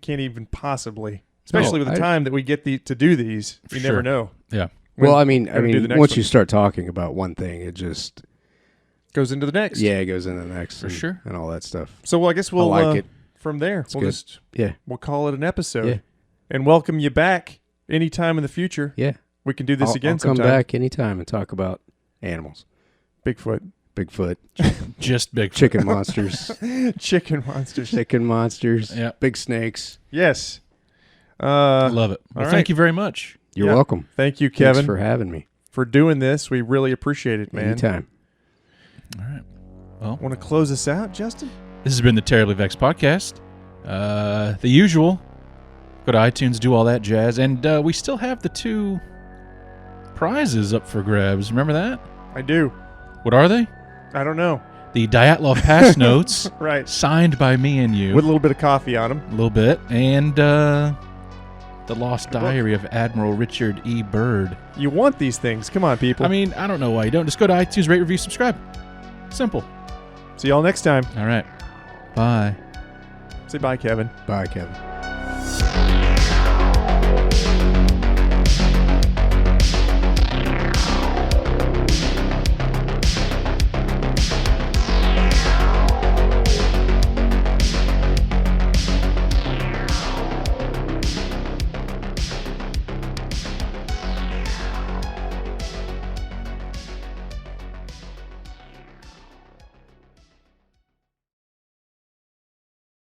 can't even possibly, especially with the I- time that we get to do these. You Sure. never know. Yeah. well, I we're gonna do the next once one. you start talking about one thing, it just Goes into the next. it goes into the next For sure. and all that stuff. So I guess we'll I like it. from there. We'll good. just Yeah, we'll call it an episode Yeah. and welcome you back anytime in the future. yeah. We can do this again I'll come sometime. back anytime and talk about animals, Bigfoot, Bigfoot, Just big chicken monsters, chicken monsters. chicken monsters, Yeah. big snakes. Yes. Love it. Well, all thank right. you very much. You're Yeah. welcome. Thank you, Thanks Kevin, for having me. for doing this. We really appreciate it, man. Anytime. All right. Well, Want to close us out, Justin? this has been the Terribly Vexed Podcast. The usual. Go to iTunes, do all that jazz. And we still have the 2 prizes up for grabs. Remember that? I do. What are they? I don't know. The Dyatlov Pass Notes, Right. signed by me and you. With a little bit of coffee on them. A little bit. And the Lost Diary of Admiral Richard E. Byrd. You want these things. Come on, people. I mean, I don't know why you don't. Just go to iTunes, rate, review, subscribe. Simple. See y'all next time. All right. Bye. Say bye, Kevin. Bye, Kevin.